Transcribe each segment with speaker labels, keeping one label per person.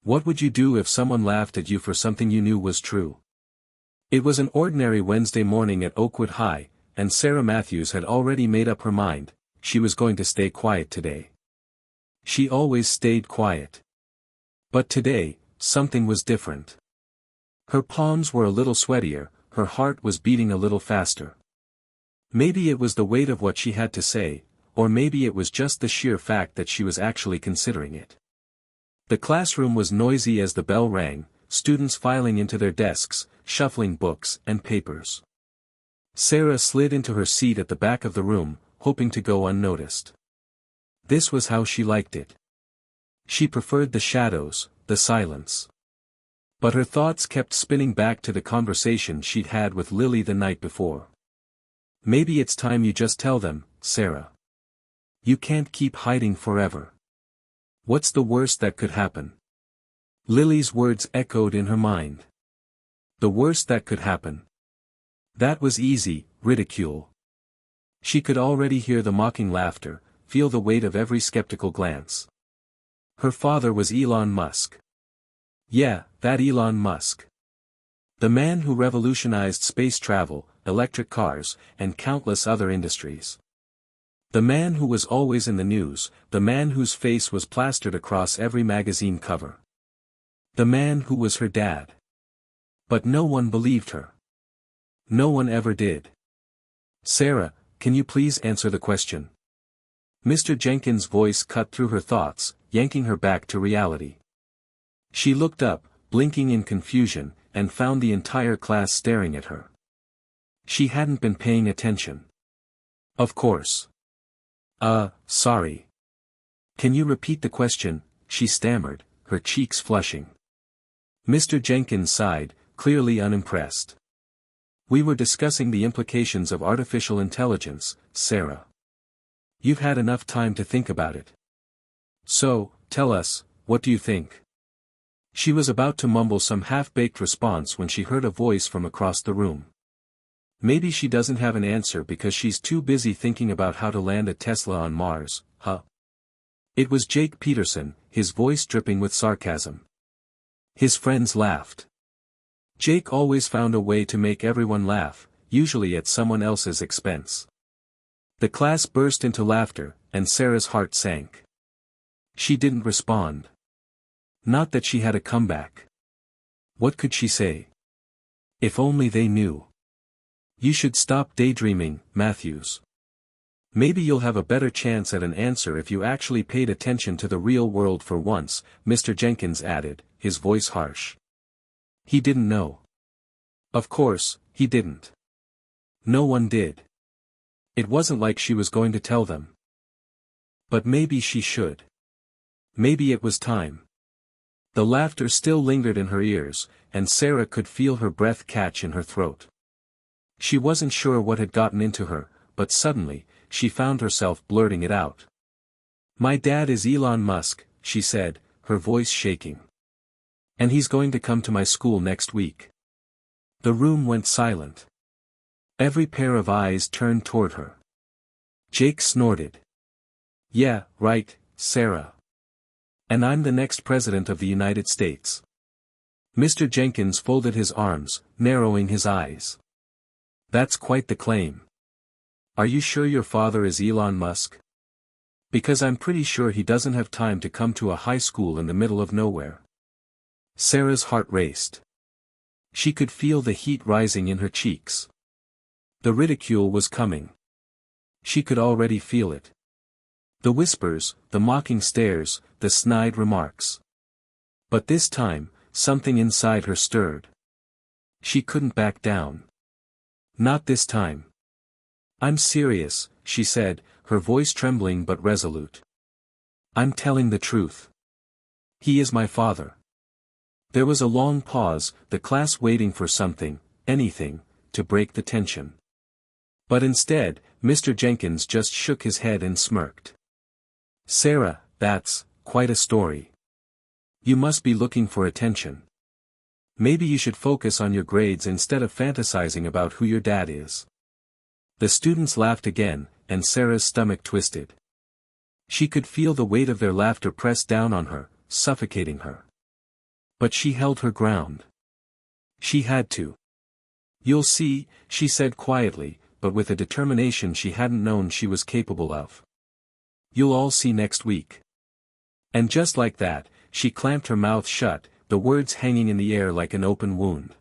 Speaker 1: What would you do if someone laughed at you for something you knew was true? It was an ordinary Wednesday morning at Oakwood High, and Sarah Matthews had already made up her mind, she was going to stay quiet today. She always stayed quiet. But today, something was different. Her palms were a little sweatier, her heart was beating a little faster. Maybe it was the weight of what she had to say, or maybe it was just the sheer fact that she was actually considering it. The classroom was noisy as the bell rang, students filing into their desks, shuffling books and papers. Sarah slid into her seat at the back of the room, hoping to go unnoticed. This was how she liked it. She preferred the shadows, the silence. But her thoughts kept spinning back to the conversation she'd had with Lily the night before. Maybe it's time you just tell them, Sarah. You can't keep hiding forever. What's the worst that could happen? Lily's words echoed in her mind. The worst that could happen. That was easy, ridicule. She could already hear the mocking laughter, feel the weight of every skeptical glance. Her father was Elon Musk. Yeah, that Elon Musk. The man who revolutionized space travel, electric cars, and countless other industries. The man who was always in the news, the man whose face was plastered across every magazine cover. The man who was her dad. But no one believed her. No one ever did. Sarah, can you please answer the question? Mr. Jenkins' voice cut through her thoughts, yanking her back to reality. She looked up, blinking in confusion, and found the entire class staring at her. She hadn't been paying attention. Of course. Sorry. Can you repeat the question? She stammered, her cheeks flushing. Mr. Jenkins sighed, clearly unimpressed. We were discussing the implications of artificial intelligence, Sarah. You've had enough time to think about it. So, tell us, what do you think? She was about to mumble some half-baked response when she heard a voice from across the room. Maybe she doesn't have an answer because she's too busy thinking about how to land a Tesla on Mars, huh? It was Jake Peterson, his voice dripping with sarcasm. His friends laughed. Jake always found a way to make everyone laugh, usually at someone else's expense. The class burst into laughter, and Sarah's heart sank. She didn't respond. Not that she had a comeback. What could she say? If only they knew. You should stop daydreaming, Matthews. Maybe you'll have a better chance at an answer if you actually paid attention to the real world for once, Mr. Jenkins added, his voice harsh. He didn't know. Of course, he didn't. No one did. It wasn't like she was going to tell them. But maybe she should. Maybe it was time. The laughter still lingered in her ears, and Sarah could feel her breath catch in her throat. She wasn't sure what had gotten into her, but suddenly, she found herself blurting it out. My dad is Elon Musk, she said, her voice shaking. And he's going to come to my school next week. The room went silent. Every pair of eyes turned toward her. Jake snorted. Yeah, right, Sarah. And I'm the next president of the United States. Mr. Jenkins folded his arms, narrowing his eyes. That's quite the claim. Are you sure your father is Elon Musk? Because I'm pretty sure he doesn't have time to come to a high school in the middle of nowhere. Sarah's heart raced. She could feel the heat rising in her cheeks. The ridicule was coming. She could already feel it. The whispers, the mocking stares, the snide remarks. But this time, something inside her stirred. She couldn't back down. Not this time. I'm serious, she said, her voice trembling but resolute. I'm telling the truth. He is my father. There was a long pause, the class waiting for something, anything, to break the tension. But instead, Mr. Jenkins just shook his head and smirked. Sarah, that's quite a story. You must be looking for attention. Maybe you should focus on your grades instead of fantasizing about who your dad is. The students laughed again, and Sarah's stomach twisted. She could feel the weight of their laughter press down on her, suffocating her. But she held her ground. She had to. "You'll see," she said quietly, but with a determination she hadn't known she was capable of. "You'll all see next week." And just like that, she clamped her mouth shut, the words hanging in the air like an open wound.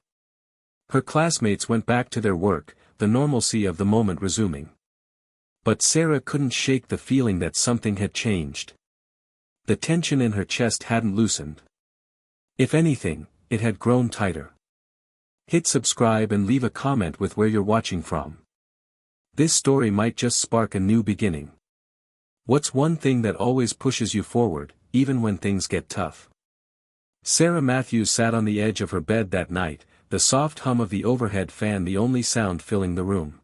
Speaker 1: Her classmates went back to their work, the normalcy of the moment resuming. But Sarah couldn't shake the feeling that something had changed. The tension in her chest hadn't loosened. If anything, it had grown tighter. Hit subscribe and leave a comment with where you're watching from. This story might just spark a new beginning. What's one thing that always pushes you forward, even when things get tough? Sarah Matthews sat on the edge of her bed that night, the soft hum of the overhead fan the only sound filling the room.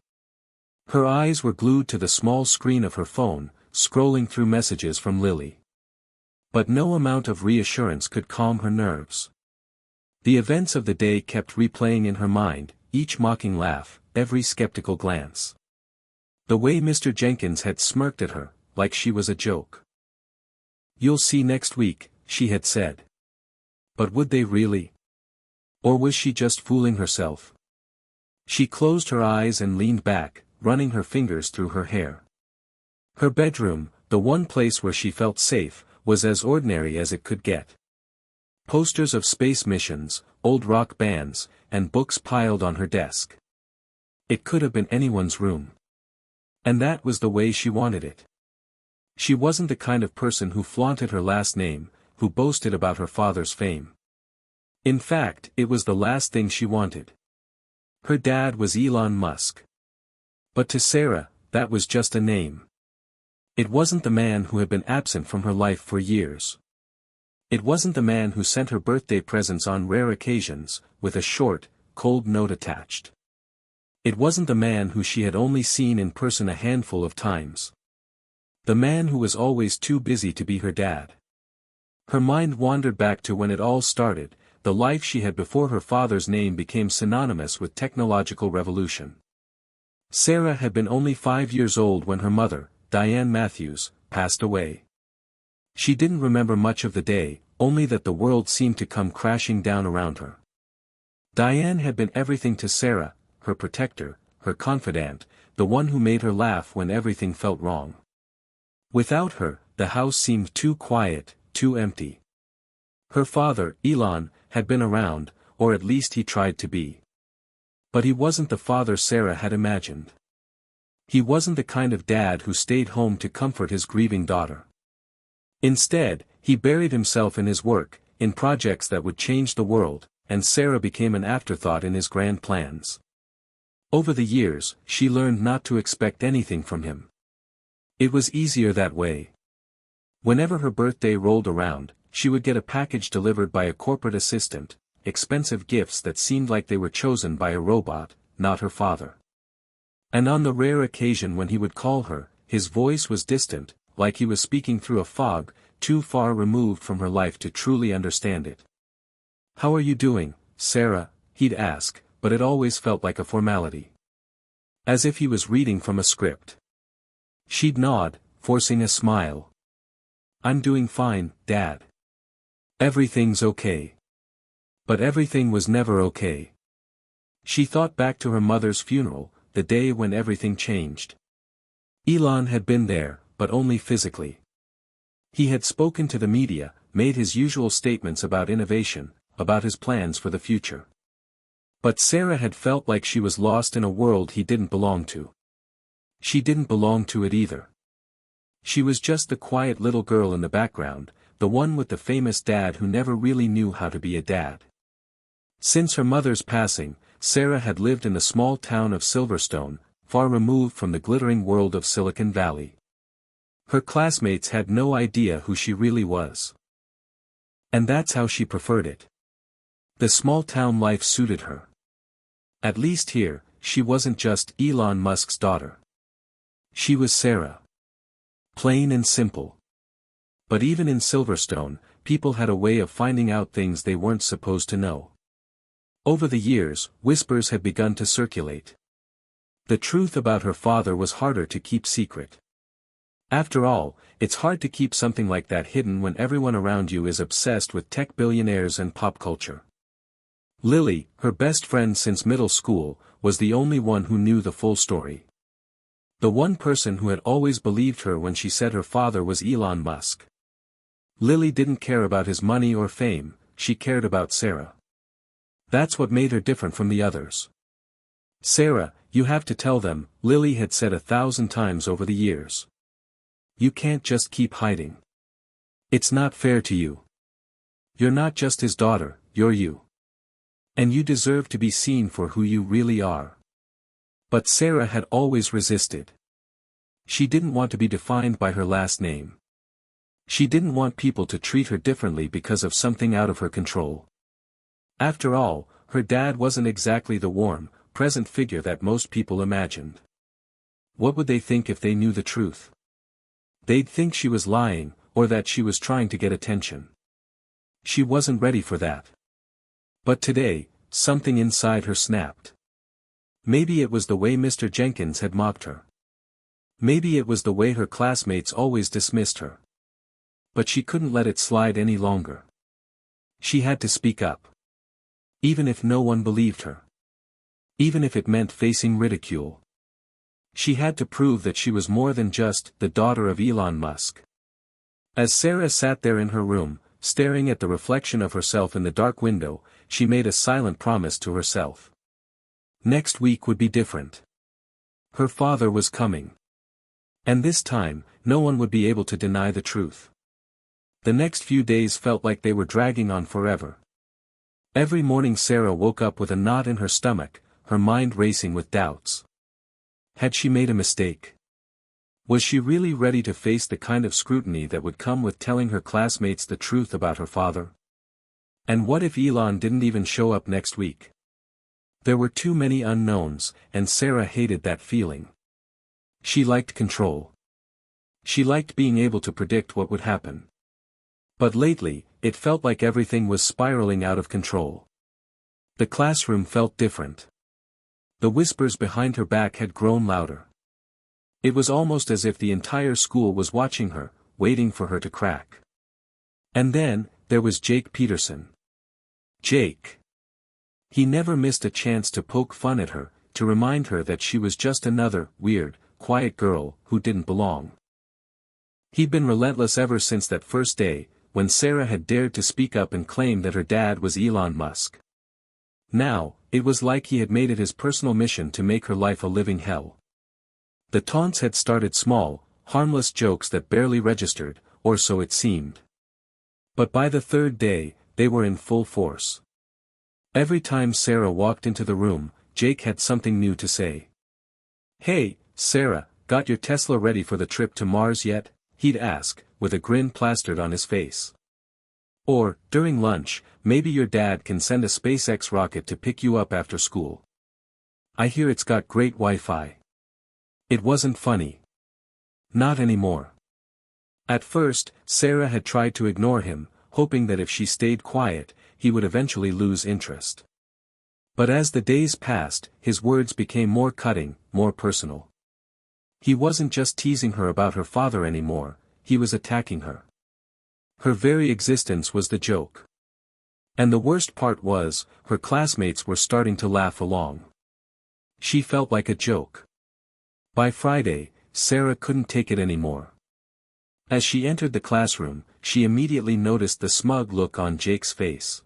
Speaker 1: Her eyes were glued to the small screen of her phone, scrolling through messages from Lily. But no amount of reassurance could calm her nerves. The events of the day kept replaying in her mind, each mocking laugh, every skeptical glance. The way Mr. Jenkins had smirked at her, like she was a joke. "You'll see next week," she had said. But would they really? Or was she just fooling herself? She closed her eyes and leaned back, running her fingers through her hair. Her bedroom, the one place where she felt safe, was as ordinary as it could get. Posters of space missions, old rock bands, and books piled on her desk. It could have been anyone's room. And that was the way she wanted it. She wasn't the kind of person who flaunted her last name, who boasted about her father's fame. In fact, it was the last thing she wanted. Her dad was Elon Musk. But to Sarah, that was just a name. It wasn't the man who had been absent from her life for years. It wasn't the man who sent her birthday presents on rare occasions, with a short, cold note attached. It wasn't the man who she had only seen in person a handful of times. The man who was always too busy to be her dad. Her mind wandered back to when it all started, the life she had before her father's name became synonymous with technological revolution. Sarah had been only 5 years old when her mother, Diane Matthews, passed away. She didn't remember much of the day, only that the world seemed to come crashing down around her. Diane had been everything to Sarah, her protector, her confidant, the one who made her laugh when everything felt wrong. Without her, the house seemed too quiet, too empty. Her father, Elon, had been around, or at least he tried to be. But he wasn't the father Sarah had imagined. He wasn't the kind of dad who stayed home to comfort his grieving daughter. Instead, he buried himself in his work, in projects that would change the world, and Sarah became an afterthought in his grand plans. Over the years, she learned not to expect anything from him. It was easier that way. Whenever her birthday rolled around, she would get a package delivered by a corporate assistant, expensive gifts that seemed like they were chosen by a robot, not her father. And on the rare occasion when he would call her, his voice was distant, like he was speaking through a fog, too far removed from her life to truly understand it. "How are you doing, Sarah?" he'd ask, but it always felt like a formality. As if he was reading from a script. She'd nod, forcing a smile. "I'm doing fine, Dad. Everything's okay." But everything was never okay. She thought back to her mother's funeral, the day when everything changed. Elon had been there, but only physically. He had spoken to the media, made his usual statements about innovation, about his plans for the future. But Sarah had felt like she was lost in a world he didn't belong to. She didn't belong to it either. She was just the quiet little girl in the background, the one with the famous dad who never really knew how to be a dad. Since her mother's passing, Sarah had lived in the small town of Silverstone, far removed from the glittering world of Silicon Valley. Her classmates had no idea who she really was. And that's how she preferred it. The small-town life suited her. At least here, she wasn't just Elon Musk's daughter. She was Sarah. Plain and simple. But even in Silverstone, people had a way of finding out things they weren't supposed to know. Over the years, whispers had begun to circulate. The truth about her father was harder to keep secret. After all, it's hard to keep something like that hidden when everyone around you is obsessed with tech billionaires and pop culture. Lily, her best friend since middle school, was the only one who knew the full story. The one person who had always believed her when she said her father was Elon Musk. Lily didn't care about his money or fame, she cared about Sarah. That's what made her different from the others. Sarah, you have to tell them, Lily had said 1,000 times over the years. You can't just keep hiding. It's not fair to you. You're not just his daughter, you're you. And you deserve to be seen for who you really are. But Sarah had always resisted. She didn't want to be defined by her last name. She didn't want people to treat her differently because of something out of her control. After all, her dad wasn't exactly the warm, present figure that most people imagined. What would they think if they knew the truth? They'd think she was lying, or that she was trying to get attention. She wasn't ready for that. But today, something inside her snapped. Maybe it was the way Mr. Jenkins had mocked her. Maybe it was the way her classmates always dismissed her. But she couldn't let it slide any longer. She had to speak up. Even if no one believed her. Even if it meant facing ridicule. She had to prove that she was more than just the daughter of Elon Musk. As Sarah sat there in her room, staring at the reflection of herself in the dark window, she made a silent promise to herself. Next week would be different. Her father was coming. And this time, no one would be able to deny the truth. The next few days felt like they were dragging on forever. Every morning Sarah woke up with a knot in her stomach, her mind racing with doubts. Had she made a mistake? Was she really ready to face the kind of scrutiny that would come with telling her classmates the truth about her father? And what if Elon didn't even show up next week? There were too many unknowns, and Sarah hated that feeling. She liked control. She liked being able to predict what would happen. But lately, it felt like everything was spiraling out of control. The classroom felt different. The whispers behind her back had grown louder. It was almost as if the entire school was watching her, waiting for her to crack. And then, there was Jake Peterson. Jake. He never missed a chance to poke fun at her, to remind her that she was just another, weird, quiet girl, who didn't belong. He'd been relentless ever since that first day, when Sarah had dared to speak up and claim that her dad was Elon Musk. Now, it was like he had made it his personal mission to make her life a living hell. The taunts had started small, harmless jokes that barely registered, or so it seemed. But by the third day, they were in full force. Every time Sarah walked into the room, Jake had something new to say. "Hey, Sarah, got your Tesla ready for the trip to Mars yet?" he'd ask, with a grin plastered on his face. Or, during lunch, maybe your dad can send a SpaceX rocket to pick you up after school. I hear it's got great Wi-Fi. It wasn't funny. Not anymore. At first, Sarah had tried to ignore him, hoping that if she stayed quiet, he would eventually lose interest. But as the days passed, his words became more cutting, more personal. He wasn't just teasing her about her father anymore, he was attacking her. Her very existence was the joke. And the worst part was, her classmates were starting to laugh along. She felt like a joke. By Friday, Sarah couldn't take it anymore. As she entered the classroom, she immediately noticed the smug look on Jake's face.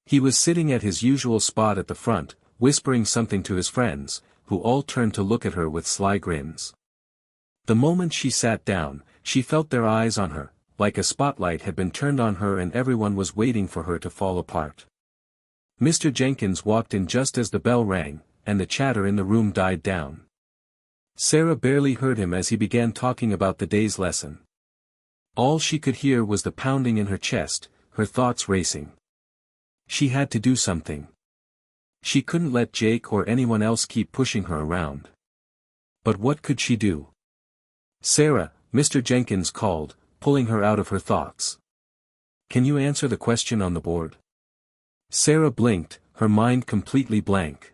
Speaker 1: He was sitting at his usual spot at the front, whispering something to his friends, who all turned to look at her with sly grins. The moment she sat down, she felt their eyes on her, like a spotlight had been turned on her and everyone was waiting for her to fall apart. Mr. Jenkins walked in just as the bell rang, and the chatter in the room died down. Sarah barely heard him as he began talking about the day's lesson. All she could hear was the pounding in her chest, her thoughts racing. She had to do something. She couldn't let Jake or anyone else keep pushing her around. But what could she do? "Sarah," Mr. Jenkins called, pulling her out of her thoughts. "Can you answer the question on the board?" Sarah blinked, her mind completely blank.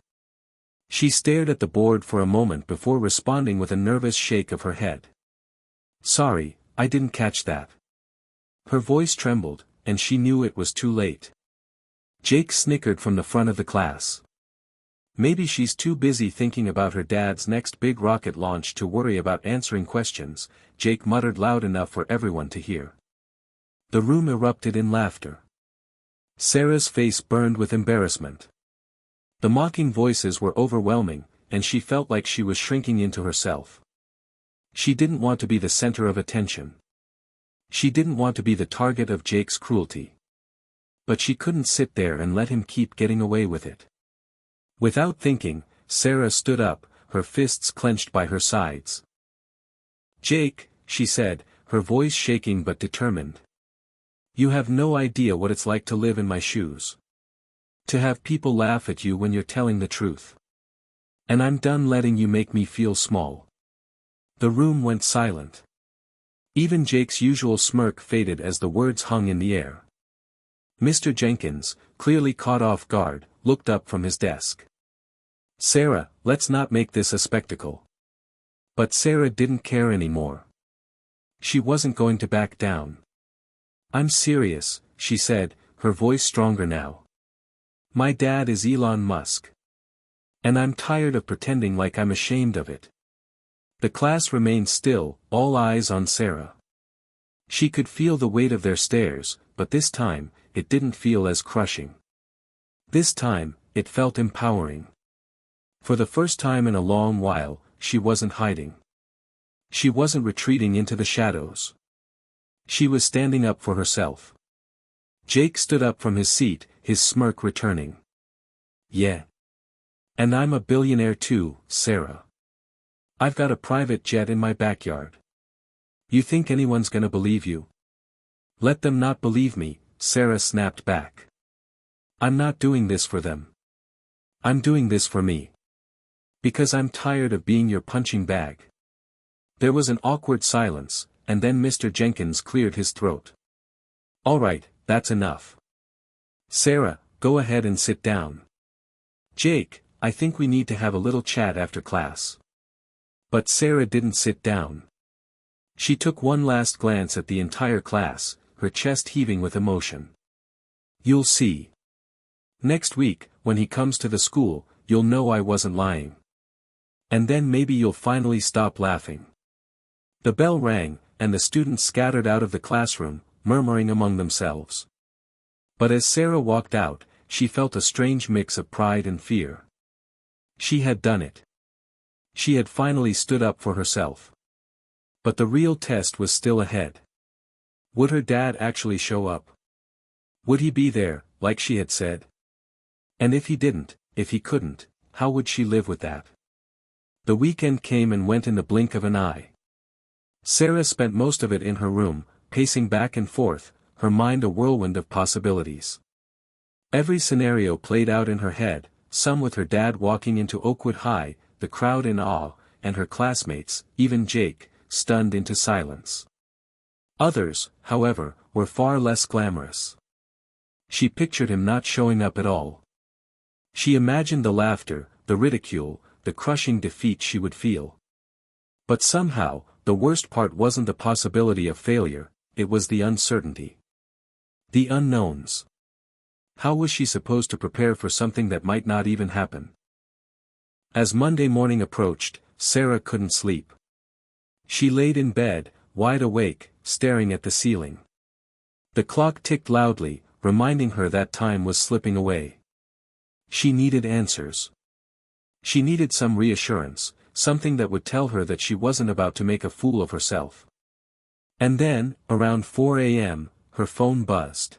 Speaker 1: She stared at the board for a moment before responding with a nervous shake of her head. Sorry, I didn't catch that. Her voice trembled, and she knew it was too late. Jake snickered from the front of the class. Maybe she's too busy thinking about her dad's next big rocket launch to worry about answering questions, Jake muttered loud enough for everyone to hear. The room erupted in laughter. Sarah's face burned with embarrassment. The mocking voices were overwhelming, and she felt like she was shrinking into herself. She didn't want to be the center of attention. She didn't want to be the target of Jake's cruelty. But she couldn't sit there and let him keep getting away with it. Without thinking, Sarah stood up, her fists clenched by her sides. "Jake," she said, her voice shaking but determined. "You have no idea what it's like to live in my shoes. To have people laugh at you when you're telling the truth. And I'm done letting you make me feel small." The room went silent. Even Jake's usual smirk faded as the words hung in the air. Mr. Jenkins, clearly caught off guard, looked up from his desk. "Sarah, let's not make this a spectacle." But Sarah didn't care anymore. She wasn't going to back down. "I'm serious," she said, her voice stronger now. "My dad is Elon Musk. And I'm tired of pretending like I'm ashamed of it." The class remained still, all eyes on Sarah. She could feel the weight of their stares, but this time, it didn't feel as crushing. This time, it felt empowering. For the first time in a long while, she wasn't hiding. She wasn't retreating into the shadows. She was standing up for herself. Jake stood up from his seat, his smirk returning. "Yeah. And I'm a billionaire too, Sarah. I've got a private jet in my backyard. You think anyone's gonna believe you?" "Let them not believe me," Sarah snapped back. "I'm not doing this for them. I'm doing this for me. Because I'm tired of being your punching bag." There was an awkward silence, and then Mr. Jenkins cleared his throat. "All right, that's enough. Sarah, go ahead and sit down. Jake, I think we need to have a little chat after class." But Sarah didn't sit down. She took one last glance at the entire class, her chest heaving with emotion. "You'll see. Next week, when he comes to the school, you'll know I wasn't lying. And then maybe you'll finally stop laughing." The bell rang, and the students scattered out of the classroom, murmuring among themselves. But as Sarah walked out, she felt a strange mix of pride and fear. She had done it. She had finally stood up for herself. But the real test was still ahead. Would her dad actually show up? Would he be there, like she had said? And if he didn't, if he couldn't, how would she live with that? The weekend came and went in the blink of an eye. Sarah spent most of it in her room, pacing back and forth, her mind a whirlwind of possibilities. Every scenario played out in her head, some with her dad walking into Oakwood High, the crowd in awe, and her classmates, even Jake, stunned into silence. Others, however, were far less glamorous. She pictured him not showing up at all. She imagined the laughter, the ridicule, the crushing defeat she would feel. But somehow, the worst part wasn't the possibility of failure, it was the uncertainty. The unknowns. How was she supposed to prepare for something that might not even happen? As Monday morning approached, Sarah couldn't sleep. She laid in bed, wide awake, staring at the ceiling. The clock ticked loudly, reminding her that time was slipping away. She needed answers. She needed some reassurance, something that would tell her that she wasn't about to make a fool of herself. And then, around 4 a.m., her phone buzzed.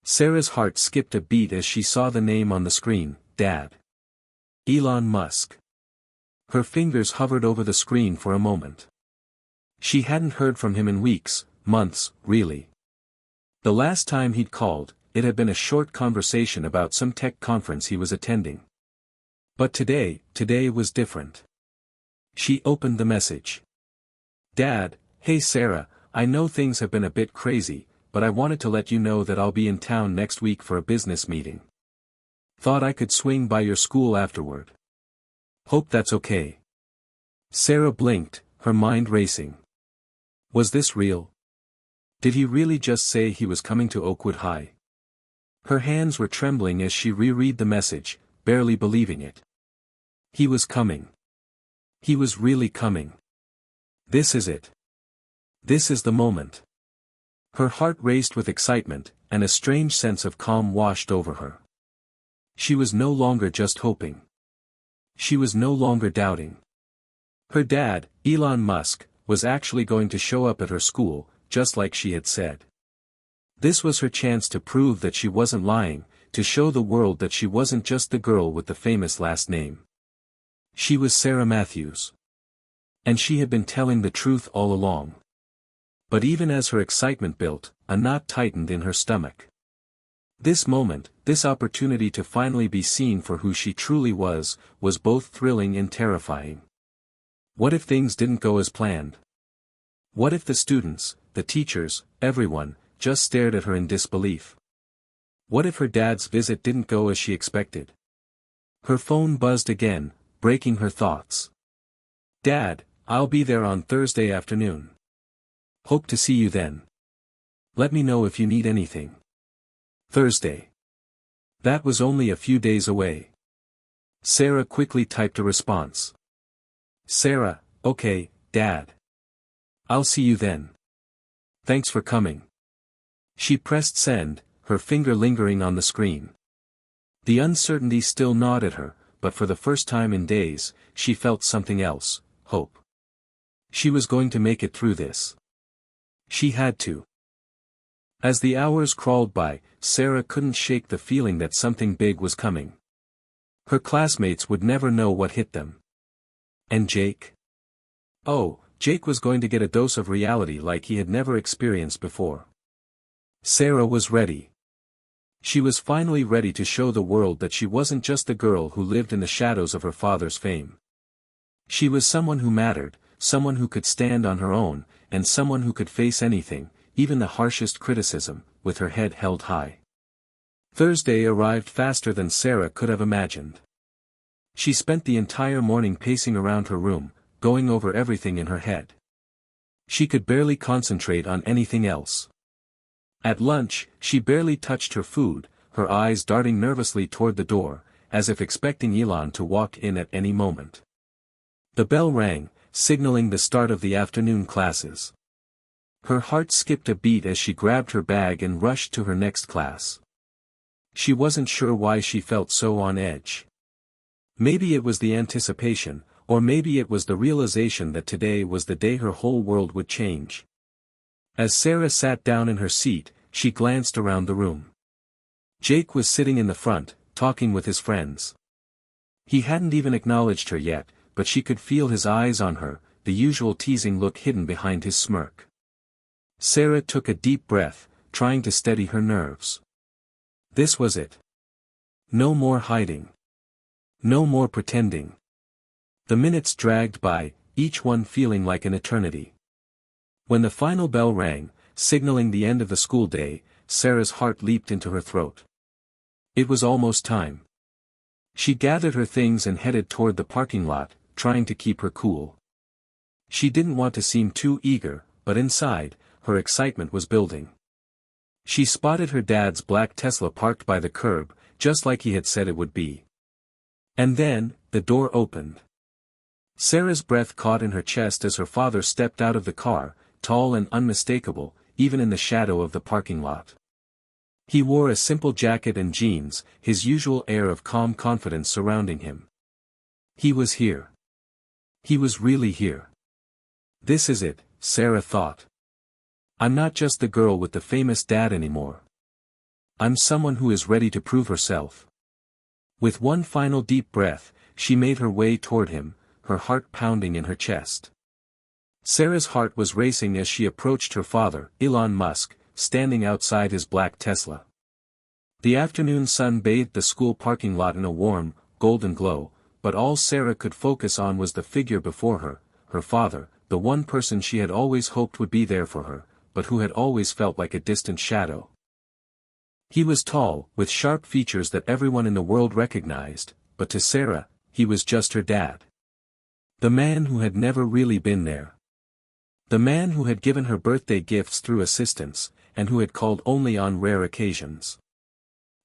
Speaker 1: Sarah's heart skipped a beat as she saw the name on the screen, Dad. Elon Musk. Her fingers hovered over the screen for a moment. She hadn't heard from him in weeks, months, really. The last time he'd called, it had been a short conversation about some tech conference he was attending. But today was different. She opened the message. "Dad, hey Sarah, I know things have been a bit crazy, but I wanted to let you know that I'll be in town next week for a business meeting. Thought I could swing by your school afterward. Hope that's okay." Sarah blinked, her mind racing. Was this real? Did he really just say he was coming to Oakwood High? Her hands were trembling as she reread the message, barely believing it. He was coming. He was really coming. This is it. This is the moment. Her heart raced with excitement, and a strange sense of calm washed over her. She was no longer just hoping. She was no longer doubting. Her dad, Elon Musk, was actually going to show up at her school, just like she had said. This was her chance to prove that she wasn't lying, to show the world that she wasn't just the girl with the famous last name. She was Sarah Matthews. And she had been telling the truth all along. But even as her excitement built, a knot tightened in her stomach. This moment, this opportunity to finally be seen for who she truly was both thrilling and terrifying. What if things didn't go as planned? What if the students, the teachers, everyone, just stared at her in disbelief? What if her dad's visit didn't go as she expected? Her phone buzzed again, breaking her thoughts. "Dad, I'll be there on Thursday afternoon. Hope to see you then. Let me know if you need anything." Thursday. That was only a few days away. Sarah quickly typed a response. "Sarah, okay, Dad. I'll see you then. Thanks for coming." She pressed send, her finger lingering on the screen. The uncertainty still gnawed at her, but for the first time in days, she felt something else, hope. She was going to make it through this. She had to. As the hours crawled by, Sarah couldn't shake the feeling that something big was coming. Her classmates would never know what hit them. And Jake? Oh, Jake was going to get a dose of reality like he had never experienced before. Sarah was ready. She was finally ready to show the world that she wasn't just the girl who lived in the shadows of her father's fame. She was someone who mattered, someone who could stand on her own, and someone who could face anything, even the harshest criticism, with her head held high. Thursday arrived faster than Sarah could have imagined. She spent the entire morning pacing around her room, going over everything in her head. She could barely concentrate on anything else. At lunch, she barely touched her food, her eyes darting nervously toward the door, as if expecting Elon to walk in at any moment. The bell rang, signaling the start of the afternoon classes. Her heart skipped a beat as she grabbed her bag and rushed to her next class. She wasn't sure why she felt so on edge. Maybe it was the anticipation, or maybe it was the realization that today was the day her whole world would change. As Sarah sat down in her seat, she glanced around the room. Jake was sitting in the front, talking with his friends. He hadn't even acknowledged her yet, but she could feel his eyes on her, the usual teasing look hidden behind his smirk. Sarah took a deep breath, trying to steady her nerves. This was it. No more hiding. No more pretending. The minutes dragged by, each one feeling like an eternity. When the final bell rang, signaling the end of the school day, Sarah's heart leaped into her throat. It was almost time. She gathered her things and headed toward the parking lot, trying to keep her cool. She didn't want to seem too eager, but inside, her excitement was building. She spotted her dad's black Tesla parked by the curb, just like he had said it would be. And then, the door opened. Sarah's breath caught in her chest as her father stepped out of the car, tall and unmistakable, even in the shadow of the parking lot. He wore a simple jacket and jeans, his usual air of calm confidence surrounding him. He was here. He was really here. This is it, Sarah thought. I'm not just the girl with the famous dad anymore. I'm someone who is ready to prove herself. With one final deep breath, she made her way toward him, her heart pounding in her chest. Sarah's heart was racing as she approached her father, Elon Musk, standing outside his black Tesla. The afternoon sun bathed the school parking lot in a warm, golden glow, but all Sarah could focus on was the figure before her, her father, the one person she had always hoped would be there for her, but who had always felt like a distant shadow. He was tall, with sharp features that everyone in the world recognized, but to Sarah, he was just her dad. The man who had never really been there. The man who had given her birthday gifts through assistance, and who had called only on rare occasions.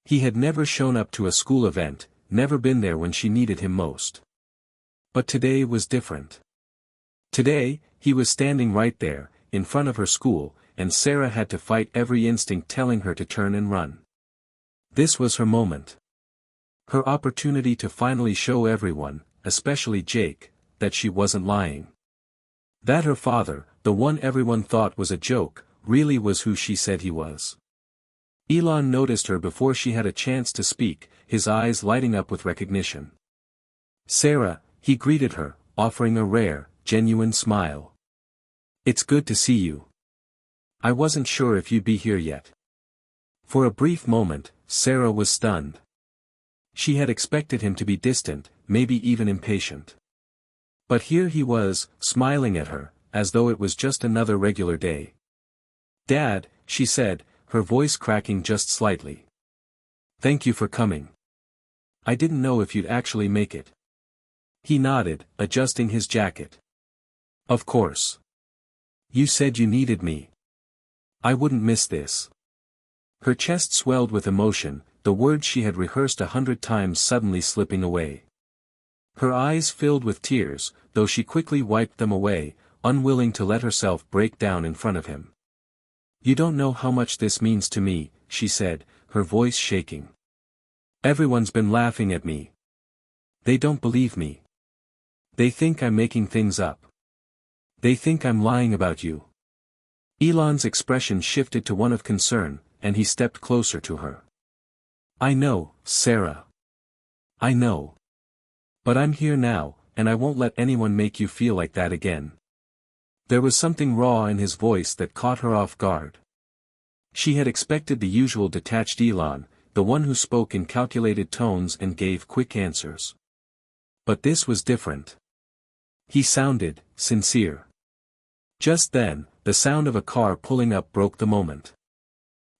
Speaker 1: He had never shown up to a school event, never been there when she needed him most. But today was different. Today, he was standing right there, in front of her school, and Sarah had to fight every instinct telling her to turn and run. This was her moment. Her opportunity to finally show everyone, especially Jake, that she wasn't lying. That her father, the one everyone thought was a joke, really was who she said he was. Elon noticed her before she had a chance to speak, his eyes lighting up with recognition. "Sarah," he greeted her, offering a rare, genuine smile. "It's good to see you. I wasn't sure if you'd be here yet." For a brief moment, Sarah was stunned. She had expected him to be distant, maybe even impatient. But here he was, smiling at her, as though it was just another regular day. "Dad," she said, her voice cracking just slightly. "Thank you for coming. I didn't know if you'd actually make it." He nodded, adjusting his jacket. "Of course. You said you needed me. I wouldn't miss this." Her chest swelled with emotion, the words she had rehearsed 100 times suddenly slipping away. Her eyes filled with tears, though she quickly wiped them away, unwilling to let herself break down in front of him. "You don't know how much this means to me," she said, her voice shaking. "Everyone's been laughing at me. They don't believe me. They think I'm making things up. They think I'm lying about you." Elon's expression shifted to one of concern, and he stepped closer to her. "I know, Sarah. I know. But I'm here now, and I won't let anyone make you feel like that again." There was something raw in his voice that caught her off guard. She had expected the usual detached Elon, the one who spoke in calculated tones and gave quick answers. But this was different. He sounded sincere. Just then, the sound of a car pulling up broke the moment.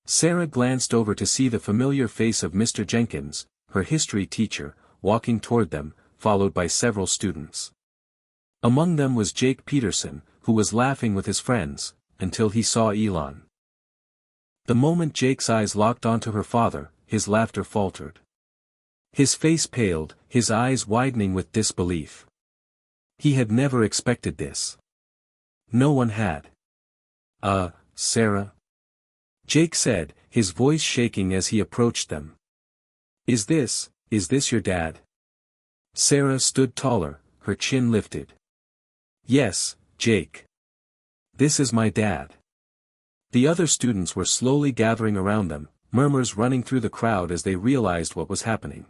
Speaker 1: Sarah glanced over to see the familiar face of Mr. Jenkins, her history teacher, walking toward them, followed by several students. Among them was Jake Peterson, who was laughing with his friends, until he saw Elon. The moment Jake's eyes locked onto her father, his laughter faltered. His face paled, his eyes widening with disbelief. He had never expected this. No one had. Sarah?" Jake said, his voice shaking as he approached them. Is this your dad?" Sarah stood taller, her chin lifted. "Yes, Jake. This is my dad." The other students were slowly gathering around them, murmurs running through the crowd as they realized what was happening.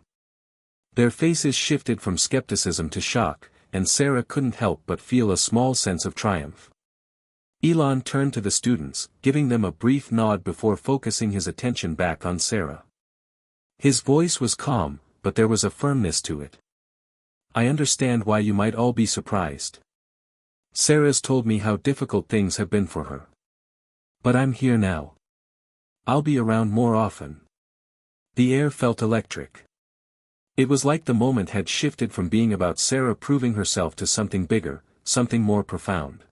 Speaker 1: Their faces shifted from skepticism to shock, and Sarah couldn't help but feel a small sense of triumph. Elon turned to the students, giving them a brief nod before focusing his attention back on Sarah. His voice was calm, but there was a firmness to it. "I understand why you might all be surprised. Sarah's told me how difficult things have been for her. But I'm here now. I'll be around more often." The air felt electric. It was like the moment had shifted from being about Sarah proving herself to something bigger, something more profound.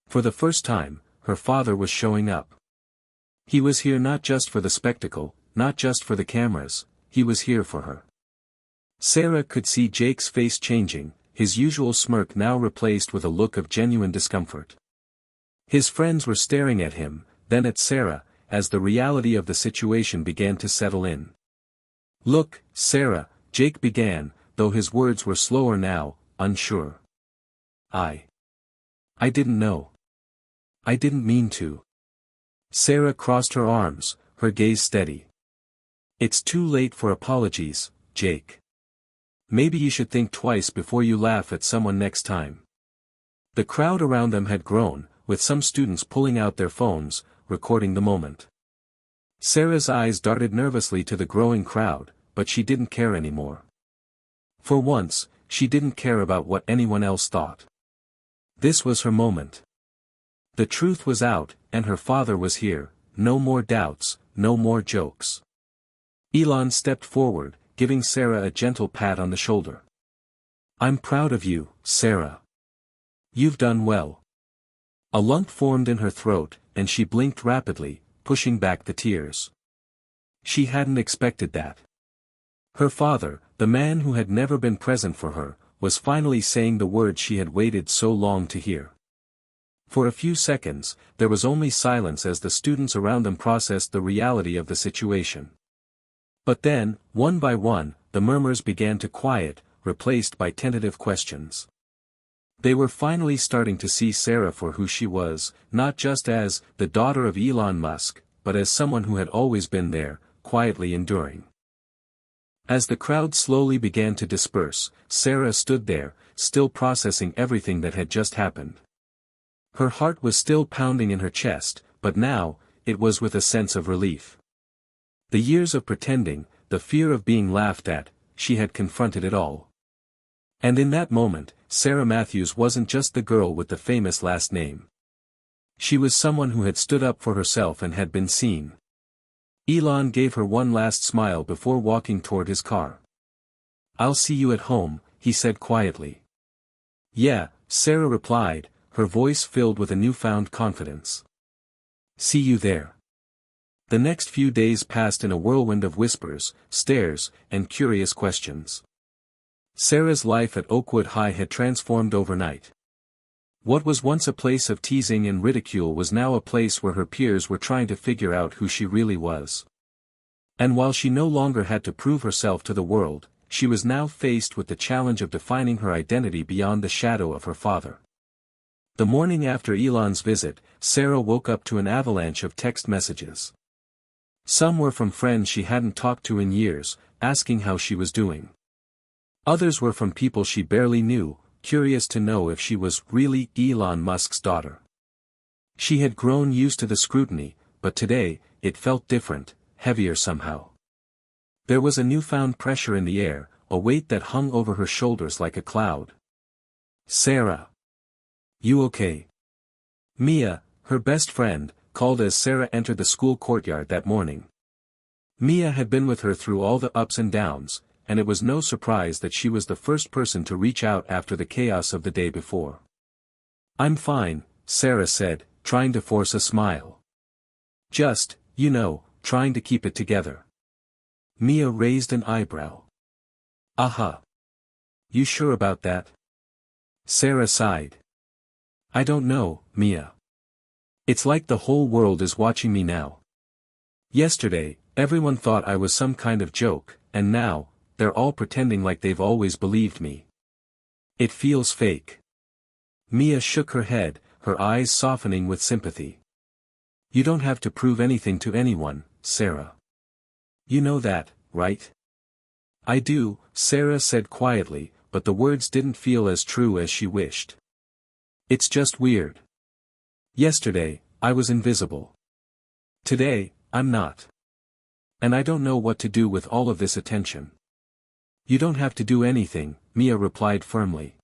Speaker 1: For the first time, her father was showing up. He was here not just for the spectacle, not just for the cameras, he was here for her. Sarah could see Jake's face changing, his usual smirk now replaced with a look of genuine discomfort. His friends were staring at him, then at Sarah, as the reality of the situation began to settle in. "Look, Sarah," Jake began, though his words were slower now, unsure. I didn't know. I didn't mean to." Sarah crossed her arms, her gaze steady. "It's too late for apologies, Jake. Maybe you should think twice before you laugh at someone next time." The crowd around them had grown, with some students pulling out their phones, recording the moment. Sarah's eyes darted nervously to the growing crowd, but she didn't care anymore. For once, she didn't care about what anyone else thought. This was her moment. The truth was out, and her father was here, no more doubts, no more jokes. Elon stepped forward, giving Sarah a gentle pat on the shoulder. "I'm proud of you, Sarah. You've done well. A lump formed in her throat, and she blinked rapidly, pushing back the tears. She hadn't expected that. Her father, the man who had never been present for her, was finally saying the words she had waited so long to hear. For a few seconds, there was only silence as the students around them processed the reality of the situation. But then, one by one, the murmurs began to quiet, replaced by tentative questions. They were finally starting to see Sarah for who she was, not just as the daughter of Elon Musk, but as someone who had always been there, quietly enduring. As the crowd slowly began to disperse, Sarah stood there, still processing everything that had just happened. Her heart was still pounding in her chest, but now, it was with a sense of relief. The years of pretending, the fear of being laughed at, she had confronted it all. And in that moment, Sarah Matthews wasn't just the girl with the famous last name. She was someone who had stood up for herself and had been seen. Elon gave her one last smile before walking toward his car. "I'll see you at home," he said quietly. "Yeah," Sarah replied, her voice filled with a newfound confidence. "See you there." The next few days passed in a whirlwind of whispers, stares, and curious questions. Sarah's life at Oakwood High had transformed overnight. What was once a place of teasing and ridicule was now a place where her peers were trying to figure out who she really was. And while she no longer had to prove herself to the world, she was now faced with the challenge of defining her identity beyond the shadow of her father. The morning after Elon's visit, Sarah woke up to an avalanche of text messages. Some were from friends she hadn't talked to in years, asking how she was doing. Others were from people she barely knew, curious to know if she was really Elon Musk's daughter. She had grown used to the scrutiny, but today, it felt different, heavier somehow. There was a newfound pressure in the air, a weight that hung over her shoulders like a cloud. "Sarah. You okay?" Mia, her best friend, called as Sarah entered the school courtyard that morning. Mia had been with her through all the ups and downs, and it was no surprise that she was the first person to reach out after the chaos of the day before. "I'm fine," Sarah said, trying to force a smile. "Just, trying to keep it together." Mia raised an eyebrow. "Aha. You sure about that?" Sarah sighed. "I don't know, Mia. It's like the whole world is watching me now. Yesterday, everyone thought I was some kind of joke, and now, they're all pretending like they've always believed me. It feels fake." Mia shook her head, her eyes softening with sympathy. "You don't have to prove anything to anyone, Sarah. You know that, right?" "I do," Sarah said quietly, but the words didn't feel as true as she wished. "It's just weird. Yesterday, I was invisible. Today, I'm not. And I don't know what to do with all of this attention." "You don't have to do anything," Mia replied firmly.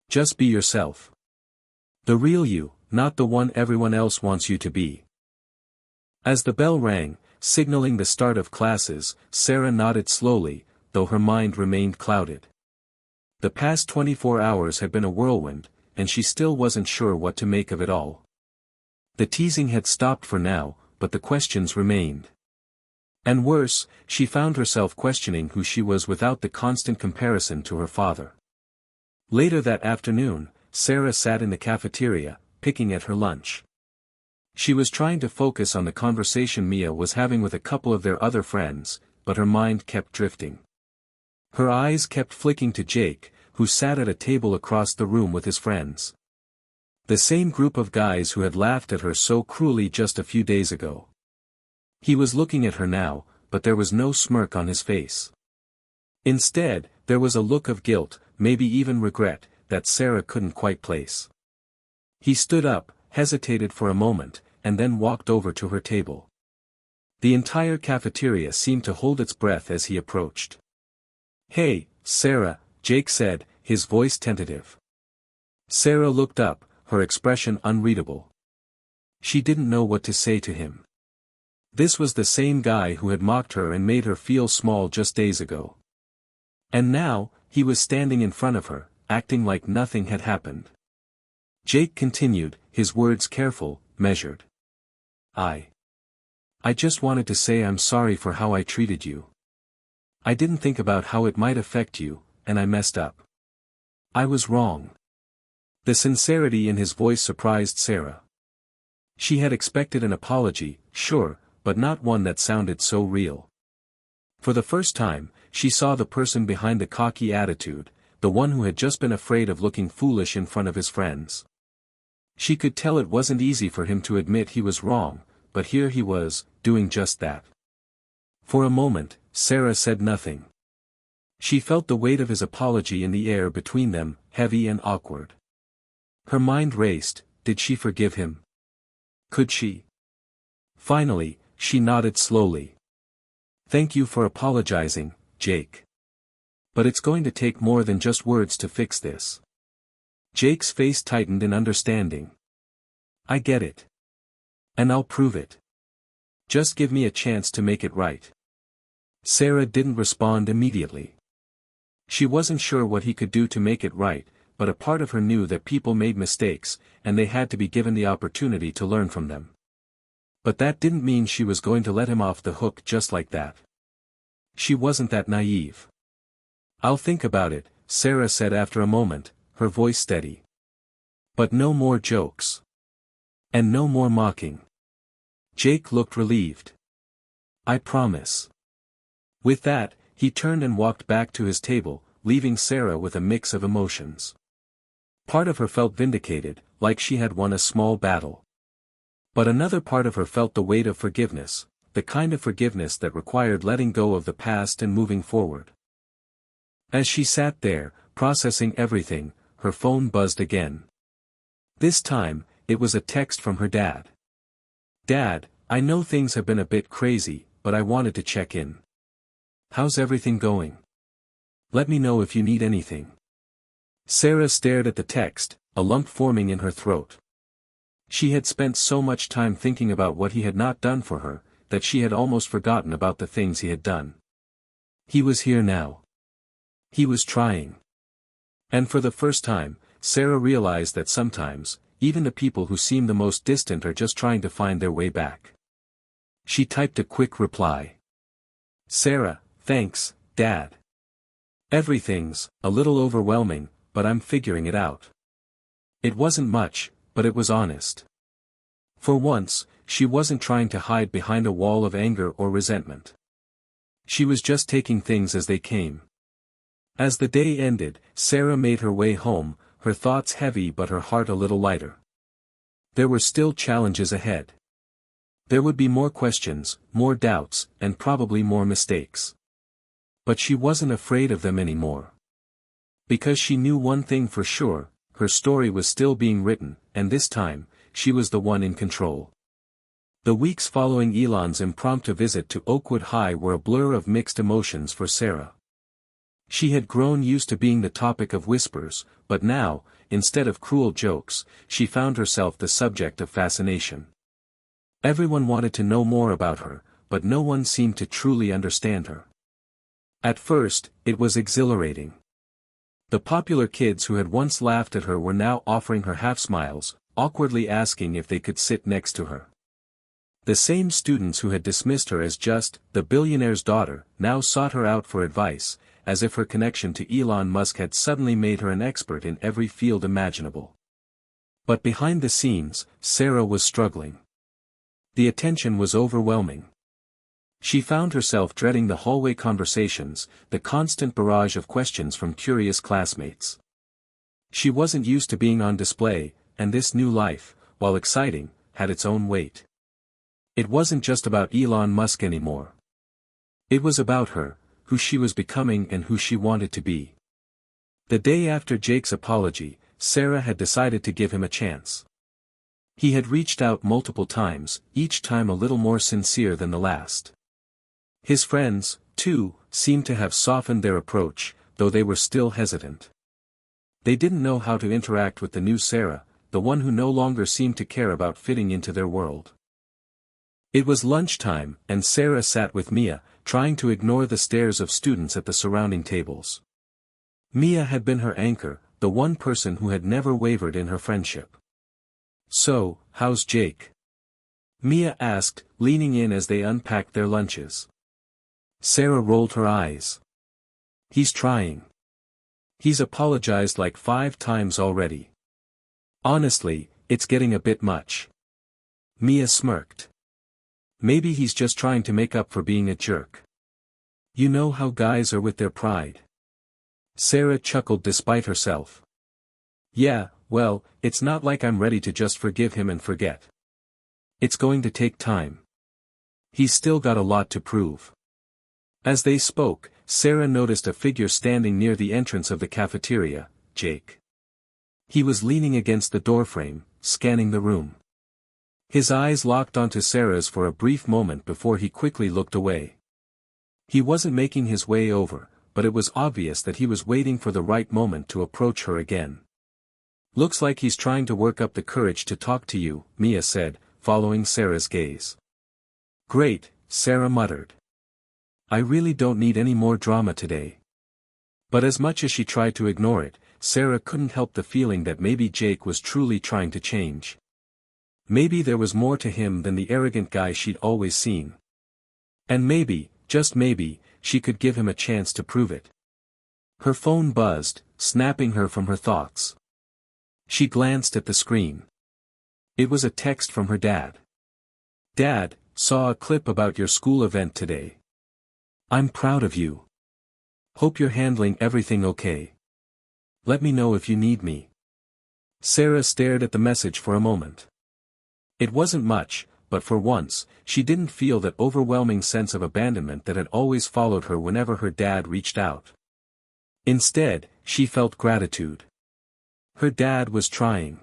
Speaker 1: "Just be yourself. The real you, not the one everyone else wants you to be." As the bell rang, signaling the start of classes, Sarah nodded slowly, though her mind remained clouded. The past 24 hours had been a whirlwind, and she still wasn't sure what to make of it all. The teasing had stopped for now, but the questions remained. And worse, she found herself questioning who she was without the constant comparison to her father. Later that afternoon, Sarah sat in the cafeteria, picking at her lunch. She was trying to focus on the conversation Mia was having with a couple of their other friends, but her mind kept drifting. Her eyes kept flicking to Jake, who sat at a table across the room with his friends. The same group of guys who had laughed at her so cruelly just a few days ago. He was looking at her now, but there was no smirk on his face. Instead, there was a look of guilt, maybe even regret, that Sarah couldn't quite place. He stood up, hesitated for a moment, and then walked over to her table. The entire cafeteria seemed to hold its breath as he approached. "Hey, Sarah," Jake said, his voice tentative. Sarah looked up, her expression unreadable. She didn't know what to say to him. This was the same guy who had mocked her and made her feel small just days ago. And now, he was standing in front of her, acting like nothing had happened. Jake continued, his words careful, measured. I just wanted to say I'm sorry for how I treated you. I didn't think about how it might affect you, and I messed up. I was wrong." The sincerity in his voice surprised Sarah. She had expected an apology, sure, but not one that sounded so real. For the first time, she saw the person behind the cocky attitude, the one who had just been afraid of looking foolish in front of his friends. She could tell it wasn't easy for him to admit he was wrong, but here he was, doing just that. For a moment, Sarah said nothing. She felt the weight of his apology in the air between them, heavy and awkward. Her mind raced. Did she forgive him? Could she? Finally, she nodded slowly. "Thank you for apologizing, Jake. But it's going to take more than just words to fix this." Jake's face tightened in understanding. "I get it. And I'll prove it. Just give me a chance to make it right." Sarah didn't respond immediately. She wasn't sure what he could do to make it right, but a part of her knew that people made mistakes, and they had to be given the opportunity to learn from them. But that didn't mean she was going to let him off the hook just like that. She wasn't that naive. "I'll think about it," Sarah said after a moment, her voice steady. "But no more jokes. And no more mocking." Jake looked relieved. "I promise." With that, he turned and walked back to his table, leaving Sarah with a mix of emotions. Part of her felt vindicated, like she had won a small battle. But another part of her felt the weight of forgiveness, the kind of forgiveness that required letting go of the past and moving forward. As she sat there, processing everything, her phone buzzed again. This time, it was a text from her dad. "Dad, I know things have been a bit crazy, but I wanted to check in. How's everything going? Let me know if you need anything." Sarah stared at the text, a lump forming in her throat. She had spent so much time thinking about what he had not done for her, that she had almost forgotten about the things he had done. He was here now. He was trying. And for the first time, Sarah realized that sometimes, even the people who seem the most distant are just trying to find their way back. She typed a quick reply. "Sarah, thanks, Dad. Everything's a little overwhelming, but I'm figuring it out." It wasn't much, but it was honest. For once, she wasn't trying to hide behind a wall of anger or resentment. She was just taking things as they came. As the day ended, Sarah made her way home, her thoughts heavy but her heart a little lighter. There were still challenges ahead. There would be more questions, more doubts, and probably more mistakes. But she wasn't afraid of them anymore. Because she knew one thing for sure, her story was still being written, and this time, she was the one in control. The weeks following Elon's impromptu visit to Oakwood High were a blur of mixed emotions for Sarah. She had grown used to being the topic of whispers, but now, instead of cruel jokes, she found herself the subject of fascination. Everyone wanted to know more about her, but no one seemed to truly understand her. At first, it was exhilarating. The popular kids who had once laughed at her were now offering her half-smiles, awkwardly asking if they could sit next to her. The same students who had dismissed her as just the billionaire's daughter now sought her out for advice, as if her connection to Elon Musk had suddenly made her an expert in every field imaginable. But behind the scenes, Sarah was struggling. The attention was overwhelming. She found herself dreading the hallway conversations, the constant barrage of questions from curious classmates. She wasn't used to being on display, and this new life, while exciting, had its own weight. It wasn't just about Elon Musk anymore. It was about her, who she was becoming and who she wanted to be. The day after Jake's apology, Sarah had decided to give him a chance. He had reached out multiple times, each time a little more sincere than the last. His friends, too, seemed to have softened their approach, though they were still hesitant. They didn't know how to interact with the new Sarah, the one who no longer seemed to care about fitting into their world. It was lunchtime, and Sarah sat with Mia, trying to ignore the stares of students at the surrounding tables. Mia had been her anchor, the one person who had never wavered in her friendship. "So, how's Jake?" Mia asked, leaning in as they unpacked their lunches. Sarah rolled her eyes. "He's trying. He's apologized like 5 times already. Honestly, it's getting a bit much." Mia smirked. "Maybe he's just trying to make up for being a jerk. You know how guys are with their pride." Sarah chuckled despite herself. "Yeah, well, it's not like I'm ready to just forgive him and forget. It's going to take time. He's still got a lot to prove." As they spoke, Sarah noticed a figure standing near the entrance of the cafeteria, Jake. He was leaning against the doorframe, scanning the room. His eyes locked onto Sarah's for a brief moment before he quickly looked away. He wasn't making his way over, but it was obvious that he was waiting for the right moment to approach her again. "Looks like he's trying to work up the courage to talk to you," Mia said, following Sarah's gaze. "Great," Sarah muttered. "I really don't need any more drama today." But as much as she tried to ignore it, Sarah couldn't help the feeling that maybe Jake was truly trying to change. Maybe there was more to him than the arrogant guy she'd always seen. And maybe, just maybe, she could give him a chance to prove it. Her phone buzzed, snapping her from her thoughts. She glanced at the screen. It was a text from her dad. "Dad, saw a clip about your school event today. I'm proud of you. Hope you're handling everything okay. Let me know if you need me." Sarah stared at the message for a moment. It wasn't much, but for once, she didn't feel that overwhelming sense of abandonment that had always followed her whenever her dad reached out. Instead, she felt gratitude. Her dad was trying.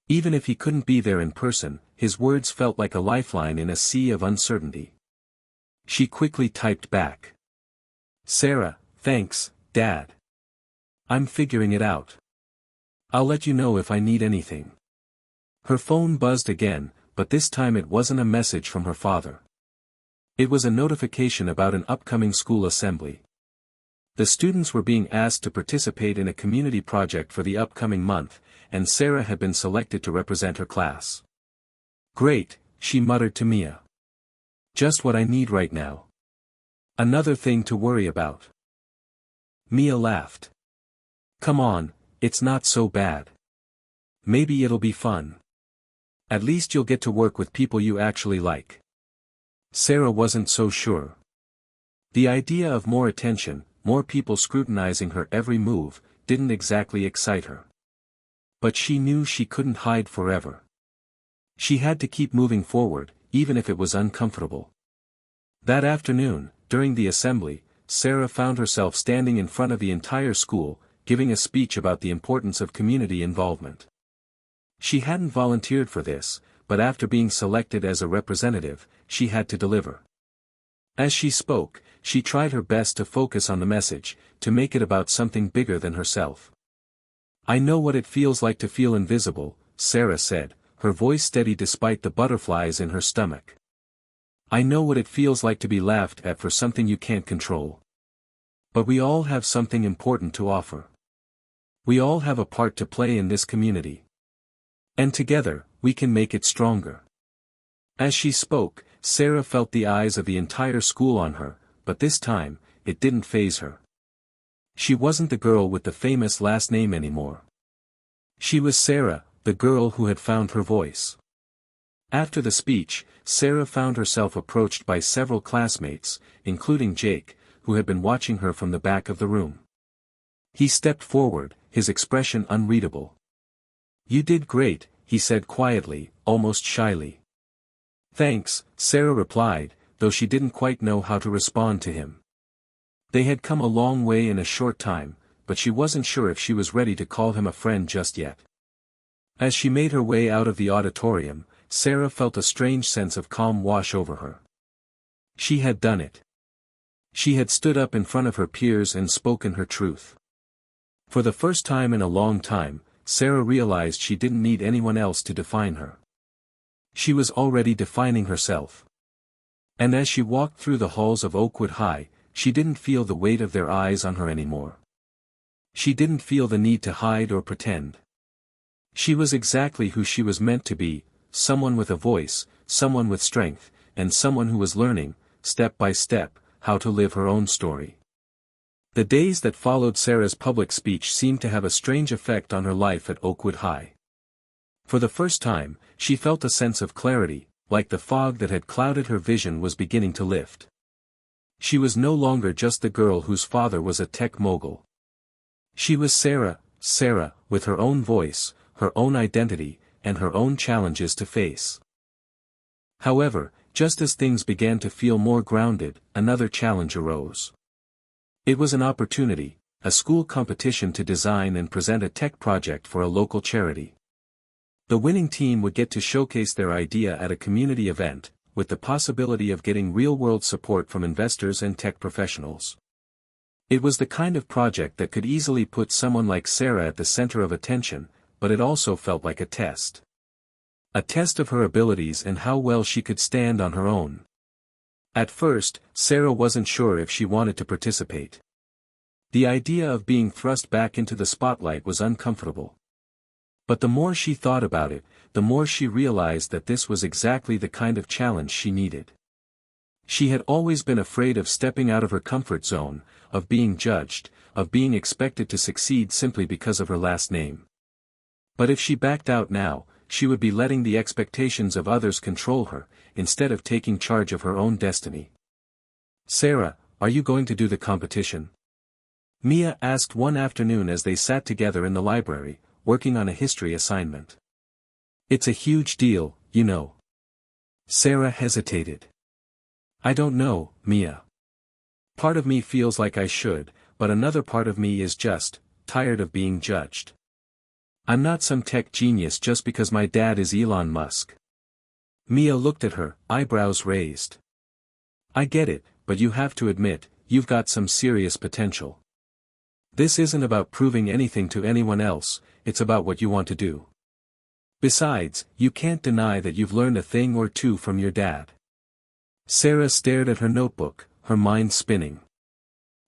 Speaker 1: Even if he couldn't be there in person, his words felt like a lifeline in a sea of uncertainty. She quickly typed back. "Sarah, thanks, Dad. I'm figuring it out. I'll let you know if I need anything." Her phone buzzed again, but this time it wasn't a message from her father. It was a notification about an upcoming school assembly. The students were being asked to participate in a community project for the upcoming month, and Sarah had been selected to represent her class. "Great," she muttered to Mia. "Just what I need right now. Another thing to worry about." Mia laughed. "Come on, it's not so bad. Maybe it'll be fun. At least you'll get to work with people you actually like." Sarah wasn't so sure. The idea of more attention, more people scrutinizing her every move, didn't exactly excite her. But she knew she couldn't hide forever. She had to keep moving forward, even if it was uncomfortable. That afternoon, during the assembly, Sarah found herself standing in front of the entire school, giving a speech about the importance of community involvement. She hadn't volunteered for this, but after being selected as a representative, she had to deliver. As she spoke, she tried her best to focus on the message, to make it about something bigger than herself. "I know what it feels like to feel invisible," Sarah said, her voice steady despite the butterflies in her stomach. "I know what it feels like to be laughed at for something you can't control. But we all have something important to offer. We all have a part to play in this community. And together, we can make it stronger." As she spoke, Sarah felt the eyes of the entire school on her, but this time, it didn't faze her. She wasn't the girl with the famous last name anymore. She was Sarah, the girl who had found her voice. After the speech, Sarah found herself approached by several classmates, including Jake, who had been watching her from the back of the room. He stepped forward, his expression unreadable. "You did great," he said quietly, almost shyly. "Thanks," Sarah replied, though she didn't quite know how to respond to him. They had come a long way in a short time, but she wasn't sure if she was ready to call him a friend just yet. As she made her way out of the auditorium, Sarah felt a strange sense of calm wash over her. She had done it. She had stood up in front of her peers and spoken her truth. For the first time in a long time, Sarah realized she didn't need anyone else to define her. She was already defining herself. And as she walked through the halls of Oakwood High, she didn't feel the weight of their eyes on her anymore. She didn't feel the need to hide or pretend. She was exactly who she was meant to be, someone with a voice, someone with strength, and someone who was learning, step by step, how to live her own story. The days that followed Sarah's public speech seemed to have a strange effect on her life at Oakwood High. For the first time, she felt a sense of clarity, like the fog that had clouded her vision was beginning to lift. She was no longer just the girl whose father was a tech mogul. She was Sarah, with her own voice, her own identity, and her own challenges to face. However, just as things began to feel more grounded, another challenge arose. It was an opportunity, a school competition to design and present a tech project for a local charity. The winning team would get to showcase their idea at a community event, with the possibility of getting real-world support from investors and tech professionals. It was the kind of project that could easily put someone like Sarah at the center of attention, but it also felt like a test. A test of her abilities and how well she could stand on her own. At first, Sarah wasn't sure if she wanted to participate. The idea of being thrust back into the spotlight was uncomfortable. But the more she thought about it, the more she realized that this was exactly the kind of challenge she needed. She had always been afraid of stepping out of her comfort zone, of being judged, of being expected to succeed simply because of her last name. But if she backed out now, she would be letting the expectations of others control her, instead of taking charge of her own destiny. "Sarah, are you going to do the competition?" Mia asked one afternoon as they sat together in the library, working on a history assignment. "It's a huge deal, you know." Sarah hesitated. "I don't know, Mia. Part of me feels like I should, but another part of me is just tired of being judged. I'm not some tech genius just because my dad is Elon Musk." Mia looked at her, eyebrows raised. "I get it, but you have to admit, you've got some serious potential. This isn't about proving anything to anyone else, it's about what you want to do. Besides, you can't deny that you've learned a thing or two from your dad." Sarah stared at her notebook, her mind spinning.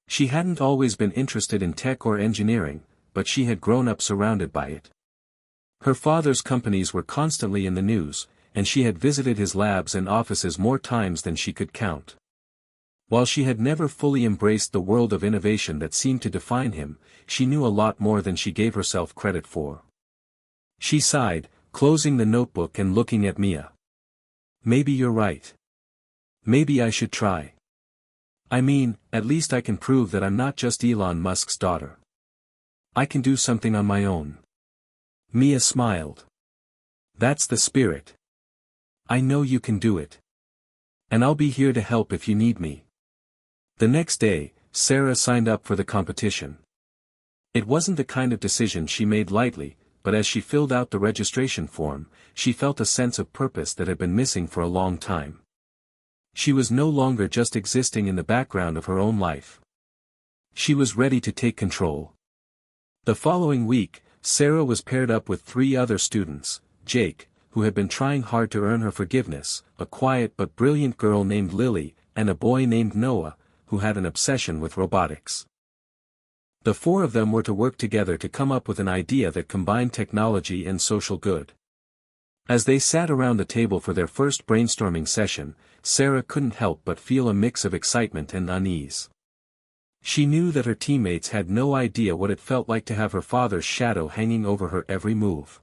Speaker 1: She hadn't always been interested in tech or engineering, but she had grown up surrounded by it. Her father's companies were constantly in the news, and she had visited his labs and offices more times than she could count. While she had never fully embraced the world of innovation that seemed to define him, she knew a lot more than she gave herself credit for. She sighed, closing the notebook and looking at Mia. "Maybe you're right. Maybe I should try. I mean, at least I can prove that I'm not just Elon Musk's daughter. I can do something on my own." Mia smiled. "That's the spirit. I know you can do it. And I'll be here to help if you need me." The next day, Sarah signed up for the competition. It wasn't the kind of decision she made lightly, but as she filled out the registration form, she felt a sense of purpose that had been missing for a long time. She was no longer just existing in the background of her own life. She was ready to take control. The following week, Sarah was paired up with 3 other students: Jake, who had been trying hard to earn her forgiveness, a quiet but brilliant girl named Lily, and a boy named Noah, who had an obsession with robotics. The 4 of them were to work together to come up with an idea that combined technology and social good. As they sat around the table for their first brainstorming session, Sarah couldn't help but feel a mix of excitement and unease. She knew that her teammates had no idea what it felt like to have her father's shadow hanging over her every move.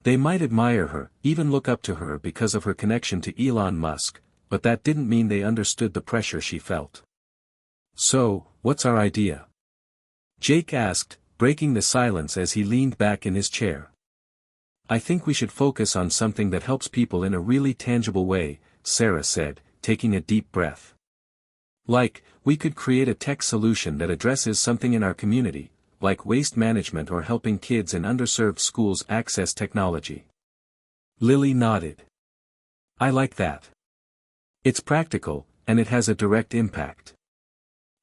Speaker 1: They might admire her, even look up to her because of her connection to Elon Musk, but that didn't mean they understood the pressure she felt. "So, what's our idea?" Jake asked, breaking the silence as he leaned back in his chair. "I think we should focus on something that helps people in a really tangible way," Sarah said, taking a deep breath. "Like, we could create a tech solution that addresses something in our community, like waste management or helping kids in underserved schools access technology." Lily nodded. "I like that. It's practical, and it has a direct impact."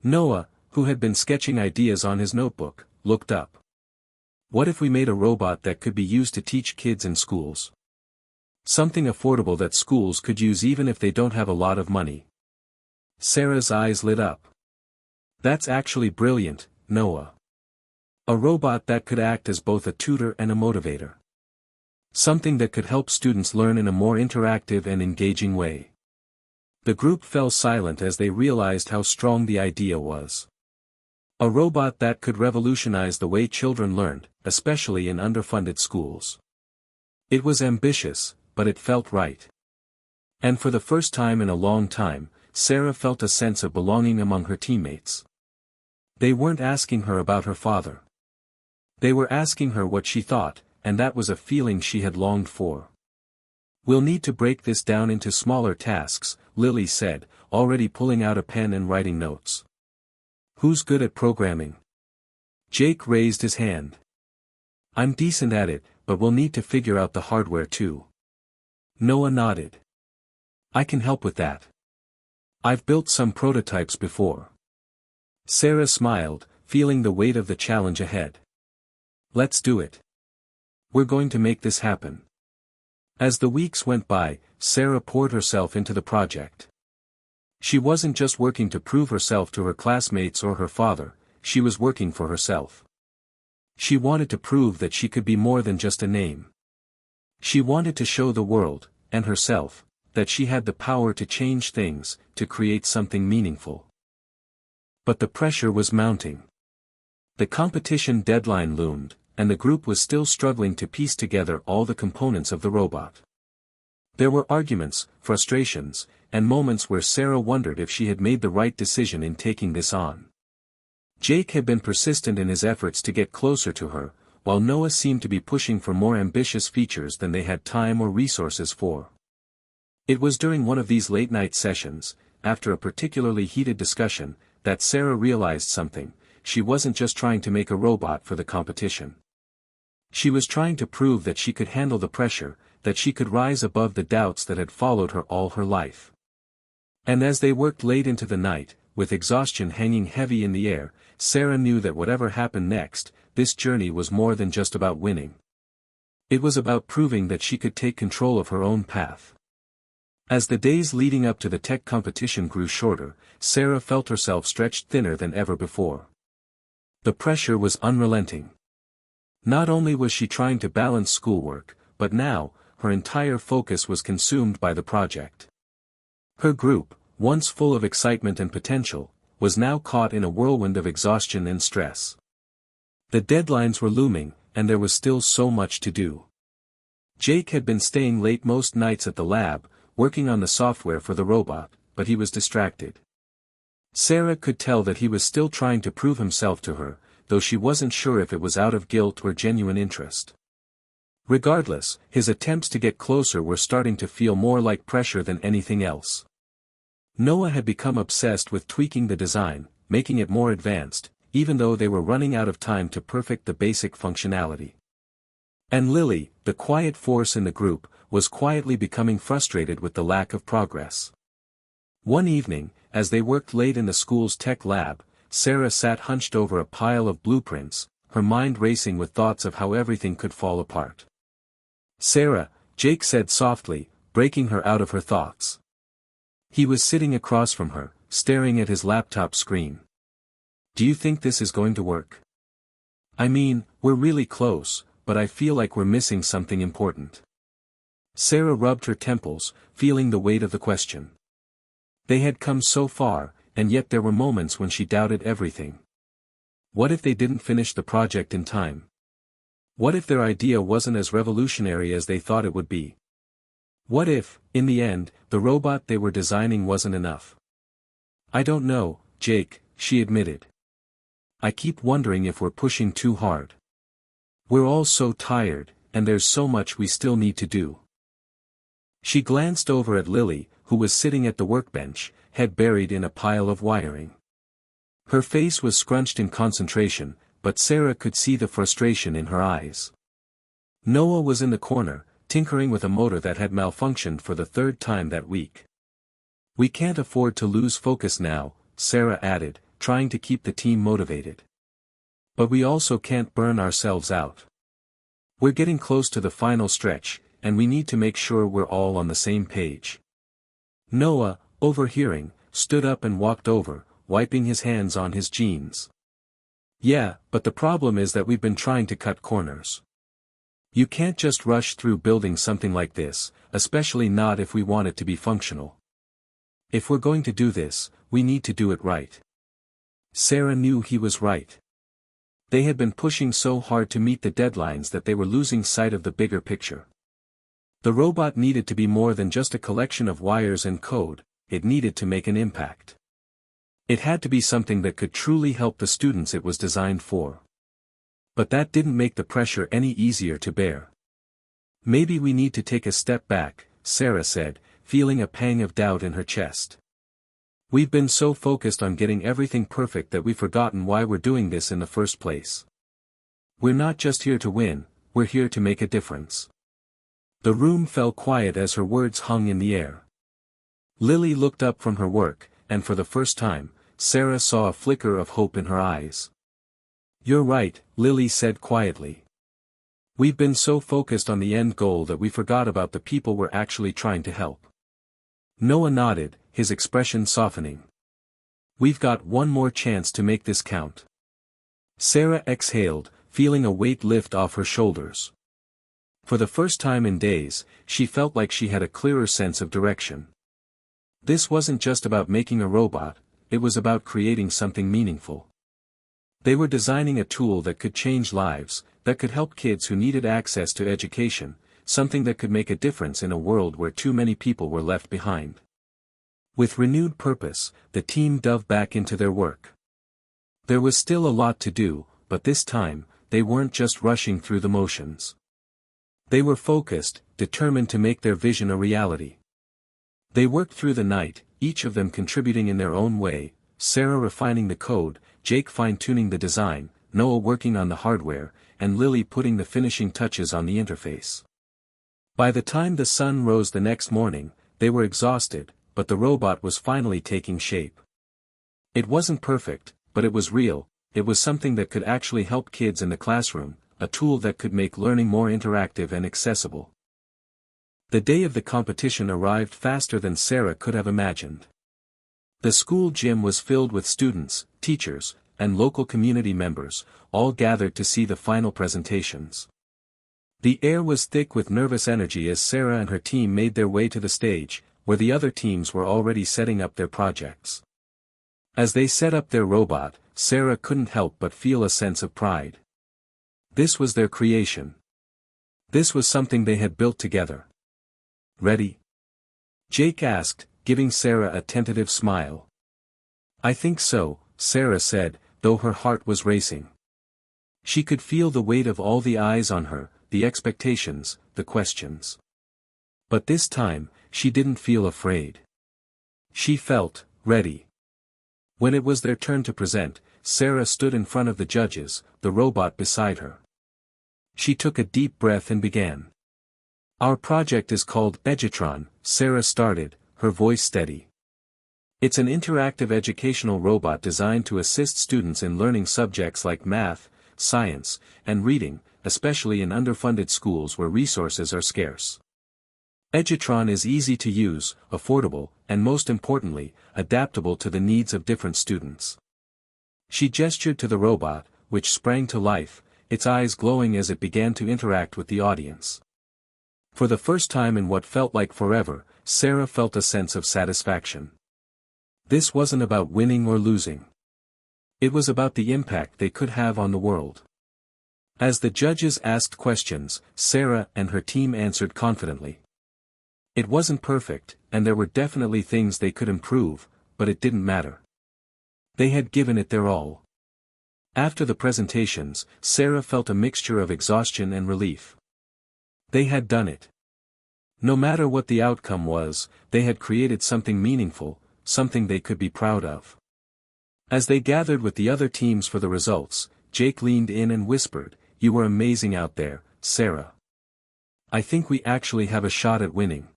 Speaker 1: Noah, who had been sketching ideas on his notebook, looked up. "What if we made a robot that could be used to teach kids in schools? Something affordable that schools could use even if they don't have a lot of money." Sarah's eyes lit up. "That's actually brilliant, Noah. A robot that could act as both a tutor and a motivator." Something that could help students learn in a more interactive and engaging way. The group fell silent as they realized how strong the idea was. A robot that could revolutionize the way children learned, especially in underfunded schools. It was ambitious, but it felt right. And for the first time in a long time, Sarah felt a sense of belonging among her teammates. They weren't asking her about her father. They were asking her what she thought, and that was a feeling she had longed for. "We'll need to break this down into smaller tasks," Lily said, already pulling out a pen and writing notes. "Who's good at programming?" Jake raised his hand. "I'm decent at it, but we'll need to figure out the hardware too." Noah nodded. "I can help with that. I've built some prototypes before." Sarah smiled, feeling the weight of the challenge ahead. "Let's do it. We're going to make this happen." As the weeks went by, Sarah poured herself into the project. She wasn't just working to prove herself to her classmates or her father, she was working for herself. She wanted to prove that she could be more than just a name. She wanted to show the world, and herself, that she had the power to change things, to create something meaningful. But the pressure was mounting. The competition deadline loomed, and the group was still struggling to piece together all the components of the robot. There were arguments, frustrations, and moments where Sarah wondered if she had made the right decision in taking this on. Jake had been persistent in his efforts to get closer to her, while Noah seemed to be pushing for more ambitious features than they had time or resources for. It was during one of these late-night sessions, after a particularly heated discussion, that Sarah realized something: she wasn't just trying to make a robot for the competition. She was trying to prove that she could handle the pressure, that she could rise above the doubts that had followed her all her life. And as they worked late into the night, with exhaustion hanging heavy in the air, Sarah knew that whatever happened next, this journey was more than just about winning. It was about proving that she could take control of her own path. As the days leading up to the tech competition grew shorter, Sarah felt herself stretched thinner than ever before. The pressure was unrelenting. Not only was she trying to balance schoolwork, but now, her entire focus was consumed by the project. Her group, once full of excitement and potential, was now caught in a whirlwind of exhaustion and stress. The deadlines were looming, and there was still so much to do. Jake had been staying late most nights at the lab, working on the software for the robot, but he was distracted. Sarah could tell that he was still trying to prove himself to her, though she wasn't sure if it was out of guilt or genuine interest. Regardless, his attempts to get closer were starting to feel more like pressure than anything else. Noah had become obsessed with tweaking the design, making it more advanced, even though they were running out of time to perfect the basic functionality. And Lily, the quiet force in the group, was quietly becoming frustrated with the lack of progress. One evening, as they worked late in the school's tech lab, Sarah sat hunched over a pile of blueprints, her mind racing with thoughts of how everything could fall apart. "Sarah," Jake said softly, breaking her out of her thoughts. He was sitting across from her, staring at his laptop screen. "Do you think this is going to work? I mean, we're really close, but I feel like we're missing something important." Sarah rubbed her temples, feeling the weight of the question. They had come so far, and yet there were moments when she doubted everything. What if they didn't finish the project in time? What if their idea wasn't as revolutionary as they thought it would be? What if, in the end, the robot they were designing wasn't enough? "I don't know, Jake," she admitted. "I keep wondering if we're pushing too hard. We're all so tired, and there's so much we still need to do." She glanced over at Lily, who was sitting at the workbench, head buried in a pile of wiring. Her face was scrunched in concentration, but Sarah could see the frustration in her eyes. Noah was in the corner, tinkering with a motor that had malfunctioned for the third time that week. "We can't afford to lose focus now," Sarah added, trying to keep the team motivated. "But we also can't burn ourselves out. We're getting close to the final stretch, and we need to make sure we're all on the same page." Noah, overhearing, stood up and walked over, wiping his hands on his jeans. "Yeah, but the problem is that we've been trying to cut corners. You can't just rush through building something like this, especially not if we want it to be functional. If we're going to do this, we need to do it right. Sarah knew he was right. They had been pushing so hard to meet the deadlines that they were losing sight of the bigger picture. The robot needed to be more than just a collection of wires and code, it needed to make an impact. It had to be something that could truly help the students it was designed for. But that didn't make the pressure any easier to bear. Maybe we need to take a step back, Sarah said, feeling a pang of doubt in her chest. We've been so focused on getting everything perfect that we've forgotten why we're doing this in the first place. We're not just here to win, we're here to make a difference. The room fell quiet as her words hung in the air. Lily looked up from her work, and for the first time, Sarah saw a flicker of hope in her eyes. You're right, Lily said quietly. We've been so focused on the end goal that we forgot about the people we're actually trying to help. Noah nodded, his expression softening. We've got one more chance to make this count. Sarah exhaled, feeling a weight lift off her shoulders. For the first time in days, she felt like she had a clearer sense of direction. This wasn't just about making a robot, it was about creating something meaningful. They were designing a tool that could change lives, that could help kids who needed access to education, something that could make a difference in a world where too many people were left behind. With renewed purpose, the team dove back into their work. There was still a lot to do, but this time, they weren't just rushing through the motions. They were focused, determined to make their vision a reality. They worked through the night, each of them contributing in their own way, Sarah refining the code, Jake fine-tuning the design, Noah working on the hardware, and Lily putting the finishing touches on the interface. By the time the sun rose the next morning, they were exhausted, but the robot was finally taking shape. It wasn't perfect, but it was real, it was something that could actually help kids in the classroom, a tool that could make learning more interactive and accessible. The day of the competition arrived faster than Sarah could have imagined. The school gym was filled with students, teachers, and local community members, all gathered to see the final presentations. The air was thick with nervous energy as Sarah and her team made their way to the stage, where the other teams were already setting up their projects. As they set up their robot, Sarah couldn't help but feel a sense of pride. This was their creation. This was something they had built together. Ready? Jake asked, giving Sarah a tentative smile. I think so, Sarah said, though her heart was racing. She could feel the weight of all the eyes on her, the expectations, the questions. But this time, she didn't feel afraid. She felt ready. When it was their turn to present, Sarah stood in front of the judges, the robot beside her. She took a deep breath and began. Our project is called Edutron, Sarah started, her voice steady. It's an interactive educational robot designed to assist students in learning subjects like math, science, and reading, especially in underfunded schools where resources are scarce. Edutron is easy to use, affordable, and most importantly, adaptable to the needs of different students. She gestured to the robot, which sprang to life, its eyes glowing as it began to interact with the audience. For the first time in what felt like forever, Sarah felt a sense of satisfaction. This wasn't about winning or losing. It was about the impact they could have on the world. As the judges asked questions, Sarah and her team answered confidently. It wasn't perfect, and there were definitely things they could improve, but it didn't matter. They had given it their all. After the presentations, Sarah felt a mixture of exhaustion and relief. They had done it. No matter what the outcome was, they had created something meaningful, something they could be proud of. As they gathered with the other teams for the results, Jake leaned in and whispered, "You were amazing out there, Sarah. I think we actually have a shot at winning."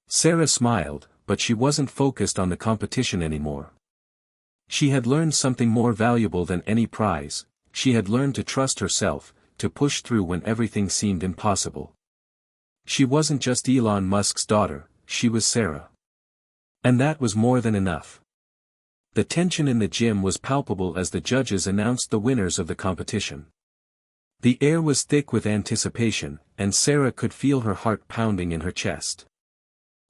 Speaker 1: Sarah smiled, but she wasn't focused on the competition anymore. She had learned something more valuable than any prize, she had learned to trust herself, to push through when everything seemed impossible. She wasn't just Elon Musk's daughter, she was Sarah. And that was more than enough. The tension in the gym was palpable as the judges announced the winners of the competition. The air was thick with anticipation, and Sarah could feel her heart pounding in her chest.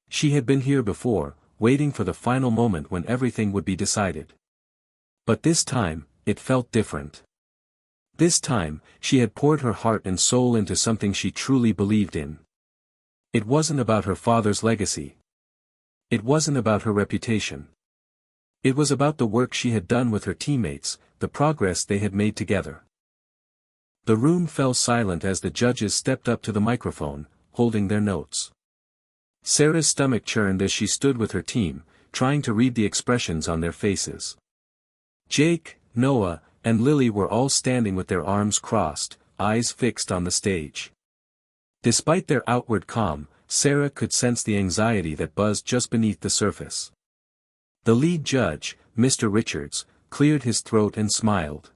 Speaker 1: She had been here before, waiting for the final moment when everything would be decided. But this time, it felt different. This time, she had poured her heart and soul into something she truly believed in. It wasn't about her father's legacy. It wasn't about her reputation. It was about the work she had done with her teammates, the progress they had made together. The room fell silent as the judges stepped up to the microphone, holding their notes. Sarah's stomach churned as she stood with her team, trying to read the expressions on their faces. Jake, Noah, and Lily were all standing with their arms crossed, eyes fixed on the stage. Despite their outward calm, Sarah could sense the anxiety that buzzed just beneath the surface. The lead judge, Mr. Richards, cleared his throat and smiled.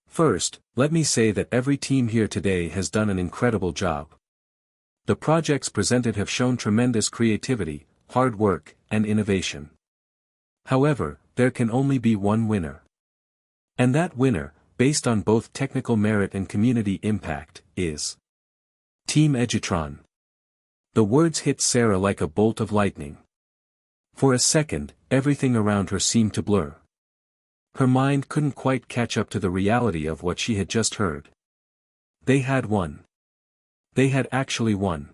Speaker 1: First, let me say that every team here today has done an incredible job. The projects presented have shown tremendous creativity, hard work, and innovation. However, there can only be one winner. And that winner, based on both technical merit and community impact, is Team Edutron. The words hit Sarah like a bolt of lightning. For a second, everything around her seemed to blur. Her mind couldn't quite catch up to the reality of what she had just heard. They had won. They had actually won.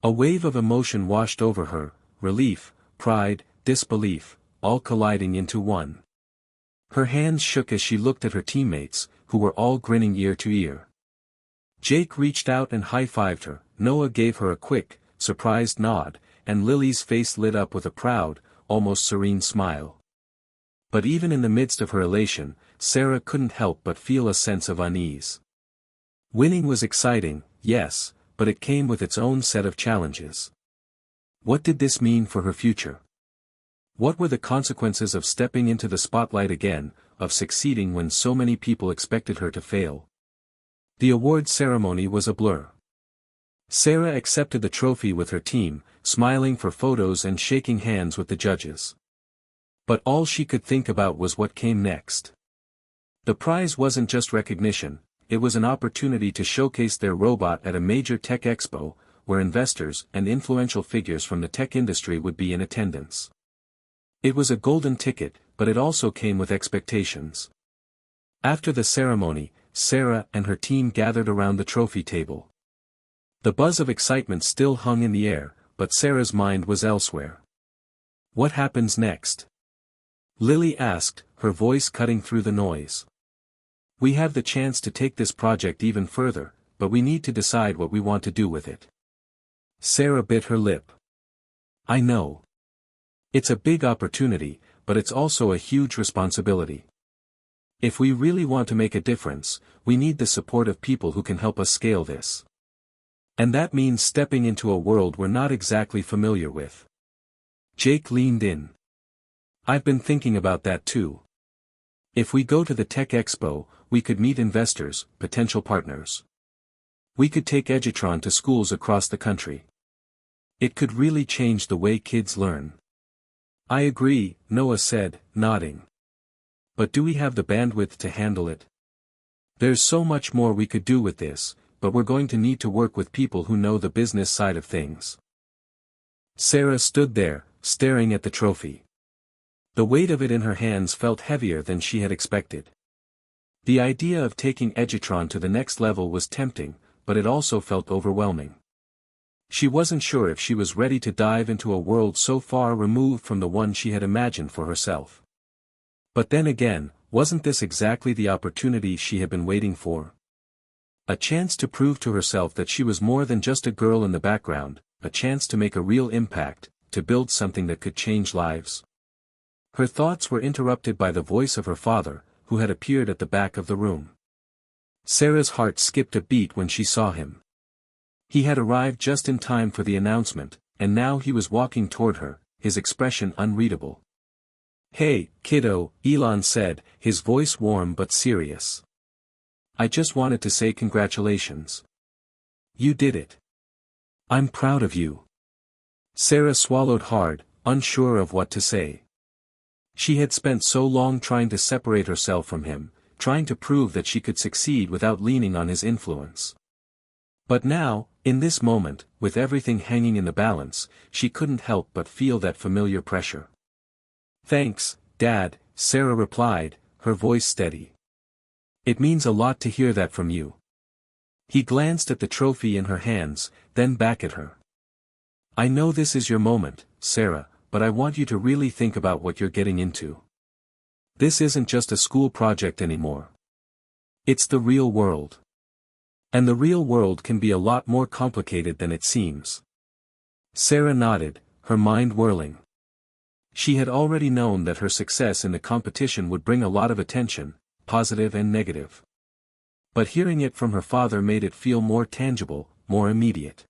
Speaker 1: A wave of emotion washed over her, relief, pride, disbelief, all colliding into one. Her hands shook as she looked at her teammates, who were all grinning ear to ear. Jake reached out and high-fived her, Noah gave her a quick, surprised nod, and Lily's face lit up with a proud, almost serene smile. But even in the midst of her elation, Sarah couldn't help but feel a sense of unease. Winning was exciting, yes, but it came with its own set of challenges. What did this mean for her future? What were the consequences of stepping into the spotlight again, of succeeding when so many people expected her to fail? The award ceremony was a blur. Sarah accepted the trophy with her team, smiling for photos and shaking hands with the judges. But all she could think about was what came next. The prize wasn't just recognition, it was an opportunity to showcase their robot at a major tech expo, where investors and influential figures from the tech industry would be in attendance. It was a golden ticket, but it also came with expectations. After the ceremony, Sarah and her team gathered around the trophy table. The buzz of excitement still hung in the air, but Sarah's mind was elsewhere. What happens next? Lily asked, her voice cutting through the noise. We have the chance to take this project even further, but we need to decide what we want to do with it. Sarah bit her lip. I know. It's a big opportunity, but it's also a huge responsibility. If we really want to make a difference, we need the support of people who can help us scale this. And that means stepping into a world we're not exactly familiar with. Jake leaned in. I've been thinking about that too. If we go to the Tech Expo, we could meet investors, potential partners. We could take Edutron to schools across the country. It could really change the way kids learn. I agree, Noah said, nodding. But do we have the bandwidth to handle it? There's so much more we could do with this, but we're going to need to work with people who know the business side of things. Sarah stood there, staring at the trophy. The weight of it in her hands felt heavier than she had expected. The idea of taking Edutron to the next level was tempting, but it also felt overwhelming. She wasn't sure if she was ready to dive into a world so far removed from the one she had imagined for herself. But then again, wasn't this exactly the opportunity she had been waiting for? A chance to prove to herself that she was more than just a girl in the background, a chance to make a real impact, to build something that could change lives. Her thoughts were interrupted by the voice of her father, who had appeared at the back of the room. Sarah's heart skipped a beat when she saw him. He had arrived just in time for the announcement, and now he was walking toward her, his expression unreadable. Hey, kiddo, Elon said, his voice warm but serious. I just wanted to say congratulations. You did it. I'm proud of you. Sarah swallowed hard, unsure of what to say. She had spent so long trying to separate herself from him, trying to prove that she could succeed without leaning on his influence. But now, in this moment, with everything hanging in the balance, she couldn't help but feel that familiar pressure. "Thanks, Dad," Sarah replied, her voice steady. "It means a lot to hear that from you." He glanced at the trophy in her hands, then back at her. "I know this is your moment, Sarah, but I want you to really think about what you're getting into. This isn't just a school project anymore. It's the real world. And the real world can be a lot more complicated than it seems." Sarah nodded, her mind whirling. She had already known that her success in the competition would bring a lot of attention, positive and negative. But hearing it from her father made it feel more tangible, more immediate.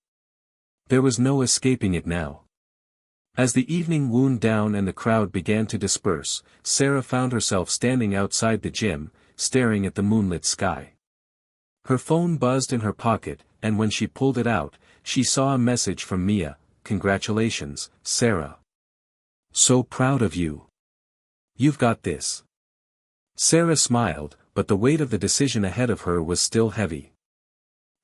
Speaker 1: There was no escaping it now. As the evening wound down and the crowd began to disperse, Sarah found herself standing outside the gym, staring at the moonlit sky. Her phone buzzed in her pocket, and when she pulled it out, she saw a message from Mia. "Congratulations, Sarah. So proud of you. You've got this." Sarah smiled, but the weight of the decision ahead of her was still heavy.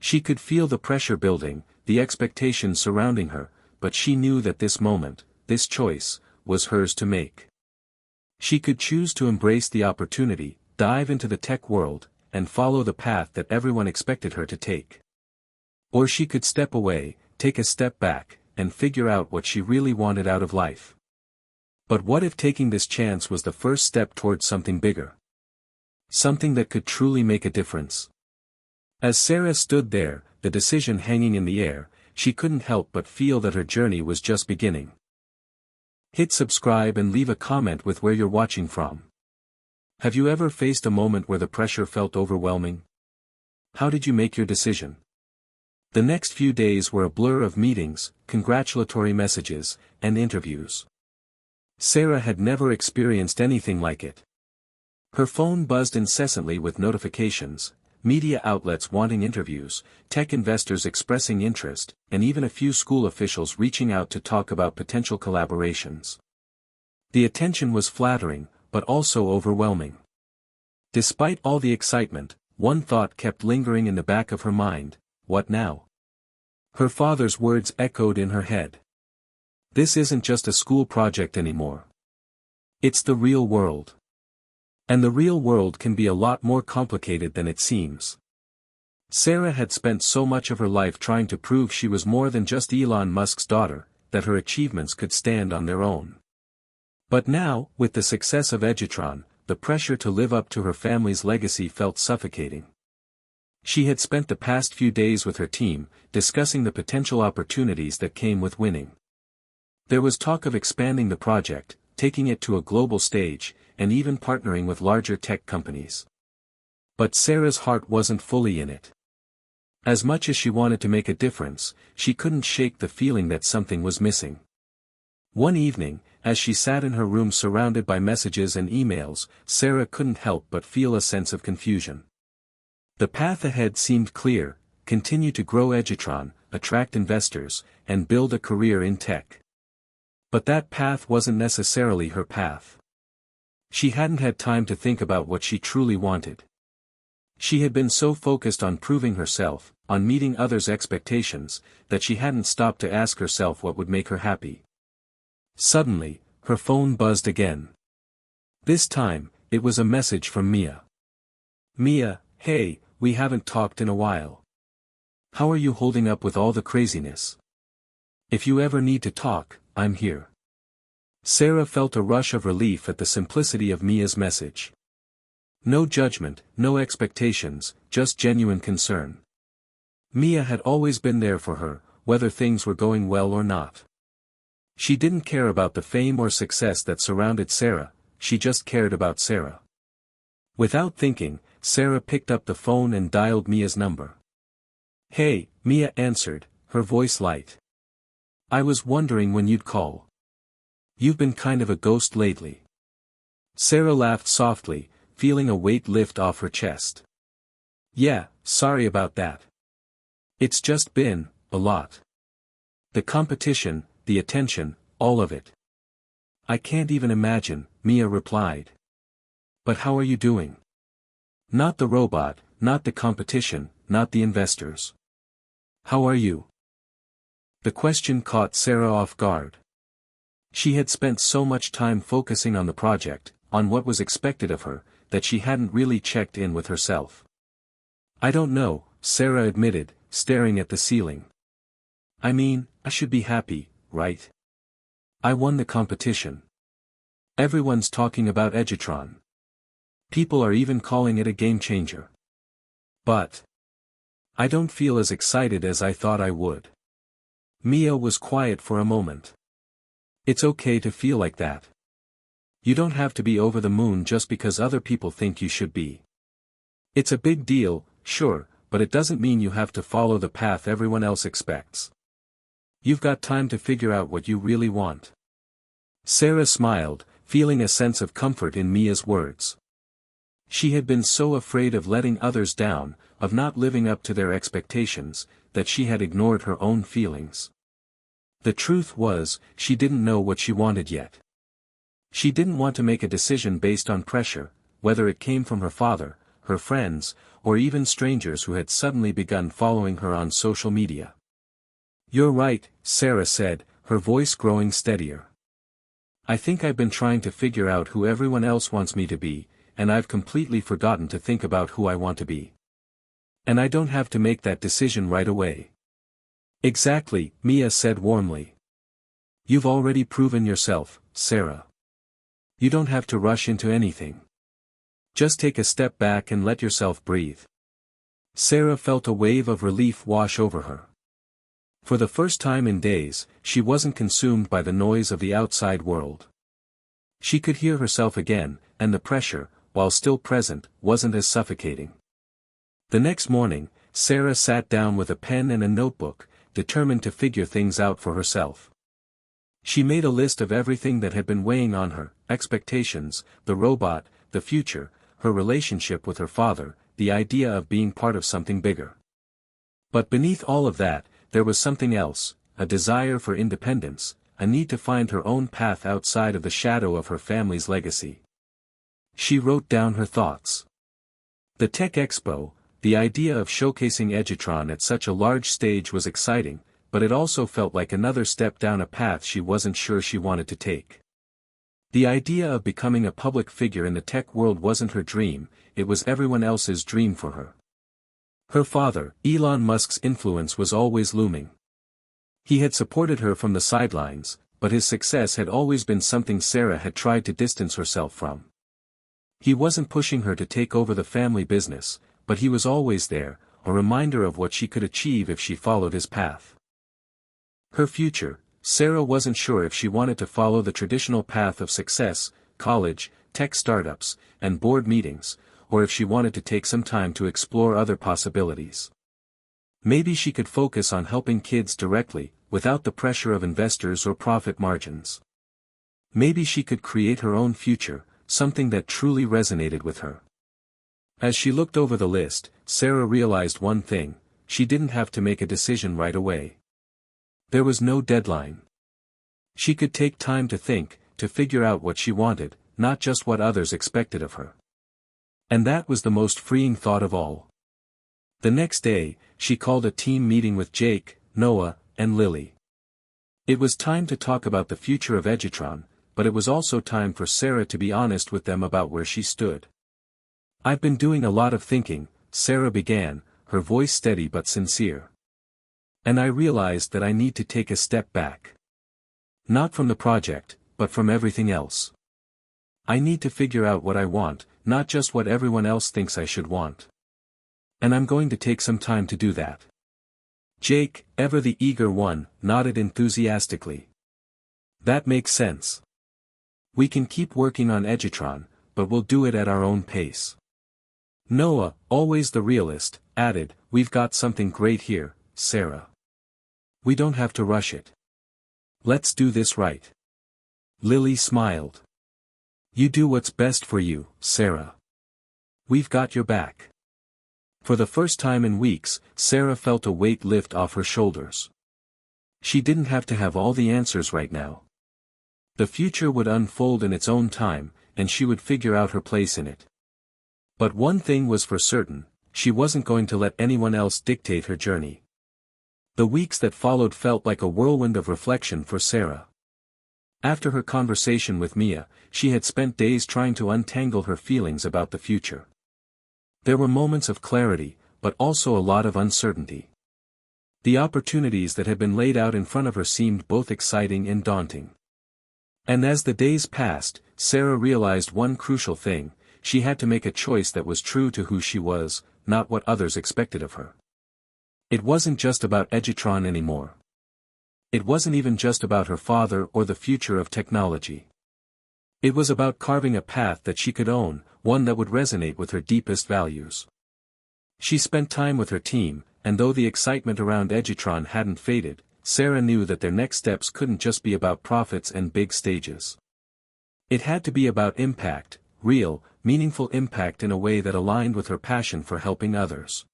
Speaker 1: She could feel the pressure building, the expectations surrounding her, but she knew that this moment, this choice, was hers to make. She could choose to embrace the opportunity, dive into the tech world, and follow the path that everyone expected her to take. Or she could step away, take a step back, and figure out what she really wanted out of life. But what if taking this chance was the first step towards something bigger? Something that could truly make a difference. As Sarah stood there, the decision hanging in the air, she couldn't help but feel that her journey was just beginning. Hit subscribe and leave a comment with where you're watching from. Have you ever faced a moment where the pressure felt overwhelming? How did you make your decision? The next few days were a blur of meetings, congratulatory messages, and interviews. Sarah had never experienced anything like it. Her phone buzzed incessantly with notifications, media outlets wanting interviews, tech investors expressing interest, and even a few school officials reaching out to talk about potential collaborations. The attention was flattering, but also overwhelming. Despite all the excitement, one thought kept lingering in the back of her mind: what now? Her father's words echoed in her head. This isn't just a school project anymore. It's the real world. And the real world can be a lot more complicated than it seems. Sarah had spent so much of her life trying to prove she was more than just Elon Musk's daughter, that her achievements could stand on their own. But now, with the success of Edutron, the pressure to live up to her family's legacy felt suffocating. She had spent the past few days with her team, discussing the potential opportunities that came with winning. There was talk of expanding the project, taking it to a global stage, and even partnering with larger tech companies. But Sarah's heart wasn't fully in it. As much as she wanted to make a difference, she couldn't shake the feeling that something was missing. One evening, as she sat in her room surrounded by messages and emails, Sarah couldn't help but feel a sense of confusion. The path ahead seemed clear: continue to grow Edutron, attract investors, and build a career in tech. But that path wasn't necessarily her path. She hadn't had time to think about what she truly wanted. She had been so focused on proving herself, on meeting others' expectations, that she hadn't stopped to ask herself what would make her happy. Suddenly, her phone buzzed again. This time, it was a message from Mia. "Mia, hey, we haven't talked in a while. How are you holding up with all the craziness? If you ever need to talk, I'm here." Sarah felt a rush of relief at the simplicity of Mia's message. No judgment, no expectations, just genuine concern. Mia had always been there for her, whether things were going well or not. She didn't care about the fame or success that surrounded Sarah, she just cared about Sarah. Without thinking, Sarah picked up the phone and dialed Mia's number. "Hey," Mia answered, her voice light. "I was wondering when you'd call. You've been kind of a ghost lately." Sarah laughed softly, feeling a weight lift off her chest. "Yeah, sorry about that. It's just been a lot. The competition, the attention, all of it." "I can't even imagine," Mia replied. "But how are you doing?" Not the robot, not the competition, not the investors. How are you? The question caught Sarah off guard. She had spent so much time focusing on the project, on what was expected of her, that she hadn't really checked in with herself. I don't know, Sarah admitted, staring at the ceiling. I mean, I should be happy, right? I won the competition. Everyone's talking about Edutron. People are even calling it a game changer. But I don't feel as excited as I thought I would. Mia was quiet for a moment. It's okay to feel like that. You don't have to be over the moon just because other people think you should be. It's a big deal, sure, but it doesn't mean you have to follow the path everyone else expects. You've got time to figure out what you really want. Sarah smiled, feeling a sense of comfort in Mia's words. She had been so afraid of letting others down, of not living up to their expectations, that she had ignored her own feelings. The truth was, she didn't know what she wanted yet. She didn't want to make a decision based on pressure, whether it came from her father, her friends, or even strangers who had suddenly begun following her on social media. You're right, Sarah said, her voice growing steadier. I think I've been trying to figure out who everyone else wants me to be, and I've completely forgotten to think about who I want to be. And I don't have to make that decision right away. Exactly, Mia said warmly. You've already proven yourself, Sarah. You don't have to rush into anything. Just take a step back and let yourself breathe. Sarah felt a wave of relief wash over her. For the first time in days, she wasn't consumed by the noise of the outside world. She could hear herself again, and the pressure, while still present, wasn't as suffocating. The next morning, Sarah sat down with a pen and a notebook, determined to figure things out for herself. She made a list of everything that had been weighing on her: expectations, the robot, the future, her relationship with her father, the idea of being part of something bigger. But beneath all of that, there was something else, a desire for independence, a need to find her own path outside of the shadow of her family's legacy. She wrote down her thoughts. The Tech Expo, the idea of showcasing Edutron at such a large stage was exciting, but it also felt like another step down a path she wasn't sure she wanted to take. The idea of becoming a public figure in the tech world wasn't her dream, it was everyone else's dream for her. Her father, Elon Musk's influence was always looming. He had supported her from the sidelines, but his success had always been something Sarah had tried to distance herself from. He wasn't pushing her to take over the family business, but he was always there, a reminder of what she could achieve if she followed his path. Her future, Sarah wasn't sure if she wanted to follow the traditional path of success, college, tech startups, and board meetings, or if she wanted to take some time to explore other possibilities. Maybe she could focus on helping kids directly, without the pressure of investors or profit margins. Maybe she could create her own future, something that truly resonated with her. As she looked over the list, Sarah realized one thing: she didn't have to make a decision right away. There was no deadline. She could take time to think, to figure out what she wanted, not just what others expected of her. And that was the most freeing thought of all. The next day, she called a team meeting with Jake, Noah, and Lily. It was time to talk about the future of Edutron, but it was also time for Sarah to be honest with them about where she stood. I've been doing a lot of thinking, Sarah began, her voice steady but sincere. And I realized that I need to take a step back. Not from the project, but from everything else. I need to figure out what I want, not just what everyone else thinks I should want. And I'm going to take some time to do that. Jake, ever the eager one, nodded enthusiastically. That makes sense. We can keep working on Edutron, but we'll do it at our own pace. Noah, always the realist, added, we've got something great here, Sarah. We don't have to rush it. Let's do this right. Lily smiled. You do what's best for you, Sarah. We've got your back. For the first time in weeks, Sarah felt a weight lift off her shoulders. She didn't have to have all the answers right now. The future would unfold in its own time, and she would figure out her place in it. But one thing was for certain, she wasn't going to let anyone else dictate her journey. The weeks that followed felt like a whirlwind of reflection for Sarah. After her conversation with Mia, she had spent days trying to untangle her feelings about the future. There were moments of clarity, but also a lot of uncertainty. The opportunities that had been laid out in front of her seemed both exciting and daunting. And as the days passed, Sarah realized one crucial thing: she had to make a choice that was true to who she was, not what others expected of her. It wasn't just about Edutron anymore. It wasn't even just about her father or the future of technology. It was about carving a path that she could own, one that would resonate with her deepest values. She spent time with her team, and though the excitement around Edutron hadn't faded, Sarah knew that their next steps couldn't just be about profits and big stages. It had to be about impact, real, meaningful impact in a way that aligned with her passion for helping others.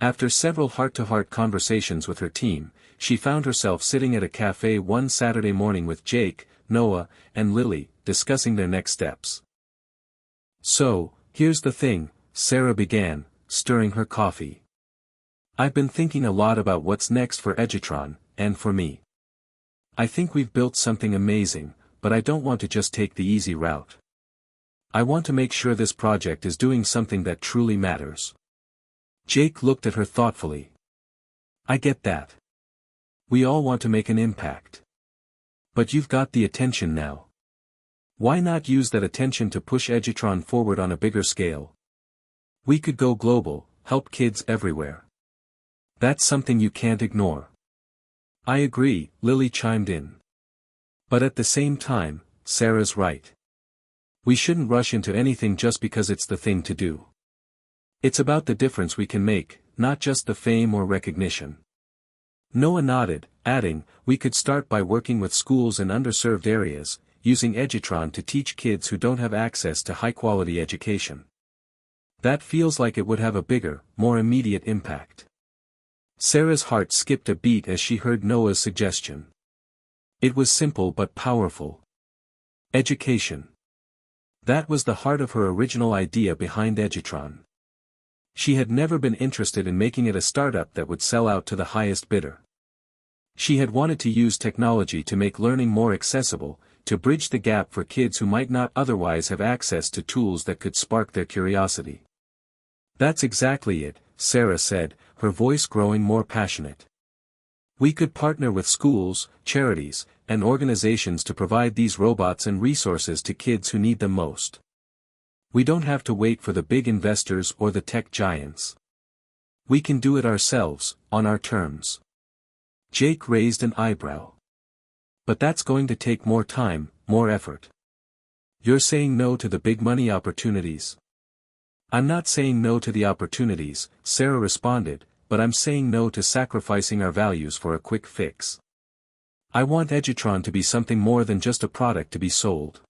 Speaker 1: After several heart-to-heart conversations with her team, she found herself sitting at a cafe one Saturday morning with Jake, Noah, and Lily, discussing their next steps. "So, here's the thing," Sarah began, stirring her coffee. "I've been thinking a lot about what's next for Edutron, and for me. I think we've built something amazing, but I don't want to just take the easy route. I want to make sure this project is doing something that truly matters." Jake looked at her thoughtfully. "I get that. We all want to make an impact. But you've got the attention now. Why not use that attention to push Edutron forward on a bigger scale? We could go global, help kids everywhere. That's something you can't ignore." "I agree," Lily chimed in. "But at the same time, Sarah's right. We shouldn't rush into anything just because it's the thing to do. It's about the difference we can make, not just the fame or recognition." Noah nodded, adding, "We could start by working with schools in underserved areas, using Edutron to teach kids who don't have access to high-quality education. That feels like it would have a bigger, more immediate impact." Sarah's heart skipped a beat as she heard Noah's suggestion. It was simple but powerful. Education. That was the heart of her original idea behind Edutron. She had never been interested in making it a startup that would sell out to the highest bidder. She had wanted to use technology to make learning more accessible, to bridge the gap for kids who might not otherwise have access to tools that could spark their curiosity. "That's exactly it," Sarah said, her voice growing more passionate. "We could partner with schools, charities, and organizations to provide these robots and resources to kids who need them most. We don't have to wait for the big investors or the tech giants. We can do it ourselves, on our terms." Jake raised an eyebrow. "But that's going to take more time, more effort. You're saying no to the big money opportunities." "I'm not saying no to the opportunities," Sarah responded, "but I'm saying no to sacrificing our values for a quick fix. I want Edutron to be something more than just a product to be sold.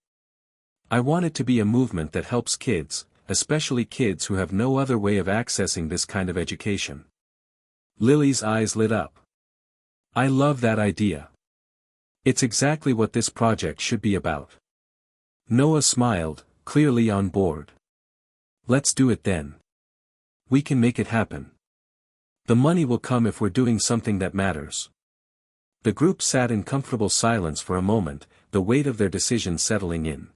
Speaker 1: I want it to be a movement that helps kids, especially kids who have no other way of accessing this kind of education." Lily's eyes lit up. "I love that idea. It's exactly what this project should be about." Noah smiled, clearly on board. "Let's do it then. We can make it happen. The money will come if we're doing something that matters." The group sat in comfortable silence for a moment, the weight of their decision settling in.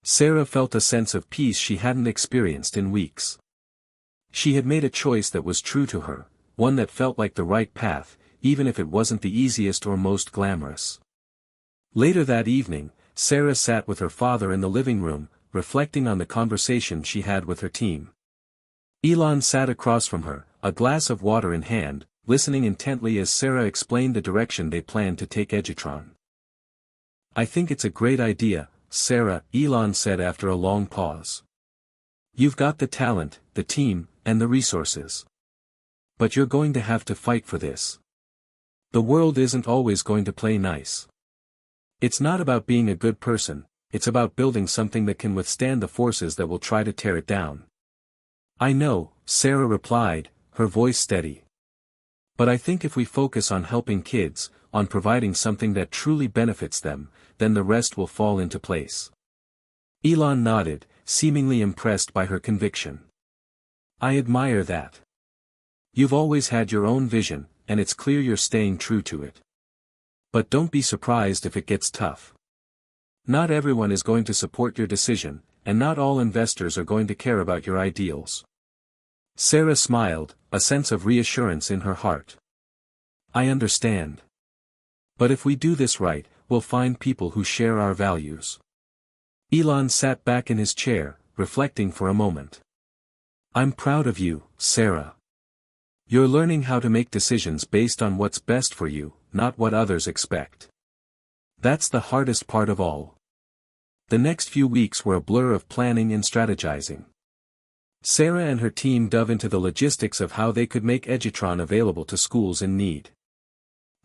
Speaker 1: Sarah felt a sense of peace she hadn't experienced in weeks. She had made a choice that was true to her, one that felt like the right path, even if it wasn't the easiest or most glamorous. Later that evening, Sarah sat with her father in the living room, reflecting on the conversation she had with her team. Elon sat across from her, a glass of water in hand, listening intently as Sarah explained the direction they planned to take Edutron. "I think it's a great idea, Sarah," Elon said after a long pause. "You've got the talent, the team, and the resources. But you're going to have to fight for this. The world isn't always going to play nice. It's not about being a good person, it's about building something that can withstand the forces that will try to tear it down." "I know," Sarah replied, her voice steady. "But I think if we focus on helping kids, on providing something that truly benefits them, then the rest will fall into place." Elon nodded, seemingly impressed by her conviction. I admire that. You've always had your own vision, and it's clear you're staying true to it. But don't be surprised if it gets tough. Not everyone is going to support your decision, and not all investors are going to care about your ideals. Sarah smiled, a sense of reassurance in her heart. I understand. But if we do this right, we'll find people who share our values. Elon sat back in his chair, reflecting for a moment. I'm proud of you, Sarah. You're learning how to make decisions based on what's best for you, not what others expect. That's the hardest part of all. The next few weeks were a blur of planning and strategizing. Sarah and her team dove into the logistics of how they could make Edutron available to schools in need.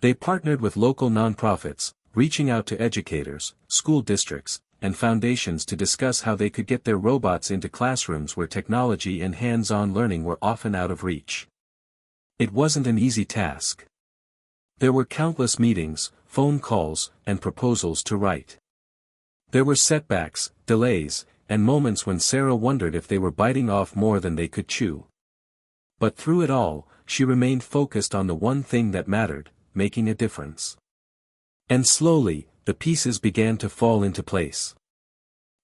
Speaker 1: They partnered with local nonprofits, reaching out to educators, school districts, and foundations to discuss how they could get their robots into classrooms where technology and hands-on learning were often out of reach. It wasn't an easy task. There were countless meetings, phone calls, and proposals to write. There were setbacks, delays, and moments when Sarah wondered if they were biting off more than they could chew. But through it all, she remained focused on the one thing that mattered, making a difference. And slowly, the pieces began to fall into place.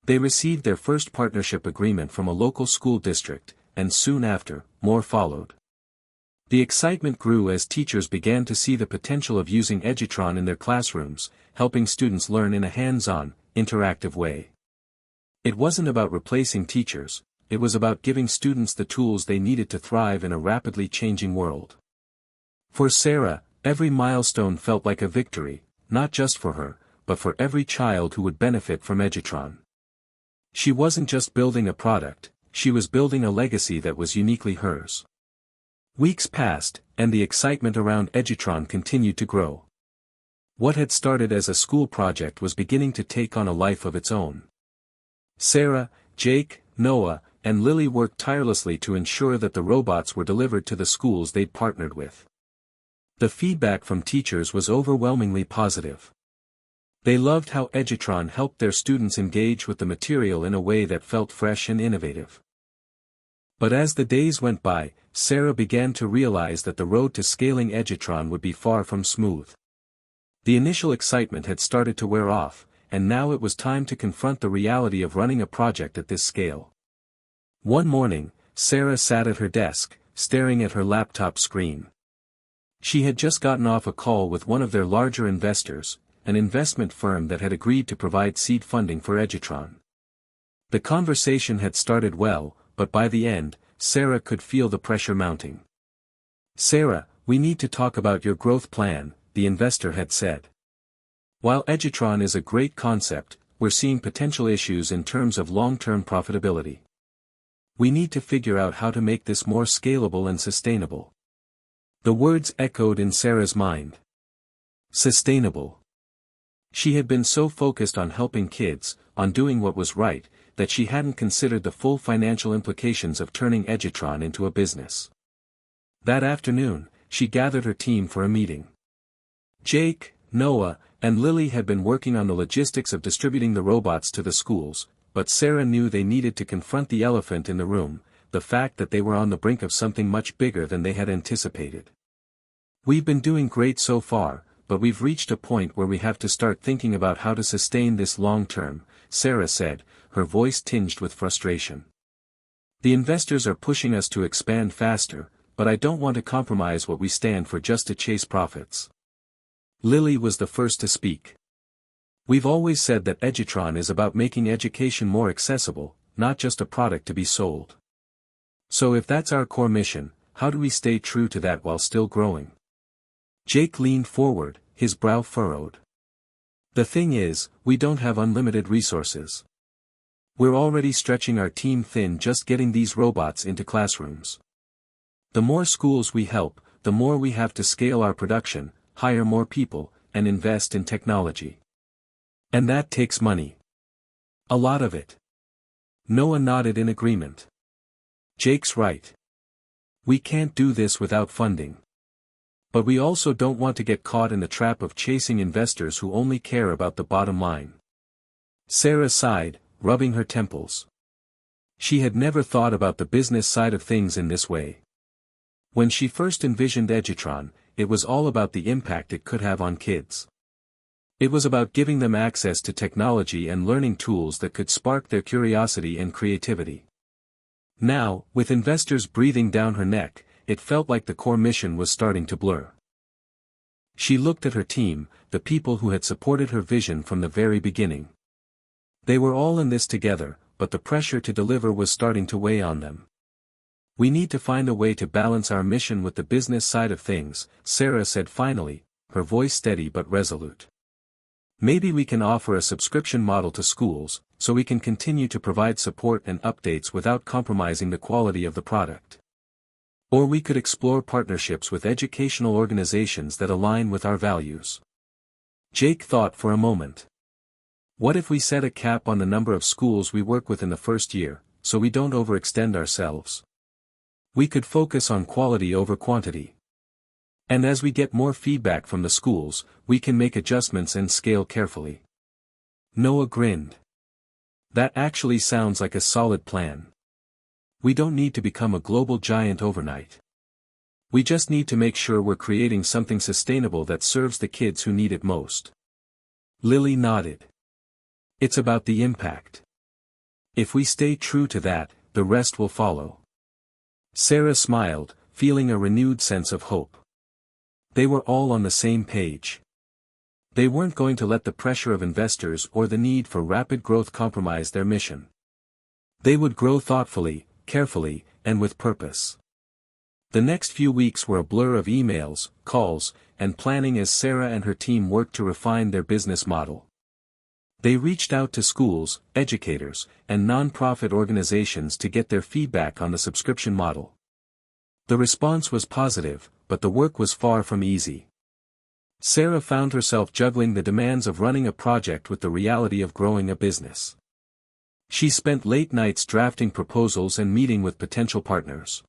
Speaker 1: They received their first partnership agreement from a local school district, and soon after, more followed. The excitement grew as teachers began to see the potential of using Edutron in their classrooms, helping students learn in a hands-on, interactive way. It wasn't about replacing teachers, it was about giving students the tools they needed to thrive in a rapidly changing world. For Sarah, every milestone felt like a victory, not just for her, but for every child who would benefit from Edutron. She wasn't just building a product, she was building a legacy that was uniquely hers. Weeks passed, and the excitement around Edutron continued to grow. What had started as a school project was beginning to take on a life of its own. Sarah, Jake, Noah, and Lily worked tirelessly to ensure that the robots were delivered to the schools they'd partnered with. The feedback from teachers was overwhelmingly positive. They loved how Edutron helped their students engage with the material in a way that felt fresh and innovative. But as the days went by, Sarah began to realize that the road to scaling Edutron would be far from smooth. The initial excitement had started to wear off, and now it was time to confront the reality of running a project at this scale. One morning, Sarah sat at her desk, staring at her laptop screen. She had just gotten off a call with one of their larger investors, an investment firm that had agreed to provide seed funding for Edutron. The conversation had started well, but by the end, Sarah could feel the pressure mounting. "Sarah, we need to talk about your growth plan," the investor had said. "While Edutron is a great concept, we're seeing potential issues in terms of long-term profitability. We need to figure out how to make this more scalable and sustainable." The words echoed in Sarah's mind. Sustainable. She had been so focused on helping kids, on doing what was right, that she hadn't considered the full financial implications of turning Edutron into a business. That afternoon, she gathered her team for a meeting. Jake, Noah, and Lily had been working on the logistics of distributing the robots to the schools, but Sarah knew they needed to confront the elephant in the room, the fact that they were on the brink of something much bigger than they had anticipated. "We've been doing great so far, but we've reached a point where we have to start thinking about how to sustain this long term," Sarah said, her voice tinged with frustration. "The investors are pushing us to expand faster, but I don't want to compromise what we stand for just to chase profits." Lily was the first to speak. "We've always said that Edutron is about making education more accessible, not just a product to be sold. So if that's our core mission, how do we stay true to that while still growing?" Jake leaned forward, his brow furrowed. "The thing is, we don't have unlimited resources. We're already stretching our team thin just getting these robots into classrooms. The more schools we help, the more we have to scale our production, hire more people, and invest in technology. And that takes money. A lot of it." Noah nodded in agreement. "Jake's right. We can't do this without funding. But we also don't want to get caught in the trap of chasing investors who only care about the bottom line." Sarah sighed, rubbing her temples. She had never thought about the business side of things in this way. When she first envisioned Edutron, it was all about the impact it could have on kids. It was about giving them access to technology and learning tools that could spark their curiosity and creativity. Now, with investors breathing down her neck, it felt like the core mission was starting to blur. She looked at her team, the people who had supported her vision from the very beginning. They were all in this together, but the pressure to deliver was starting to weigh on them. "We need to find a way to balance our mission with the business side of things," Sarah said finally, her voice steady but resolute. "Maybe we can offer a subscription model to schools, so we can continue to provide support and updates without compromising the quality of the product. Or we could explore partnerships with educational organizations that align with our values." Jake thought for a moment. "What if we set a cap on the number of schools we work with in the first year, so we don't overextend ourselves? We could focus on quality over quantity. And as we get more feedback from the schools, we can make adjustments and scale carefully." Noah grinned. "That actually sounds like a solid plan. We don't need to become a global giant overnight. We just need to make sure we're creating something sustainable that serves the kids who need it most." Lily nodded. "It's about the impact. If we stay true to that, the rest will follow." Sarah smiled, feeling a renewed sense of hope. They were all on the same page. They weren't going to let the pressure of investors or the need for rapid growth compromise their mission. They would grow thoughtfully, carefully, and with purpose. The next few weeks were a blur of emails, calls, and planning as Sarah and her team worked to refine their business model. They reached out to schools, educators, and non-profit organizations to get their feedback on the subscription model. The response was positive, but the work was far from easy. Sarah found herself juggling the demands of running a project with the reality of growing a business. She spent late nights drafting proposals and meeting with potential partners.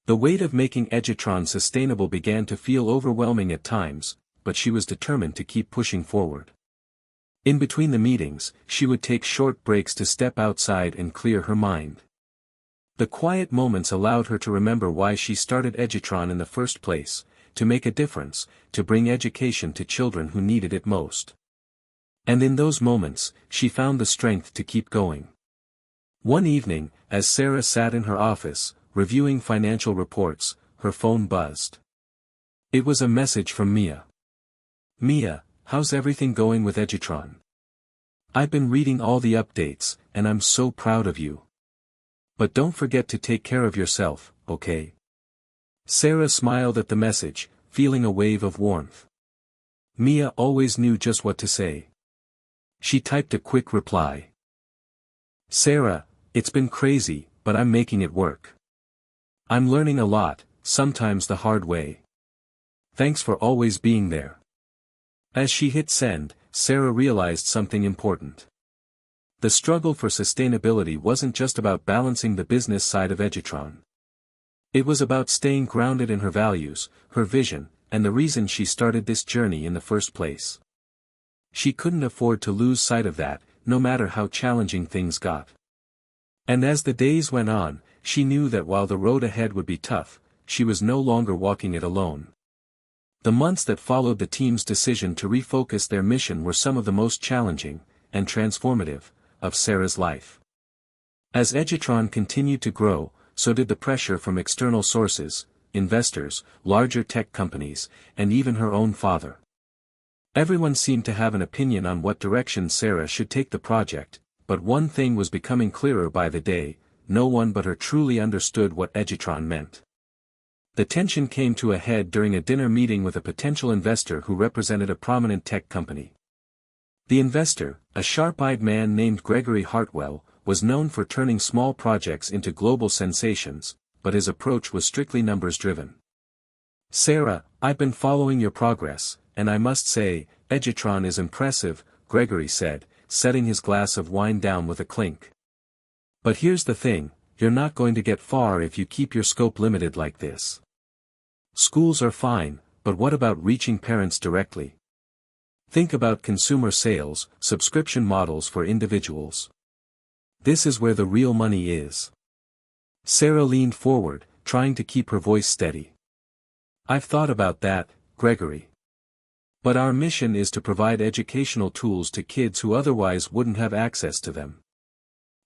Speaker 1: The weight of making Edutron sustainable began to feel overwhelming at times, but she was determined to keep pushing forward. In between the meetings, she would take short breaks to step outside and clear her mind. The quiet moments allowed her to remember why she started Edutron in the first place: to make a difference, to bring education to children who needed it most. And in those moments, she found the strength to keep going. One evening, as Sarah sat in her office, reviewing financial reports, her phone buzzed. It was a message from Mia. "Mia, how's everything going with Edutron? I've been reading all the updates, and I'm so proud of you. But don't forget to take care of yourself, okay?" Sarah smiled at the message, feeling a wave of warmth. Mia always knew just what to say. She typed a quick reply. "Sarah, it's been crazy, but I'm making it work. I'm learning a lot, sometimes the hard way. Thanks for always being there." As she hit send, Sarah realized something important. The struggle for sustainability wasn't just about balancing the business side of Edutron. It was about staying grounded in her values, her vision, and the reason she started this journey in the first place. She couldn't afford to lose sight of that, no matter how challenging things got. And as the days went on, she knew that while the road ahead would be tough, she was no longer walking it alone. The months that followed the team's decision to refocus their mission were some of the most challenging, and transformative, of Sarah's life. As Edutron continued to grow, so did the pressure from external sources, investors, larger tech companies, and even her own father. Everyone seemed to have an opinion on what direction Sarah should take the project, but one thing was becoming clearer by the day: no one but her truly understood what Edutron meant. The tension came to a head during a dinner meeting with a potential investor who represented a prominent tech company. The investor, a sharp-eyed man named Gregory Hartwell, was known for turning small projects into global sensations, but his approach was strictly numbers-driven. "Sarah, I've been following your progress, and I must say, Edutron is impressive," Gregory said, setting his glass of wine down with a clink. "But here's the thing, you're not going to get far if you keep your scope limited like this. Schools are fine, but what about reaching parents directly? Think about consumer sales, subscription models for individuals. This is where the real money is. Sarah leaned forward, trying to keep her voice steady. I've thought about that, Gregory. But our mission is to provide educational tools to kids who otherwise wouldn't have access to them.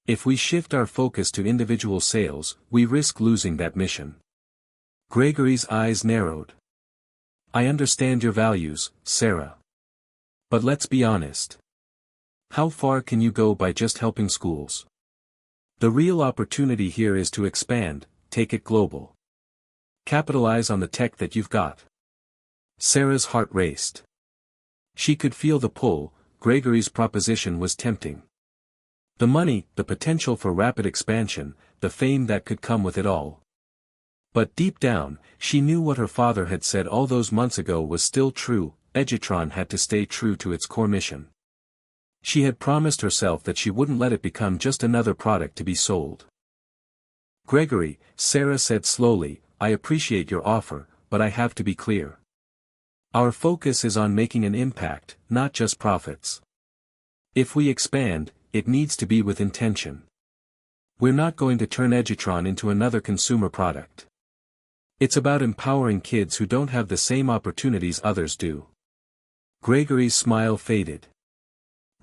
Speaker 1: If we shift our focus to individual sales, we risk losing that mission. Gregory's eyes narrowed. I understand your values, Sarah. But let's be honest. How far can you go by just helping schools? The real opportunity here is to expand, take it global. Capitalize on the tech that you've got. Sarah's heart raced. She could feel the pull. Gregory's proposition was tempting. The money, the potential for rapid expansion, the fame that could come with it all. But deep down, she knew what her father had said all those months ago was still true. Edutron had to stay true to its core mission. She had promised herself that she wouldn't let it become just another product to be sold. Gregory, Sarah said slowly, I appreciate your offer, but I have to be clear. Our focus is on making an impact, not just profits. If we expand, it needs to be with intention. We're not going to turn Edutron into another consumer product. It's about empowering kids who don't have the same opportunities others do. Gregory's smile faded.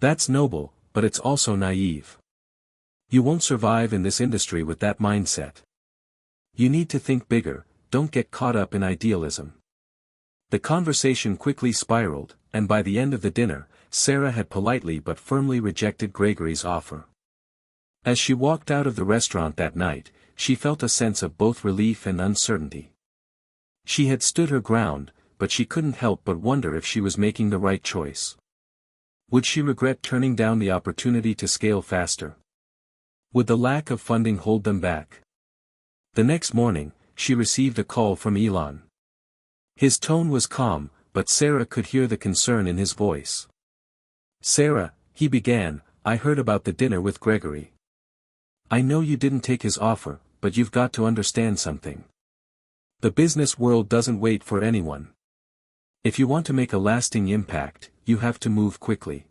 Speaker 1: That's noble, but it's also naive. You won't survive in this industry with that mindset. You need to think bigger, don't get caught up in idealism. The conversation quickly spiraled, and by the end of the dinner, Sarah had politely but firmly rejected Gregory's offer. As she walked out of the restaurant that night, she felt a sense of both relief and uncertainty. She had stood her ground, but she couldn't help but wonder if she was making the right choice. Would she regret turning down the opportunity to scale faster? Would the lack of funding hold them back? The next morning, she received a call from Elon. His tone was calm, but Sarah could hear the concern in his voice. Sarah, he began, I heard about the dinner with Gregory. I know you didn't take his offer, but you've got to understand something. The business world doesn't wait for anyone. If you want to make a lasting impact, you have to move quickly.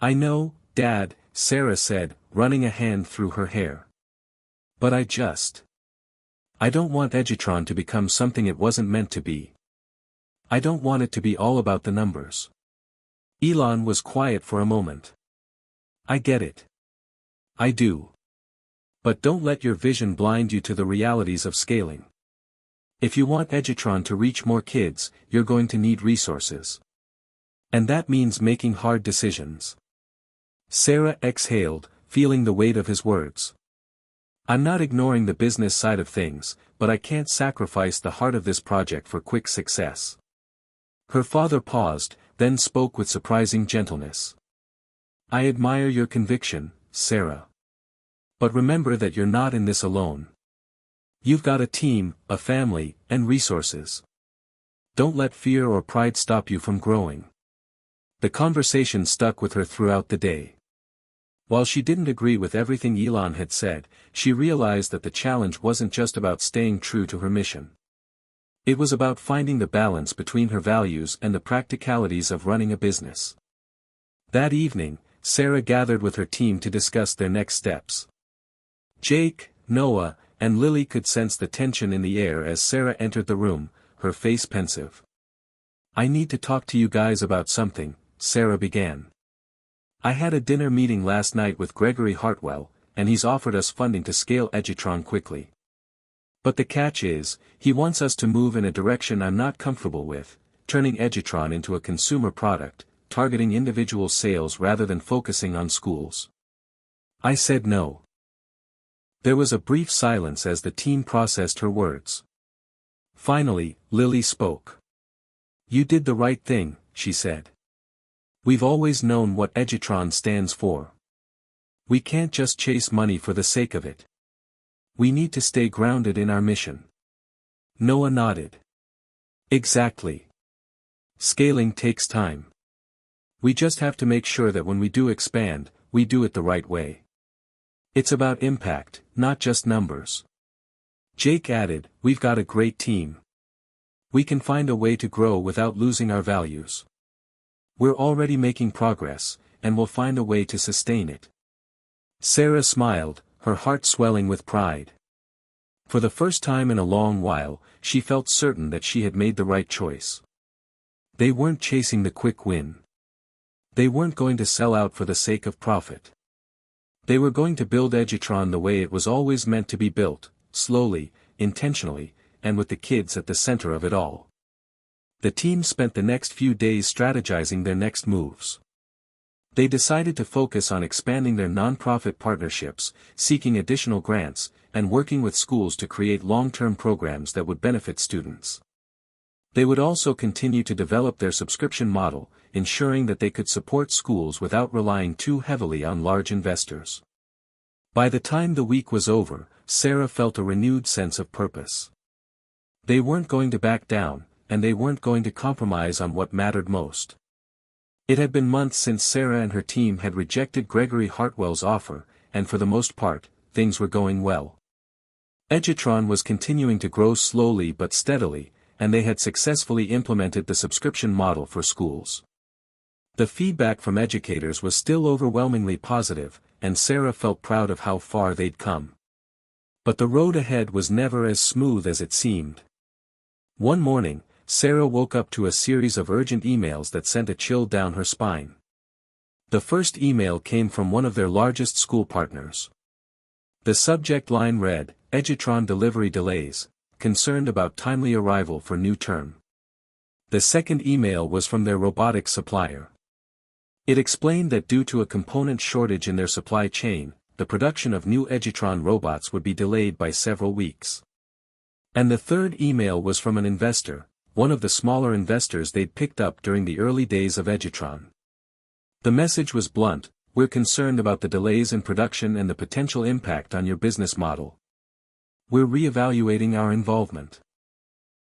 Speaker 1: I know, Dad, Sarah said, running a hand through her hair. But I don't want Edutron to become something it wasn't meant to be. I don't want it to be all about the numbers. Elon was quiet for a moment. I get it. I do. But don't let your vision blind you to the realities of scaling. If you want Edutron to reach more kids, you're going to need resources. And that means making hard decisions. Sarah exhaled, feeling the weight of his words. I'm not ignoring the business side of things, but I can't sacrifice the heart of this project for quick success. Her father paused, then spoke with surprising gentleness. I admire your conviction, Sarah. But remember that you're not in this alone. You've got a team, a family, and resources. Don't let fear or pride stop you from growing. The conversation stuck with her throughout the day. While she didn't agree with everything Elon had said, she realized that the challenge wasn't just about staying true to her mission. It was about finding the balance between her values and the practicalities of running a business. That evening, Sarah gathered with her team to discuss their next steps. Jake, Noah, and Lily could sense the tension in the air as Sarah entered the room, her face pensive. I need to talk to you guys about something, Sarah began. I had a dinner meeting last night with Gregory Hartwell, and he's offered us funding to scale Edutron quickly. But the catch is, he wants us to move in a direction I'm not comfortable with, turning Edutron into a consumer product, targeting individual sales rather than focusing on schools. I said no. There was a brief silence as the team processed her words. Finally, Lily spoke. You did the right thing, she said. We've always known what Edutron stands for. We can't just chase money for the sake of it. We need to stay grounded in our mission. Noah nodded. Exactly. Scaling takes time. We just have to make sure that when we do expand, we do it the right way. It's about impact, not just numbers. Jake added, we've got a great team. We can find a way to grow without losing our values. We're already making progress, and we'll find a way to sustain it. Sarah smiled, her heart swelling with pride. For the first time in a long while, she felt certain that she had made the right choice. They weren't chasing the quick win. They weren't going to sell out for the sake of profit. They were going to build Edutron the way it was always meant to be built, slowly, intentionally, and with the kids at the center of it all. The team spent the next few days strategizing their next moves. They decided to focus on expanding their nonprofit partnerships, seeking additional grants, and working with schools to create long-term programs that would benefit students. They would also continue to develop their subscription model, ensuring that they could support schools without relying too heavily on large investors. By the time the week was over, Sarah felt a renewed sense of purpose. They weren't going to back down, and they weren't going to compromise on what mattered most. It had been months since Sarah and her team had rejected Gregory Hartwell's offer, and for the most part, things were going well. Edutron was continuing to grow slowly but steadily, and they had successfully implemented the subscription model for schools. The feedback from educators was still overwhelmingly positive, and Sarah felt proud of how far they'd come. But the road ahead was never as smooth as it seemed. One morning, Sarah woke up to a series of urgent emails that sent a chill down her spine. The first email came from one of their largest school partners. The subject line read, "Edutron delivery delays, concerned about timely arrival for new term." The second email was from their robotics supplier. It explained that due to a component shortage in their supply chain, the production of new Edutron robots would be delayed by several weeks. And the third email was from an investor, one of the smaller investors they'd picked up during the early days of Edutron. The message was blunt: "We're concerned about the delays in production and the potential impact on your business model. We're reevaluating our involvement."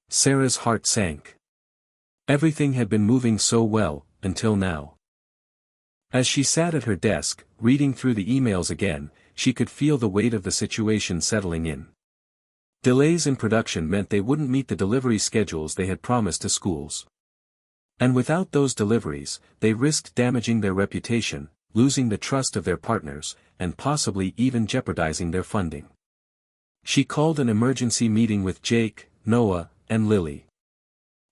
Speaker 1: Sarah's heart sank. Everything had been moving so well, until now. As she sat at her desk, reading through the emails again, she could feel the weight of the situation settling in. Delays in production meant they wouldn't meet the delivery schedules they had promised to schools. And without those deliveries, they risked damaging their reputation, losing the trust of their partners, and possibly even jeopardizing their funding. She called an emergency meeting with Jake, Noah, and Lily.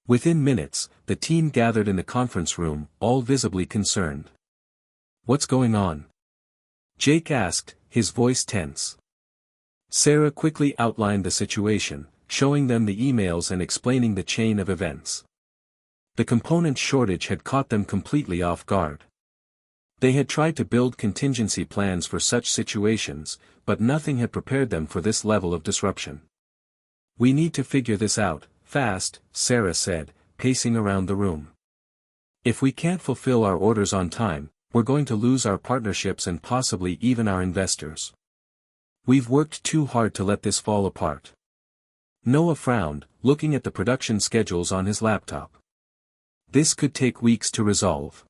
Speaker 1: Within minutes, the team gathered in the conference room, all visibly concerned. "What's going on?" Jake asked, his voice tense. Sarah quickly outlined the situation, showing them the emails and explaining the chain of events. The component shortage had caught them completely off guard. They had tried to build contingency plans for such situations, but nothing had prepared them for this level of disruption. "We need to figure this out, fast," Sarah said, pacing around the room. "If we can't fulfill our orders on time, we're going to lose our partnerships and possibly even our investors. We've worked too hard to let this fall apart." Noah frowned, looking at the production schedules on his laptop. "This could take weeks to resolve.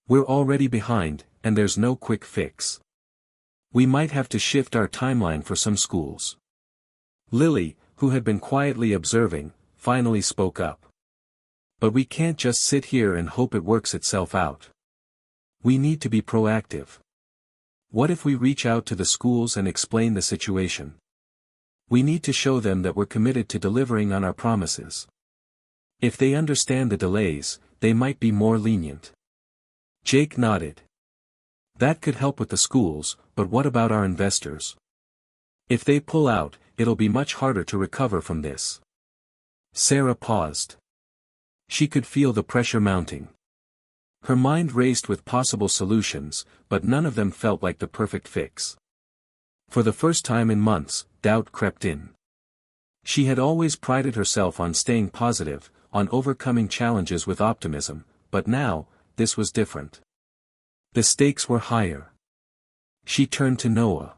Speaker 1: We're already behind, and there's no quick fix. We might have to shift our timeline for some schools." Lily, who had been quietly observing, finally spoke up. "But we can't just sit here and hope it works itself out. We need to be proactive. What if we reach out to the schools and explain the situation? We need to show them that we're committed to delivering on our promises. If they understand the delays, they might be more lenient." Jake nodded. "That could help with the schools, but what about our investors? If they pull out, it'll be much harder to recover from this." Sarah paused. She could feel the pressure mounting. Her mind raced with possible solutions, but none of them felt like the perfect fix. For the first time in months, doubt crept in. She had always prided herself on staying positive, on overcoming challenges with optimism, but now, this was different. The stakes were higher. She turned to Noah.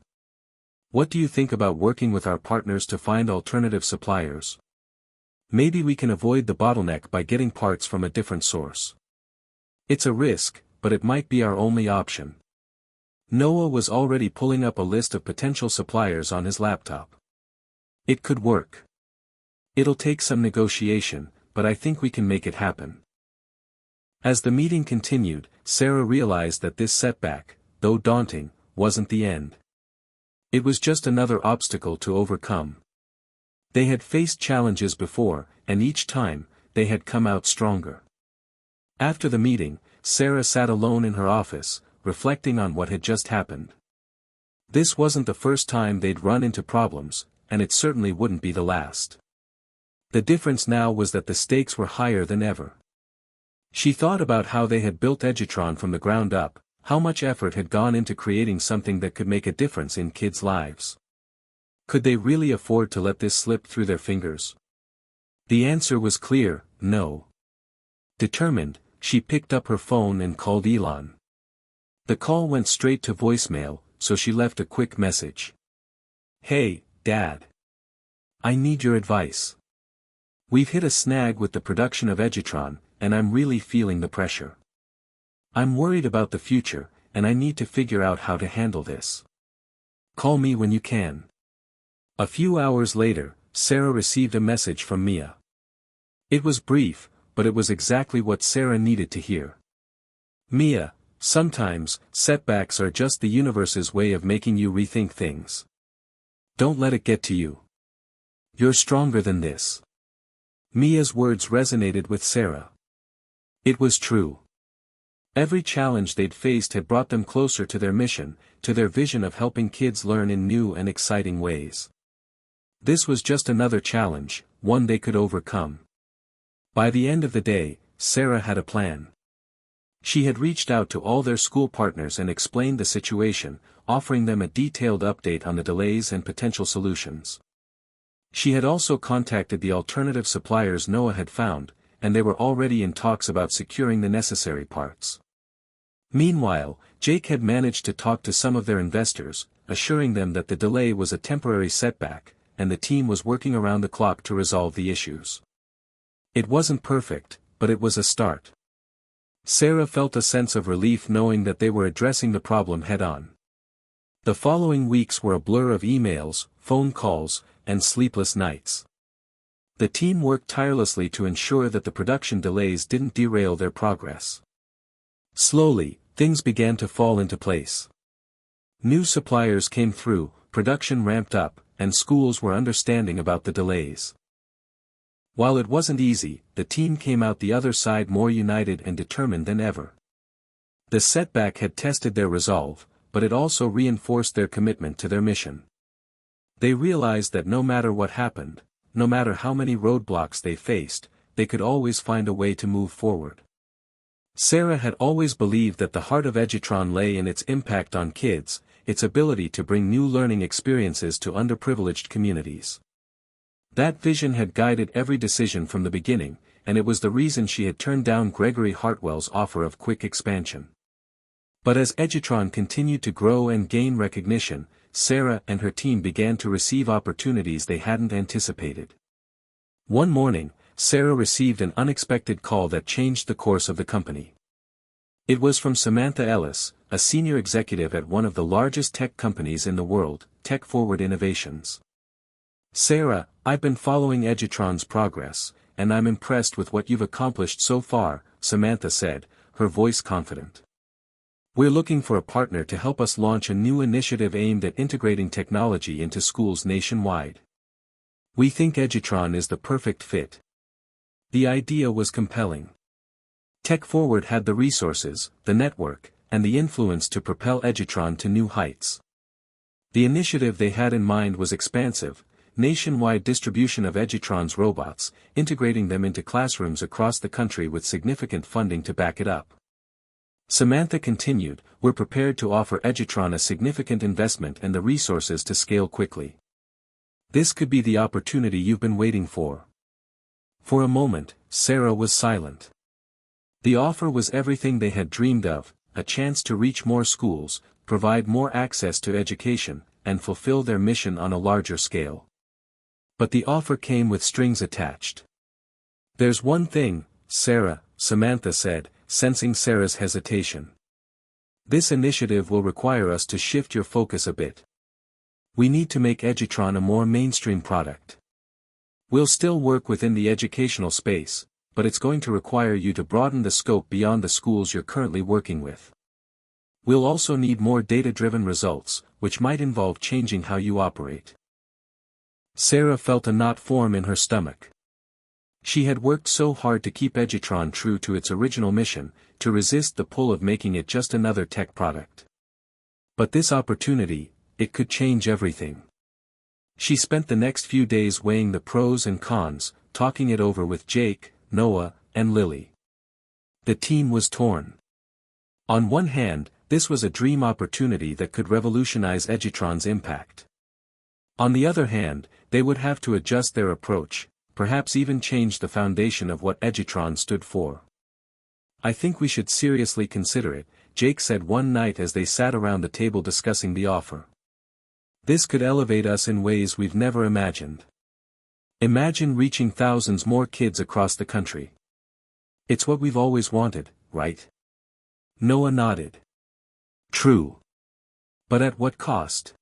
Speaker 1: "What do you think about working with our partners to find alternative suppliers? Maybe we can avoid the bottleneck by getting parts from a different source. It's a risk, but it might be our only option." Noah was already pulling up a list of potential suppliers on his laptop. "It could work. It'll take some negotiation, but I think we can make it happen." As the meeting continued, Sarah realized that this setback, though daunting, wasn't the end. It was just another obstacle to overcome. They had faced challenges before, and each time, they had come out stronger. After the meeting, Sarah sat alone in her office, reflecting on what had just happened. This wasn't the first time they'd run into problems, and it certainly wouldn't be the last. The difference now was that the stakes were higher than ever. She thought about how they had built Edutron from the ground up, how much effort had gone into creating something that could make a difference in kids' lives. Could they really afford to let this slip through their fingers? The answer was clear, no. Determined, she picked up her phone and called Elon. The call went straight to voicemail, so she left a quick message. "Hey, Dad. I need your advice. We've hit a snag with the production of Edutron, and I'm really feeling the pressure. I'm worried about the future, and I need to figure out how to handle this. Call me when you can." A few hours later, Sarah received a message from Mia. It was brief, but it was exactly what Sarah needed to hear. "Mia, sometimes, setbacks are just the universe's way of making you rethink things. Don't let it get to you. You're stronger than this." Mia's words resonated with Sarah. It was true. Every challenge they'd faced had brought them closer to their mission, to their vision of helping kids learn in new and exciting ways. This was just another challenge, one they could overcome. By the end of the day, Sarah had a plan. She had reached out to all their school partners and explained the situation, offering them a detailed update on the delays and potential solutions. She had also contacted the alternative suppliers Noah had found, and they were already in talks about securing the necessary parts. Meanwhile, Jake had managed to talk to some of their investors, assuring them that the delay was a temporary setback, and the team was working around the clock to resolve the issues. It wasn't perfect, but it was a start. Sarah felt a sense of relief knowing that they were addressing the problem head-on. The following weeks were a blur of emails, phone calls, and sleepless nights. The team worked tirelessly to ensure that the production delays didn't derail their progress. Slowly, things began to fall into place. New suppliers came through, production ramped up, and schools were understanding about the delays. While it wasn't easy, the team came out the other side more united and determined than ever. The setback had tested their resolve, but it also reinforced their commitment to their mission. They realized that no matter what happened, no matter how many roadblocks they faced, they could always find a way to move forward. Sarah had always believed that the heart of Edutron lay in its impact on kids, its ability to bring new learning experiences to underprivileged communities. That vision had guided every decision from the beginning, and it was the reason she had turned down Gregory Hartwell's offer of quick expansion. But as Edutron continued to grow and gain recognition, Sarah and her team began to receive opportunities they hadn't anticipated. One morning, Sarah received an unexpected call that changed the course of the company. It was from Samantha Ellis, a senior executive at one of the largest tech companies in the world, Tech Forward Innovations. "Sarah, I've been following Edutron's progress, and I'm impressed with what you've accomplished so far," Samantha said, her voice confident. "We're looking for a partner to help us launch a new initiative aimed at integrating technology into schools nationwide. We think Edutron is the perfect fit." The idea was compelling. Tech Forward had the resources, the network, and the influence to propel Edutron to new heights. The initiative they had in mind was expansive: nationwide distribution of Edutron's robots, integrating them into classrooms across the country with significant funding to back it up. Samantha continued, "We're prepared to offer Edutron a significant investment and the resources to scale quickly. This could be the opportunity you've been waiting for." For a moment, Sarah was silent. The offer was everything they had dreamed of: a chance to reach more schools, provide more access to education, and fulfill their mission on a larger scale. But the offer came with strings attached. "There's one thing, Sarah," Samantha said, sensing Sarah's hesitation. "This initiative will require us to shift your focus a bit. We need to make Edutron a more mainstream product. We'll still work within the educational space, but it's going to require you to broaden the scope beyond the schools you're currently working with." We'll also need more data-driven results, which might involve changing how you operate. Sarah felt a knot form in her stomach. She had worked so hard to keep Edutron true to its original mission, to resist the pull of making it just another tech product. But this opportunity, it could change everything. She spent the next few days weighing the pros and cons, talking it over with Jake, Noah, and Lily. The team was torn. On one hand, this was a dream opportunity that could revolutionize Edutron's impact. On the other hand, they would have to adjust their approach, perhaps even change the foundation of what Edutron stood for. "I think we should seriously consider it," Jake said one night as they sat around the table discussing the offer. "This could elevate us in ways we've never imagined. Imagine reaching thousands more kids across the country. It's what we've always wanted, right?" Noah nodded. "True. But at what cost?"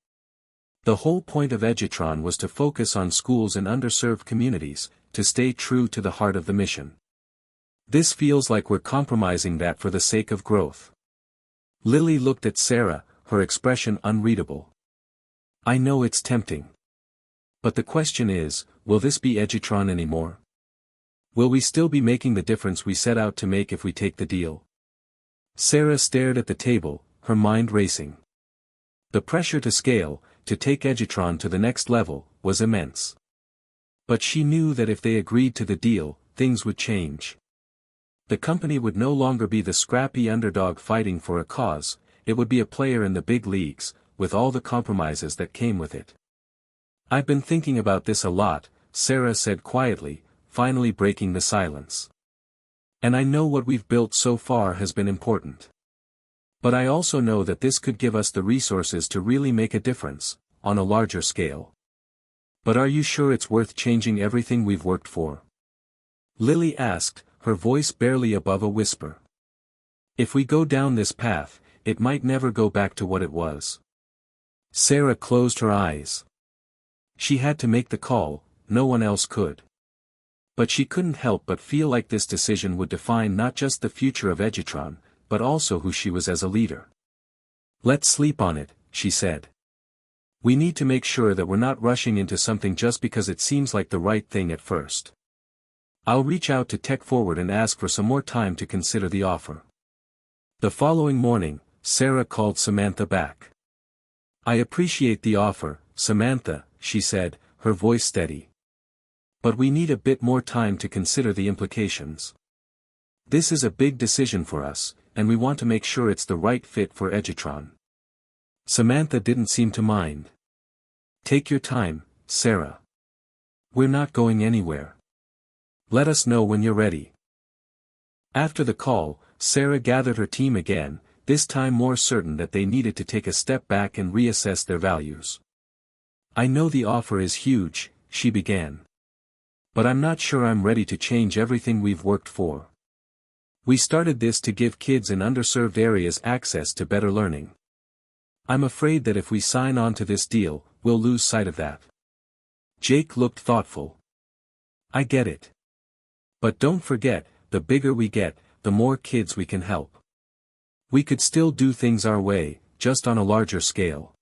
Speaker 1: The whole point of Edutron was to focus on schools in underserved communities, to stay true to the heart of the mission. This feels like we're compromising that for the sake of growth. Lily looked at Sarah, her expression unreadable. "I know it's tempting. But the question is, will this be Edutron anymore? Will we still be making the difference we set out to make if we take the deal?" Sarah stared at the table, her mind racing. The pressure to scale, to take Edutron to the next level, was immense. But she knew that if they agreed to the deal, things would change. The company would no longer be the scrappy underdog fighting for a cause, it would be a player in the big leagues, with all the compromises that came with it. "I've been thinking about this a lot," Sarah said quietly, finally breaking the silence. "And I know what we've built so far has been important. But I also know that this could give us the resources to really make a difference, on a larger scale. But are you sure it's worth changing everything we've worked for?" Lily asked, her voice barely above a whisper. "If we go down this path, it might never go back to what it was." Sarah closed her eyes. She had to make the call, no one else could. But she couldn't help but feel like this decision would define not just the future of Edutron, but also who she was as a leader. "Let's sleep on it," she said. "We need to make sure that we're not rushing into something just because it seems like the right thing at first. I'll reach out to Tech Forward and ask for some more time to consider the offer." The following morning, Sarah called Samantha back. "I appreciate the offer, Samantha," she said, her voice steady. "But we need a bit more time to consider the implications. This is a big decision for us, and we want to make sure it's the right fit for Edutron." Samantha didn't seem to mind. "Take your time, Sarah. We're not going anywhere. Let us know when you're ready." After the call, Sarah gathered her team again, this time more certain that they needed to take a step back and reassess their values. "I know the offer is huge," she began. "But I'm not sure I'm ready to change everything we've worked for. We started this to give kids in underserved areas access to better learning. I'm afraid that if we sign on to this deal, we'll lose sight of that." Jake looked thoughtful. "I get it. But don't forget, the bigger we get, the more kids we can help. We could still do things our way, just on a larger scale."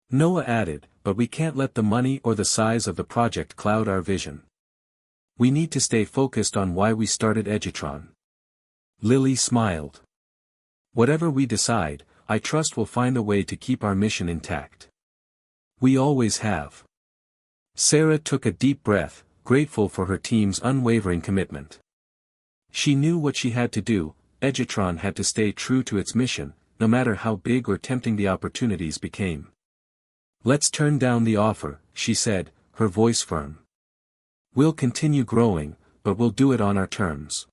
Speaker 1: Noah added, "But we can't let the money or the size of the project cloud our vision. We need to stay focused on why we started Edutron." Lily smiled. "Whatever we decide, I trust we'll find a way to keep our mission intact. We always have." Sarah took a deep breath, grateful for her team's unwavering commitment. She knew what she had to do, Edutron had to stay true to its mission, no matter how big or tempting the opportunities became. "Let's turn down the offer," she said, her voice firm. "We'll continue growing, but we'll do it on our terms.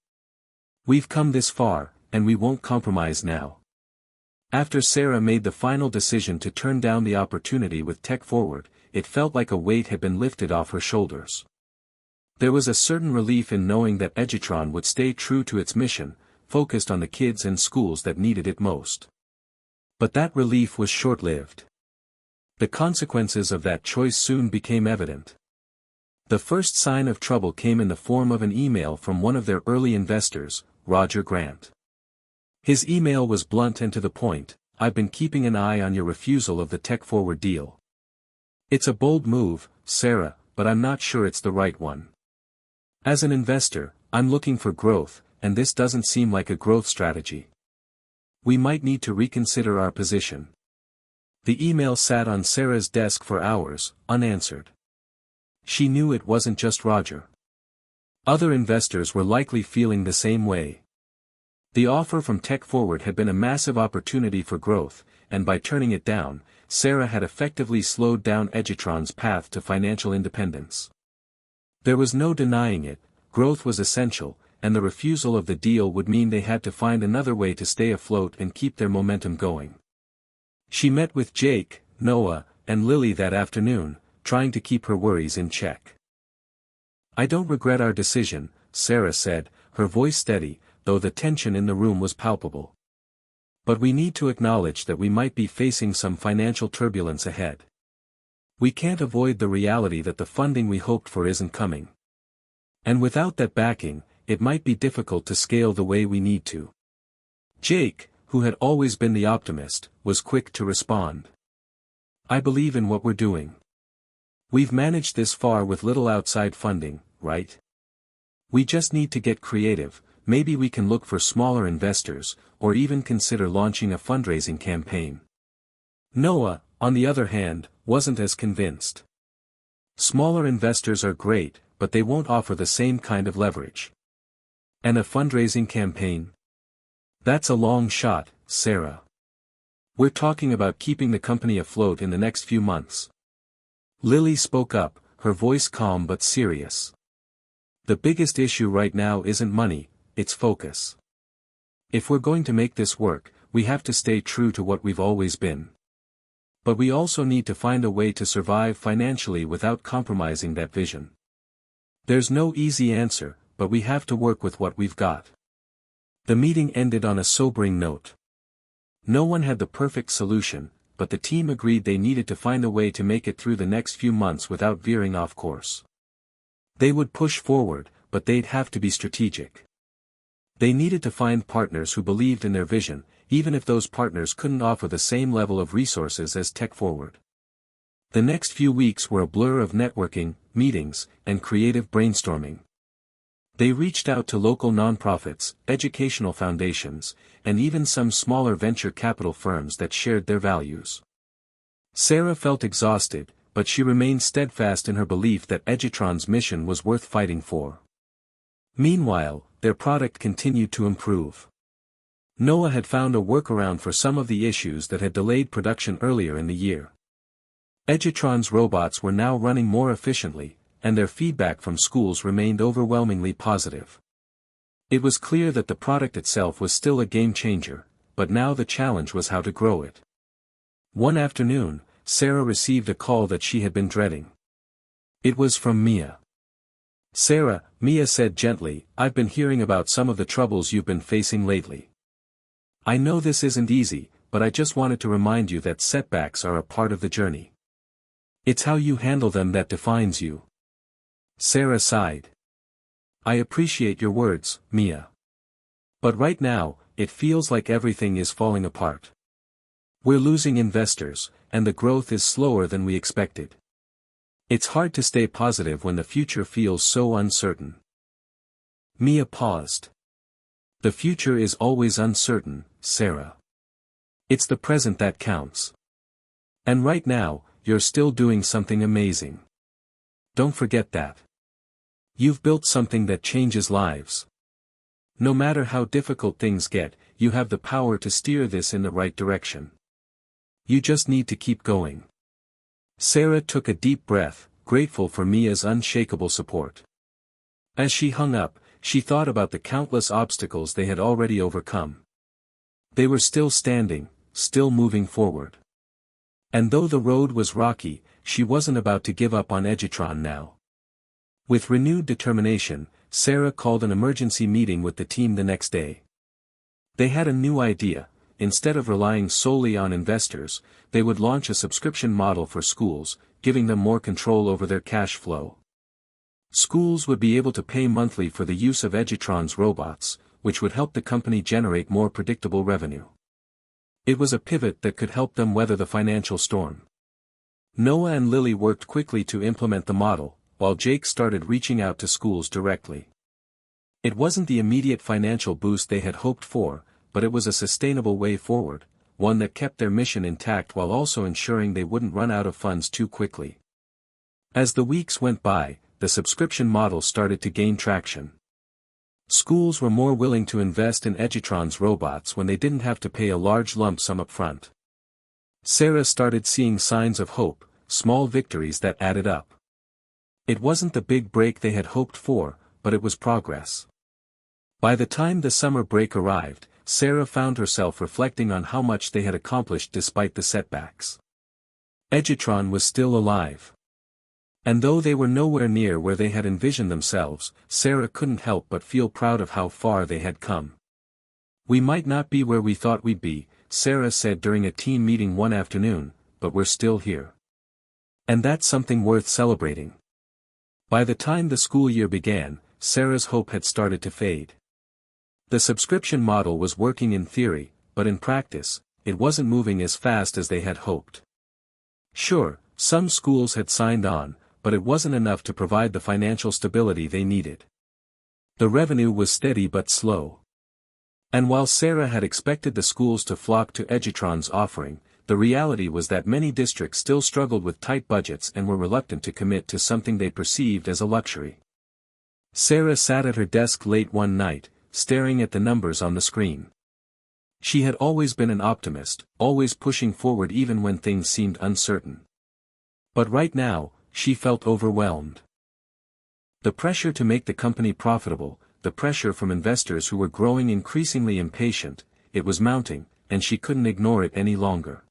Speaker 1: We've come this far, and we won't compromise now." After Sarah made the final decision to turn down the opportunity with Tech Forward, it felt like a weight had been lifted off her shoulders. There was a certain relief in knowing that Edutron would stay true to its mission, focused on the kids and schools that needed it most. But that relief was short-lived. The consequences of that choice soon became evident. The first sign of trouble came in the form of an email from one of their early investors, Roger Grant. His email was blunt and to the point: "I've been keeping an eye on your refusal of the tech-forward deal. It's a bold move, Sarah, but I'm not sure it's the right one. As an investor, I'm looking for growth, and this doesn't seem like a growth strategy. We might need to reconsider our position." The email sat on Sarah's desk for hours, unanswered. She knew it wasn't just Roger. Other investors were likely feeling the same way. The offer from Tech Forward had been a massive opportunity for growth, and by turning it down, Sarah had effectively slowed down Edutron's path to financial independence. There was no denying it: growth was essential, and the refusal of the deal would mean they had to find another way to stay afloat and keep their momentum going. She met with Jake, Noah, and Lily that afternoon, trying to keep her worries in check. "I don't regret our decision," Sarah said, her voice steady, though the tension in the room was palpable. "But we need to acknowledge that we might be facing some financial turbulence ahead. We can't avoid the reality that the funding we hoped for isn't coming. And without that backing, it might be difficult to scale the way we need to." Jake, who had always been the optimist, was quick to respond. "I believe in what we're doing. We've managed this far with little outside funding, right? We just need to get creative. Maybe we can look for smaller investors, or even consider launching a fundraising campaign." Noah, on the other hand, wasn't as convinced. "Smaller investors are great, but they won't offer the same kind of leverage. And a fundraising campaign? That's a long shot, Sarah. We're talking about keeping the company afloat in the next few months." Lily spoke up, her voice calm but serious. "The biggest issue right now isn't money, it's focus. If we're going to make this work, we have to stay true to what we've always been. But we also need to find a way to survive financially without compromising that vision. There's no easy answer, but we have to work with what we've got." The meeting ended on a sobering note. No one had the perfect solution, but the team agreed they needed to find a way to make it through the next few months without veering off course. They would push forward, but they'd have to be strategic. They needed to find partners who believed in their vision, even if those partners couldn't offer the same level of resources as Tech Forward. The next few weeks were a blur of networking, meetings, and creative brainstorming. They reached out to local nonprofits, educational foundations, and even some smaller venture capital firms that shared their values. Sarah felt exhausted, but she remained steadfast in her belief that Edutron's mission was worth fighting for. Meanwhile, their product continued to improve. Noah had found a workaround for some of the issues that had delayed production earlier in the year. Edutron's robots were now running more efficiently, and their feedback from schools remained overwhelmingly positive. It was clear that the product itself was still a game changer, but now the challenge was how to grow it. One afternoon, Sarah received a call that she had been dreading. It was from Mia. "Sarah," Mia said gently, "I've been hearing about some of the troubles you've been facing lately. I know this isn't easy, but I just wanted to remind you that setbacks are a part of the journey. It's how you handle them that defines you." Sarah sighed. "I appreciate your words, Mia. But right now, it feels like everything is falling apart. We're losing investors, and the growth is slower than we expected. It's hard to stay positive when the future feels so uncertain." Mia paused. "The future is always uncertain, Sarah. It's the present that counts. And right now, you're still doing something amazing. Don't forget that. You've built something that changes lives. No matter how difficult things get, you have the power to steer this in the right direction. You just need to keep going." Sarah took a deep breath, grateful for Mia's unshakable support. As she hung up, she thought about the countless obstacles they had already overcome. They were still standing, still moving forward. And though the road was rocky, she wasn't about to give up on Edutron now. With renewed determination, Sarah called an emergency meeting with the team the next day. They had a new idea. Instead of relying solely on investors, they would launch a subscription model for schools, giving them more control over their cash flow. Schools would be able to pay monthly for the use of Edutron's robots, which would help the company generate more predictable revenue. It was a pivot that could help them weather the financial storm. Noah and Lily worked quickly to implement the model, while Jake started reaching out to schools directly. It wasn't the immediate financial boost they had hoped for, but it was a sustainable way forward, one that kept their mission intact while also ensuring they wouldn't run out of funds too quickly. As the weeks went by, the subscription model started to gain traction. Schools were more willing to invest in Edutron's robots when they didn't have to pay a large lump sum up front. Sarah started seeing signs of hope, small victories that added up. It wasn't the big break they had hoped for, but it was progress. By the time the summer break arrived, Sarah found herself reflecting on how much they had accomplished despite the setbacks. Edutron was still alive. And though they were nowhere near where they had envisioned themselves, Sarah couldn't help but feel proud of how far they had come. "We might not be where we thought we'd be," Sarah said during a team meeting one afternoon, "but we're still here. And that's something worth celebrating." By the time the school year began, Sarah's hope had started to fade. The subscription model was working in theory, but in practice, it wasn't moving as fast as they had hoped. Sure, some schools had signed on, but it wasn't enough to provide the financial stability they needed. The revenue was steady but slow. And while Sarah had expected the schools to flock to Edutron's offering, the reality was that many districts still struggled with tight budgets and were reluctant to commit to something they perceived as a luxury. Sarah sat at her desk late one night, staring at the numbers on the screen. She had always been an optimist, always pushing forward even when things seemed uncertain. But right now, she felt overwhelmed. The pressure to make the company profitable, the pressure from investors who were growing increasingly impatient, it was mounting, and she couldn't ignore it any longer.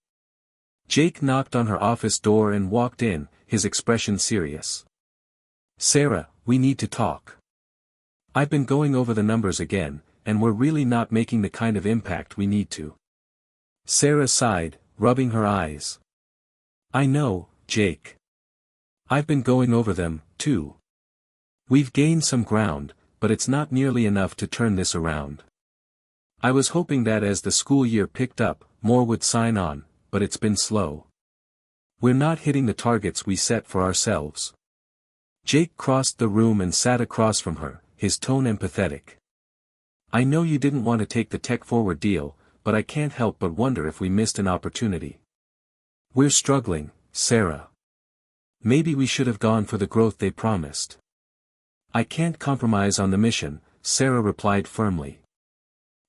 Speaker 1: Jake knocked on her office door and walked in, his expression serious. "Sarah, we need to talk. I've been going over the numbers again, and we're really not making the kind of impact we need to." Sarah sighed, rubbing her eyes. "I know, Jake. I've been going over them, too. We've gained some ground, but it's not nearly enough to turn this around. I was hoping that as the school year picked up, more would sign on, but it's been slow. We're not hitting the targets we set for ourselves." Jake crossed the room and sat across from her, his tone empathetic. "I know you didn't want to take the tech-forward deal, but I can't help but wonder if we missed an opportunity. We're struggling, Sarah. Maybe we should have gone for the growth they promised." "I can't compromise on the mission," Sarah replied firmly.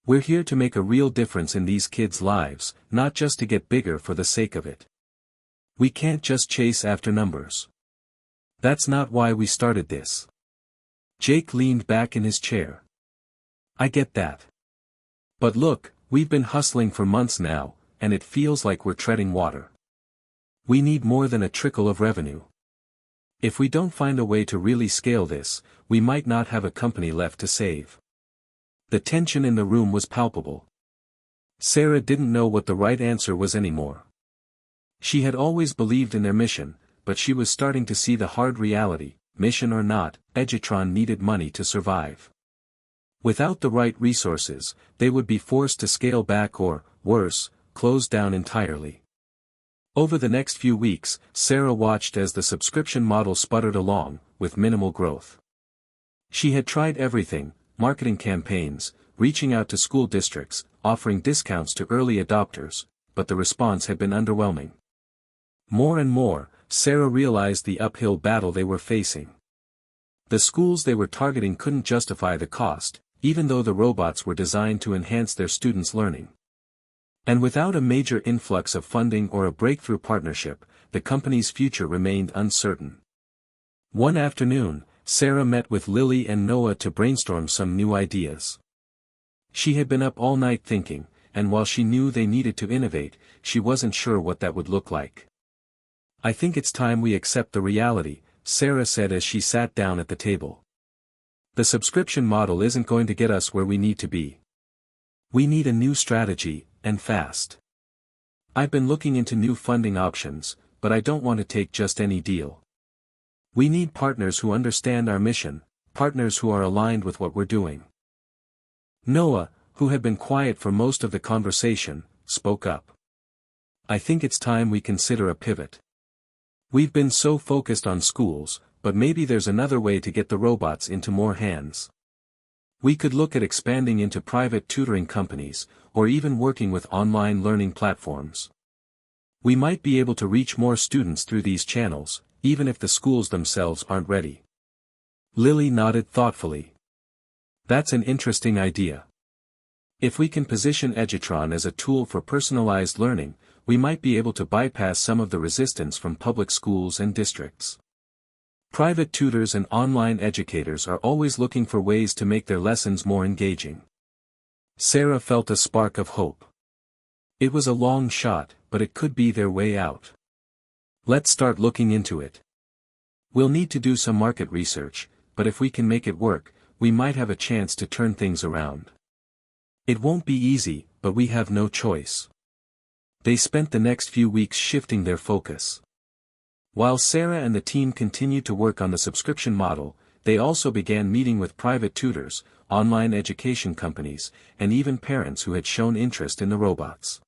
Speaker 1: "We're here to make a real difference in these kids' lives, not just to get bigger for the sake of it. We can't just chase after numbers. That's not why we started this." Jake leaned back in his chair. "I get that. But look, we've been hustling for months now, and it feels like we're treading water. We need more than a trickle of revenue. If we don't find a way to really scale this, we might not have a company left to save." The tension in the room was palpable. Sarah didn't know what the right answer was anymore. She had always believed in their mission, but she was starting to see the hard reality: mission or not, Edutron needed money to survive. Without the right resources, they would be forced to scale back or, worse, close down entirely. Over the next few weeks, Sarah watched as the subscription model sputtered along, with minimal growth. She had tried everything: marketing campaigns, reaching out to school districts, offering discounts to early adopters, but the response had been underwhelming. More and more, Sarah realized the uphill battle they were facing. The schools they were targeting couldn't justify the cost, even though the robots were designed to enhance their students' learning. And without a major influx of funding or a breakthrough partnership, the company's future remained uncertain. One afternoon, Sarah met with Lily and Noah to brainstorm some new ideas. She had been up all night thinking, and while she knew they needed to innovate, she wasn't sure what that would look like. "I think it's time we accept the reality," Sarah said as she sat down at the table. "The subscription model isn't going to get us where we need to be. We need a new strategy, and fast. I've been looking into new funding options, but I don't want to take just any deal. We need partners who understand our mission, partners who are aligned with what we're doing." Noah, who had been quiet for most of the conversation, spoke up. I think it's time we consider a pivot. We've been so focused on schools, but maybe there's another way to get the robots into more hands. We could look at expanding into private tutoring companies, or even working with online learning platforms. We might be able to reach more students through these channels, even if the schools themselves aren't ready. Lily nodded thoughtfully. That's an interesting idea. If we can position Edutron as a tool for personalized learning, we might be able to bypass some of the resistance from public schools and districts. Private tutors and online educators are always looking for ways to make their lessons more engaging. Sarah felt a spark of hope. It was a long shot, but it could be their way out. Let's start looking into it. We'll need to do some market research, but if we can make it work, we might have a chance to turn things around. It won't be easy, but we have no choice. They spent the next few weeks shifting their focus. While Sarah and the team continued to work on the subscription model, they also began meeting with private tutors, online education companies, and even parents who had shown interest in the robots.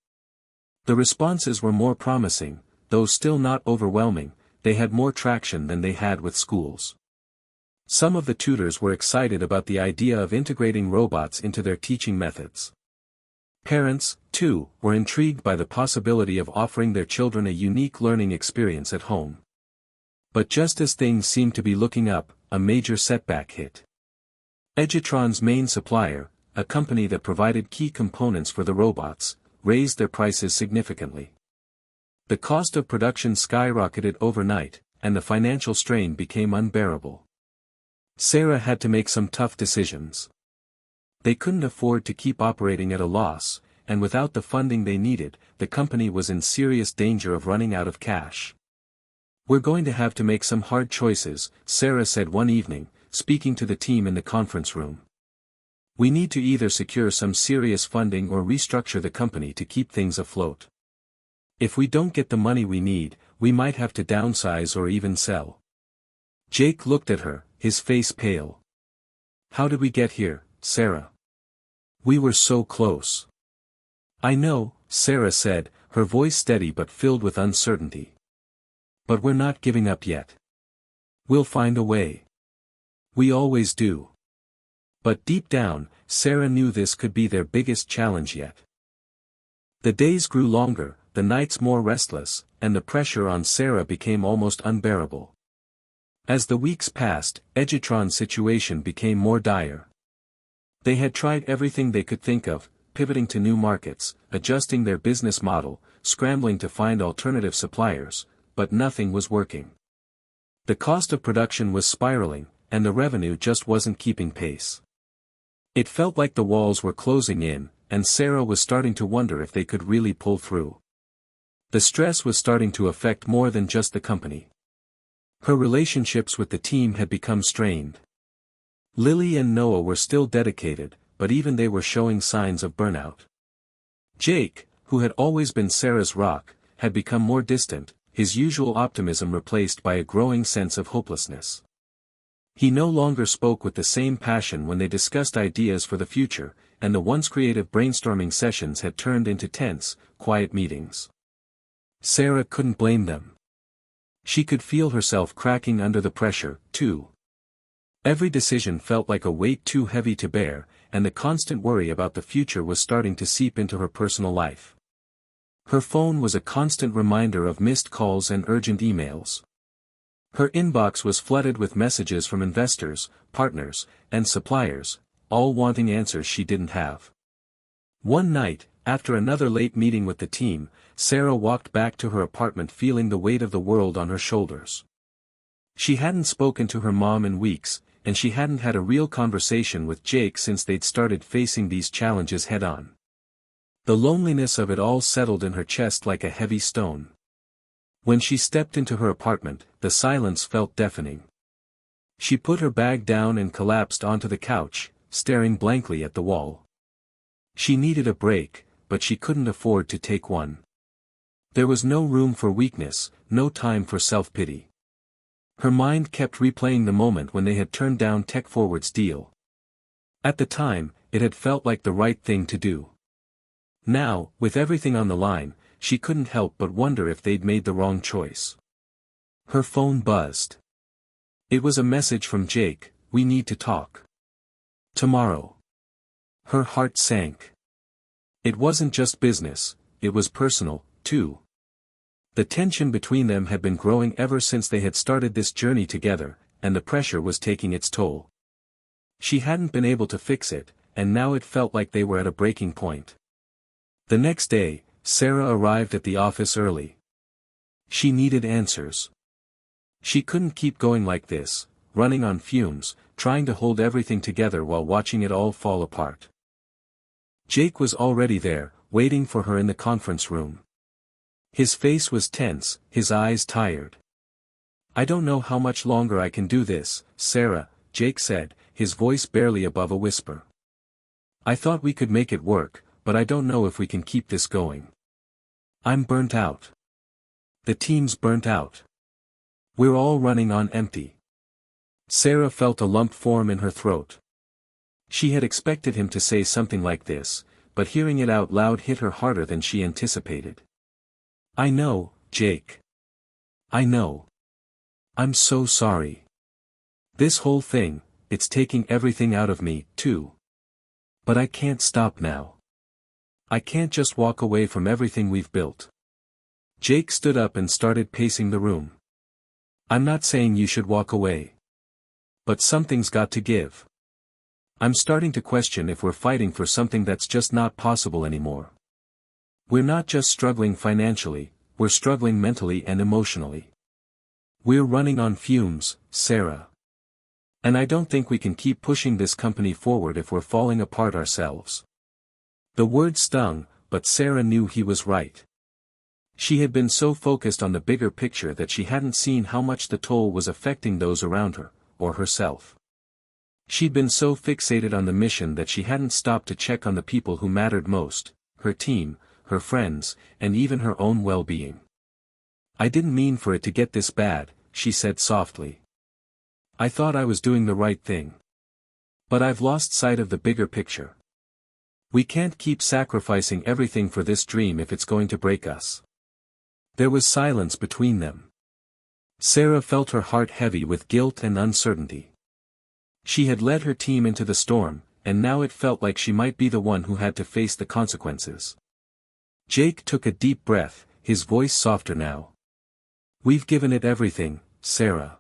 Speaker 1: The responses were more promising, though still not overwhelming. They had more traction than they had with schools. Some of the tutors were excited about the idea of integrating robots into their teaching methods. Parents, too, were intrigued by the possibility of offering their children a unique learning experience at home. But just as things seemed to be looking up, a major setback hit. Edutron's main supplier, a company that provided key components for the robots, raised their prices significantly. The cost of production skyrocketed overnight, and the financial strain became unbearable. Sarah had to make some tough decisions. They couldn't afford to keep operating at a loss, and without the funding they needed, the company was in serious danger of running out of cash. We're going to have to make some hard choices, Sarah said one evening, speaking to the team in the conference room. We need to either secure some serious funding or restructure the company to keep things afloat. If we don't get the money we need, we might have to downsize or even sell. Jake looked at her, his face pale. How did we get here, Sarah? We were so close. I know, Sarah said, her voice steady but filled with uncertainty. But we're not giving up yet. We'll find a way. We always do. But deep down, Sarah knew this could be their biggest challenge yet. The days grew longer, the nights more restless, and the pressure on Sarah became almost unbearable. As the weeks passed, Edutron's situation became more dire. They had tried everything they could think of, pivoting to new markets, adjusting their business model, scrambling to find alternative suppliers, but nothing was working. The cost of production was spiraling, and the revenue just wasn't keeping pace. It felt like the walls were closing in, and Sarah was starting to wonder if they could really pull through. The stress was starting to affect more than just the company. Her relationships with the team had become strained. Lily and Noah were still dedicated, but even they were showing signs of burnout. Jake, who had always been Sarah's rock, had become more distant, his usual optimism replaced by a growing sense of hopelessness. He no longer spoke with the same passion when they discussed ideas for the future, and the once creative brainstorming sessions had turned into tense, quiet meetings. Sarah couldn't blame them. She could feel herself cracking under the pressure, too. Every decision felt like a weight too heavy to bear, and the constant worry about the future was starting to seep into her personal life. Her phone was a constant reminder of missed calls and urgent emails. Her inbox was flooded with messages from investors, partners, and suppliers, all wanting answers she didn't have. One night, after another late meeting with the team, Sarah walked back to her apartment feeling the weight of the world on her shoulders. She hadn't spoken to her mom in weeks, and she hadn't had a real conversation with Jake since they'd started facing these challenges head-on. The loneliness of it all settled in her chest like a heavy stone. When she stepped into her apartment, the silence felt deafening. She put her bag down and collapsed onto the couch, staring blankly at the wall. She needed a break, but she couldn't afford to take one. There was no room for weakness, no time for self-pity. Her mind kept replaying the moment when they had turned down Tech Forward's deal. At the time, It had felt like the right thing to do. Now, with everything on the line, she couldn't help but wonder if they'd made the wrong choice. Her phone buzzed. It was a message from Jake, "We need to talk. Tomorrow." Her heart sank. It wasn't just business, it was personal, too. The tension between them had been growing ever since they had started this journey together, and the pressure was taking its toll. She hadn't been able to fix it, and now it felt like they were at a breaking point. The next day, Sarah arrived at the office early. She needed answers. She couldn't keep going like this, running on fumes, trying to hold everything together while watching it all fall apart. Jake was already there, waiting for her in the conference room. His face was tense, his eyes tired. "I don't know how much longer I can do this, Sarah," Jake said, his voice barely above a whisper. "I thought we could make it work, but I don't know if we can keep this going. I'm burnt out. The team's burnt out. We're all running on empty." Sarah felt a lump form in her throat. She had expected him to say something like this, but hearing it out loud hit her harder than she anticipated. "I know, Jake. I know. I'm so sorry. This whole thing, it's taking everything out of me, too. But I can't stop now. I can't just walk away from everything we've built." Jake stood up and started pacing the room. "I'm not saying you should walk away. But something's got to give. I'm starting to question if we're fighting for something that's just not possible anymore. We're not just struggling financially, we're struggling mentally and emotionally. We're running on fumes, Sarah. And I don't think we can keep pushing this company forward if we're falling apart ourselves." The word stung, but Sarah knew he was right. She had been so focused on the bigger picture that she hadn't seen how much the toll was affecting those around her, or herself. She'd been so fixated on the mission that she hadn't stopped to check on the people who mattered most, her team, her friends, and even her own well-being. "I didn't mean for it to get this bad," she said softly. "I thought I was doing the right thing. But I've lost sight of the bigger picture. We can't keep sacrificing everything for this dream if it's going to break us." There was silence between them. Sarah felt her heart heavy with guilt and uncertainty. She had led her team into the storm, and now it felt like she might be the one who had to face the consequences. Jake took a deep breath, his voice softer now. "We've given it everything, Sarah.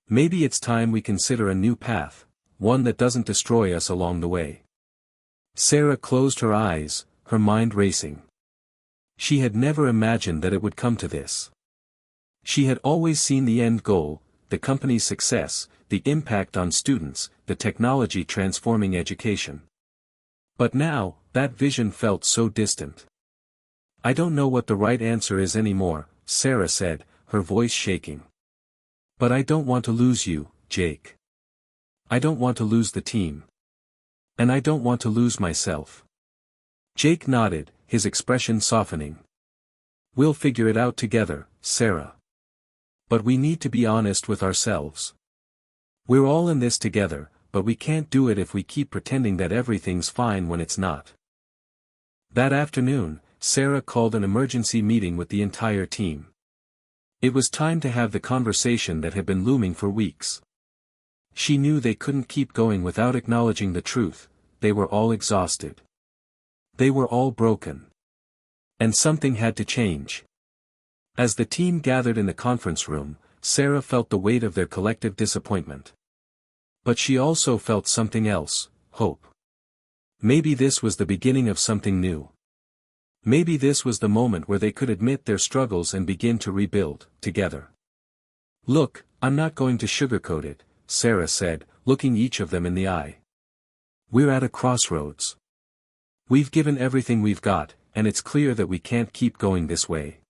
Speaker 1: Maybe it's time we consider a new path, one that doesn't destroy us along the way." Sarah closed her eyes, her mind racing. She had never imagined that it would come to this. She had always seen the end goal, the company's success, the impact on students, the technology transforming education. But now, that vision felt so distant. "I don't know what the right answer is anymore," Sarah said, her voice shaking. "But I don't want to lose you, Jake. I don't want to lose the team. And I don't want to lose myself." Jake nodded, his expression softening. "We'll figure it out together, Sarah. But we need to be honest with ourselves. We're all in this together, but we can't do it if we keep pretending that everything's fine when it's not." That afternoon, Sarah called an emergency meeting with the entire team. It was time to have the conversation that had been looming for weeks. She knew they couldn't keep going without acknowledging the truth, they were all exhausted. They were all broken. And something had to change. As the team gathered in the conference room, Sarah felt the weight of their collective disappointment. But she also felt something else, hope. Maybe this was the beginning of something new. Maybe this was the moment where they could admit their struggles and begin to rebuild, together. "Look, I'm not going to sugarcoat it," Sarah said, looking each of them in the eye. "We're at a crossroads. We've given everything we've got, and it's clear that we can't keep going this way.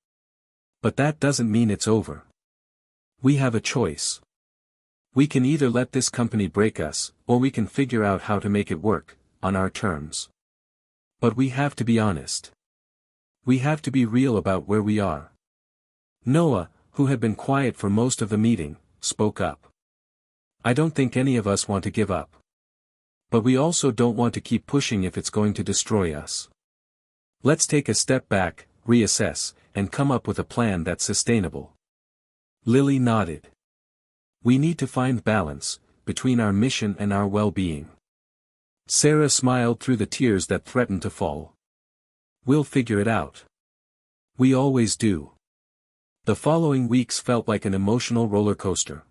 Speaker 1: But that doesn't mean it's over. We have a choice. We can either let this company break us, or we can figure out how to make it work, on our terms. But we have to be honest. We have to be real about where we are." Noah, who had been quiet for most of the meeting, spoke up. "I don't think any of us want to give up. But we also don't want to keep pushing if it's going to destroy us. Let's take a step back, reassess, and come up with a plan that's sustainable. Lily nodded. We need to find balance between our mission and our well-being. Sarah smiled through the tears that threatened to fall. We'll figure it out. We always do. The following weeks felt like an emotional roller coaster.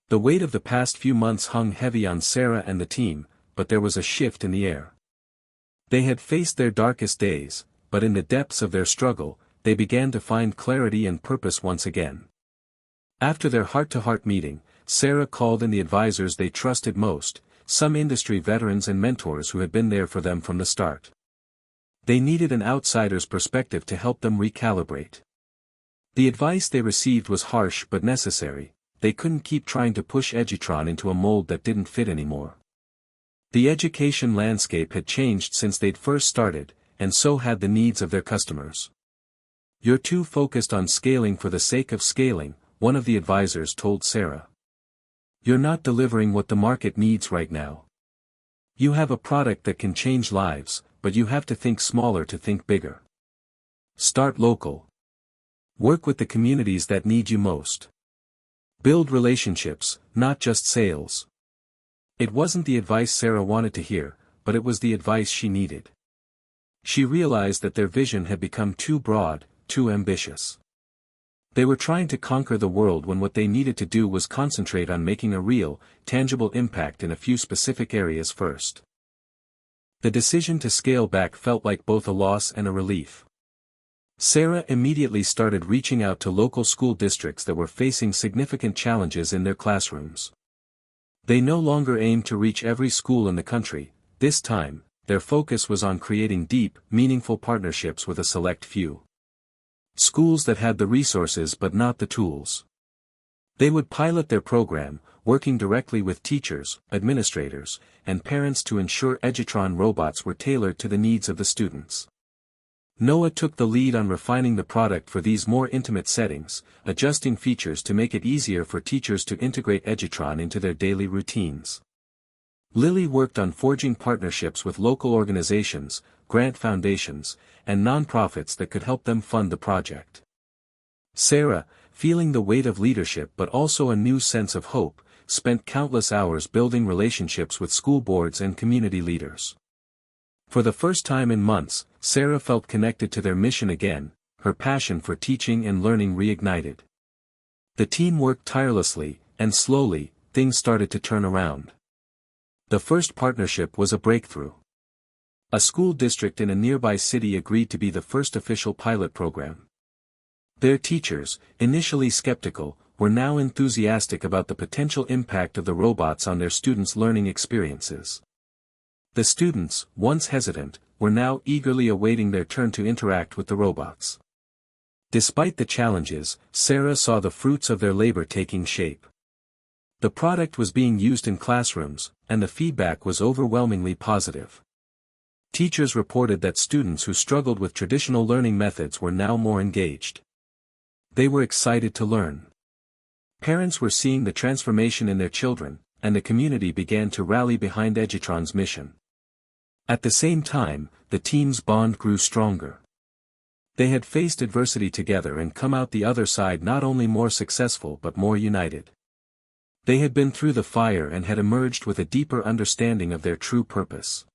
Speaker 1: The weight of the past few months hung heavy on Sarah and the team, but there was a shift in the air. They had faced their darkest days, but in the depths of their struggle, they began to find clarity and purpose once again. After their heart-to-heart meeting, Sarah called in the advisors they trusted most, some industry veterans and mentors who had been there for them from the start. They needed an outsider's perspective to help them recalibrate. The advice they received was harsh but necessary. They couldn't keep trying to push Edutron into a mold that didn't fit anymore. The education landscape had changed since they'd first started, and so had the needs of their customers. You're too focused on scaling for the sake of scaling, one of the advisors told Sarah. You're not delivering what the market needs right now. You have a product that can change lives, but you have to think smaller to think bigger. Start local. Work with the communities that need you most. Build relationships, not just sales. It wasn't the advice Sarah wanted to hear, but it was the advice she needed. She realized that their vision had become too broad, too ambitious. They were trying to conquer the world when what they needed to do was concentrate on making a real, tangible impact in a few specific areas first. The decision to scale back felt like both a loss and a relief. Sarah immediately started reaching out to local school districts that were facing significant challenges in their classrooms. They no longer aimed to reach every school in the country. This time, their focus was on creating deep, meaningful partnerships with a select few. Schools that had the resources but not the tools. They would pilot their program, working directly with teachers, administrators, and parents to ensure Edutron robots were tailored to the needs of the students. Noah took the lead on refining the product for these more intimate settings, adjusting features to make it easier for teachers to integrate Edutron into their daily routines. Lily worked on forging partnerships with local organizations, grant foundations, and nonprofits that could help them fund the project. Sarah, feeling the weight of leadership but also a new sense of hope, spent countless hours building relationships with school boards and community leaders. For the first time in months, Sarah felt connected to their mission again, her passion for teaching and learning reignited. The team worked tirelessly, and slowly, things started to turn around. The first partnership was a breakthrough. A school district in a nearby city agreed to be the first official pilot program. Their teachers, initially skeptical, were now enthusiastic about the potential impact of the robots on their students' learning experiences. The students, once hesitant, were now eagerly awaiting their turn to interact with the robots. Despite the challenges, Sarah saw the fruits of their labor taking shape. The product was being used in classrooms, and the feedback was overwhelmingly positive. Teachers reported that students who struggled with traditional learning methods were now more engaged. They were excited to learn. Parents were seeing the transformation in their children, and the community began to rally behind Edutron's mission. At the same time, the team's bond grew stronger. They had faced adversity together and come out the other side not only more successful but more united. They had been through the fire and had emerged with a deeper understanding of their true purpose.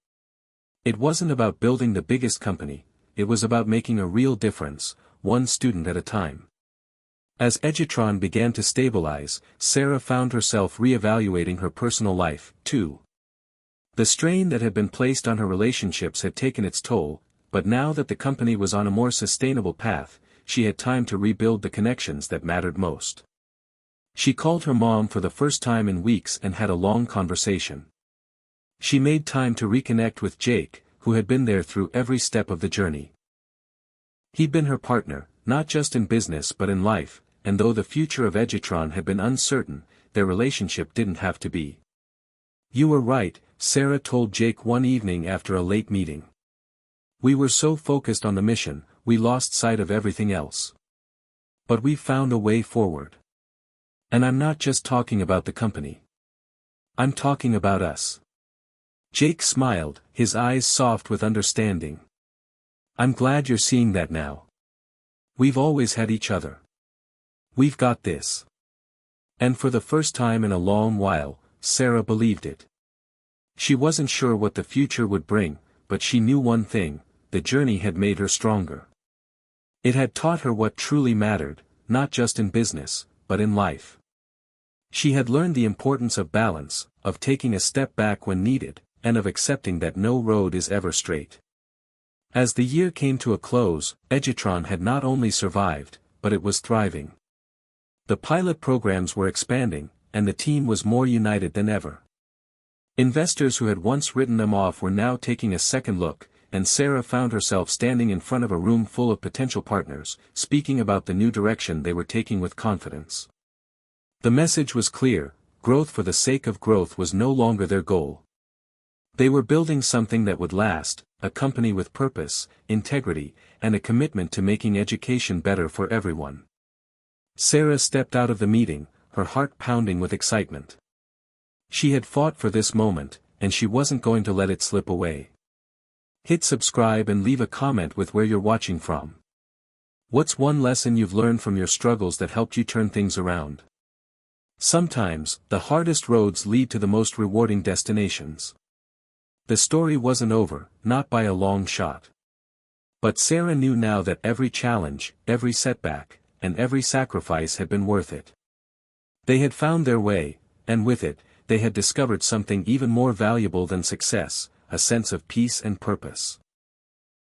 Speaker 1: It wasn't about building the biggest company, it was about making a real difference, one student at a time. As Edutron began to stabilize, Sarah found herself re-evaluating her personal life, too. The strain that had been placed on her relationships had taken its toll, but now that the company was on a more sustainable path, she had time to rebuild the connections that mattered most. She called her mom for the first time in weeks and had a long conversation. She made time to reconnect with Jake, who had been there through every step of the journey. He'd been her partner, not just in business but in life, and though the future of Edutron had been uncertain, their relationship didn't have to be. "You were right," Sarah told Jake one evening after a late meeting. "We were so focused on the mission, we lost sight of everything else. But we've found a way forward. And I'm not just talking about the company. I'm talking about us. Jake smiled, his eyes soft with understanding. I'm glad you're seeing that now. We've always had each other. We've got this. And for the first time in a long while, Sarah believed it. She wasn't sure what the future would bring, but she knew one thing: the journey had made her stronger. It had taught her what truly mattered, not just in business, but in life. She had learned the importance of balance, of taking a step back when needed, and of accepting that no road is ever straight. As the year came to a close, Edutron had not only survived, but it was thriving. The pilot programs were expanding, and the team was more united than ever. Investors who had once written them off were now taking a second look, and Sarah found herself standing in front of a room full of potential partners, speaking about the new direction they were taking with confidence. The message was clear: growth for the sake of growth was no longer their goal. They were building something that would last, a company with purpose, integrity, and a commitment to making education better for everyone. Sarah stepped out of the meeting, her heart pounding with excitement. She had fought for this moment, and she wasn't going to let it slip away. Hit subscribe and leave a comment with where you're watching from. What's one lesson you've learned from your struggles that helped you turn things around? Sometimes, the hardest roads lead to the most rewarding destinations. The story wasn't over, not by a long shot. But Sarah knew now that every challenge, every setback, and every sacrifice had been worth it. They had found their way, and with it, they had discovered something even more valuable than success: a sense of peace and purpose.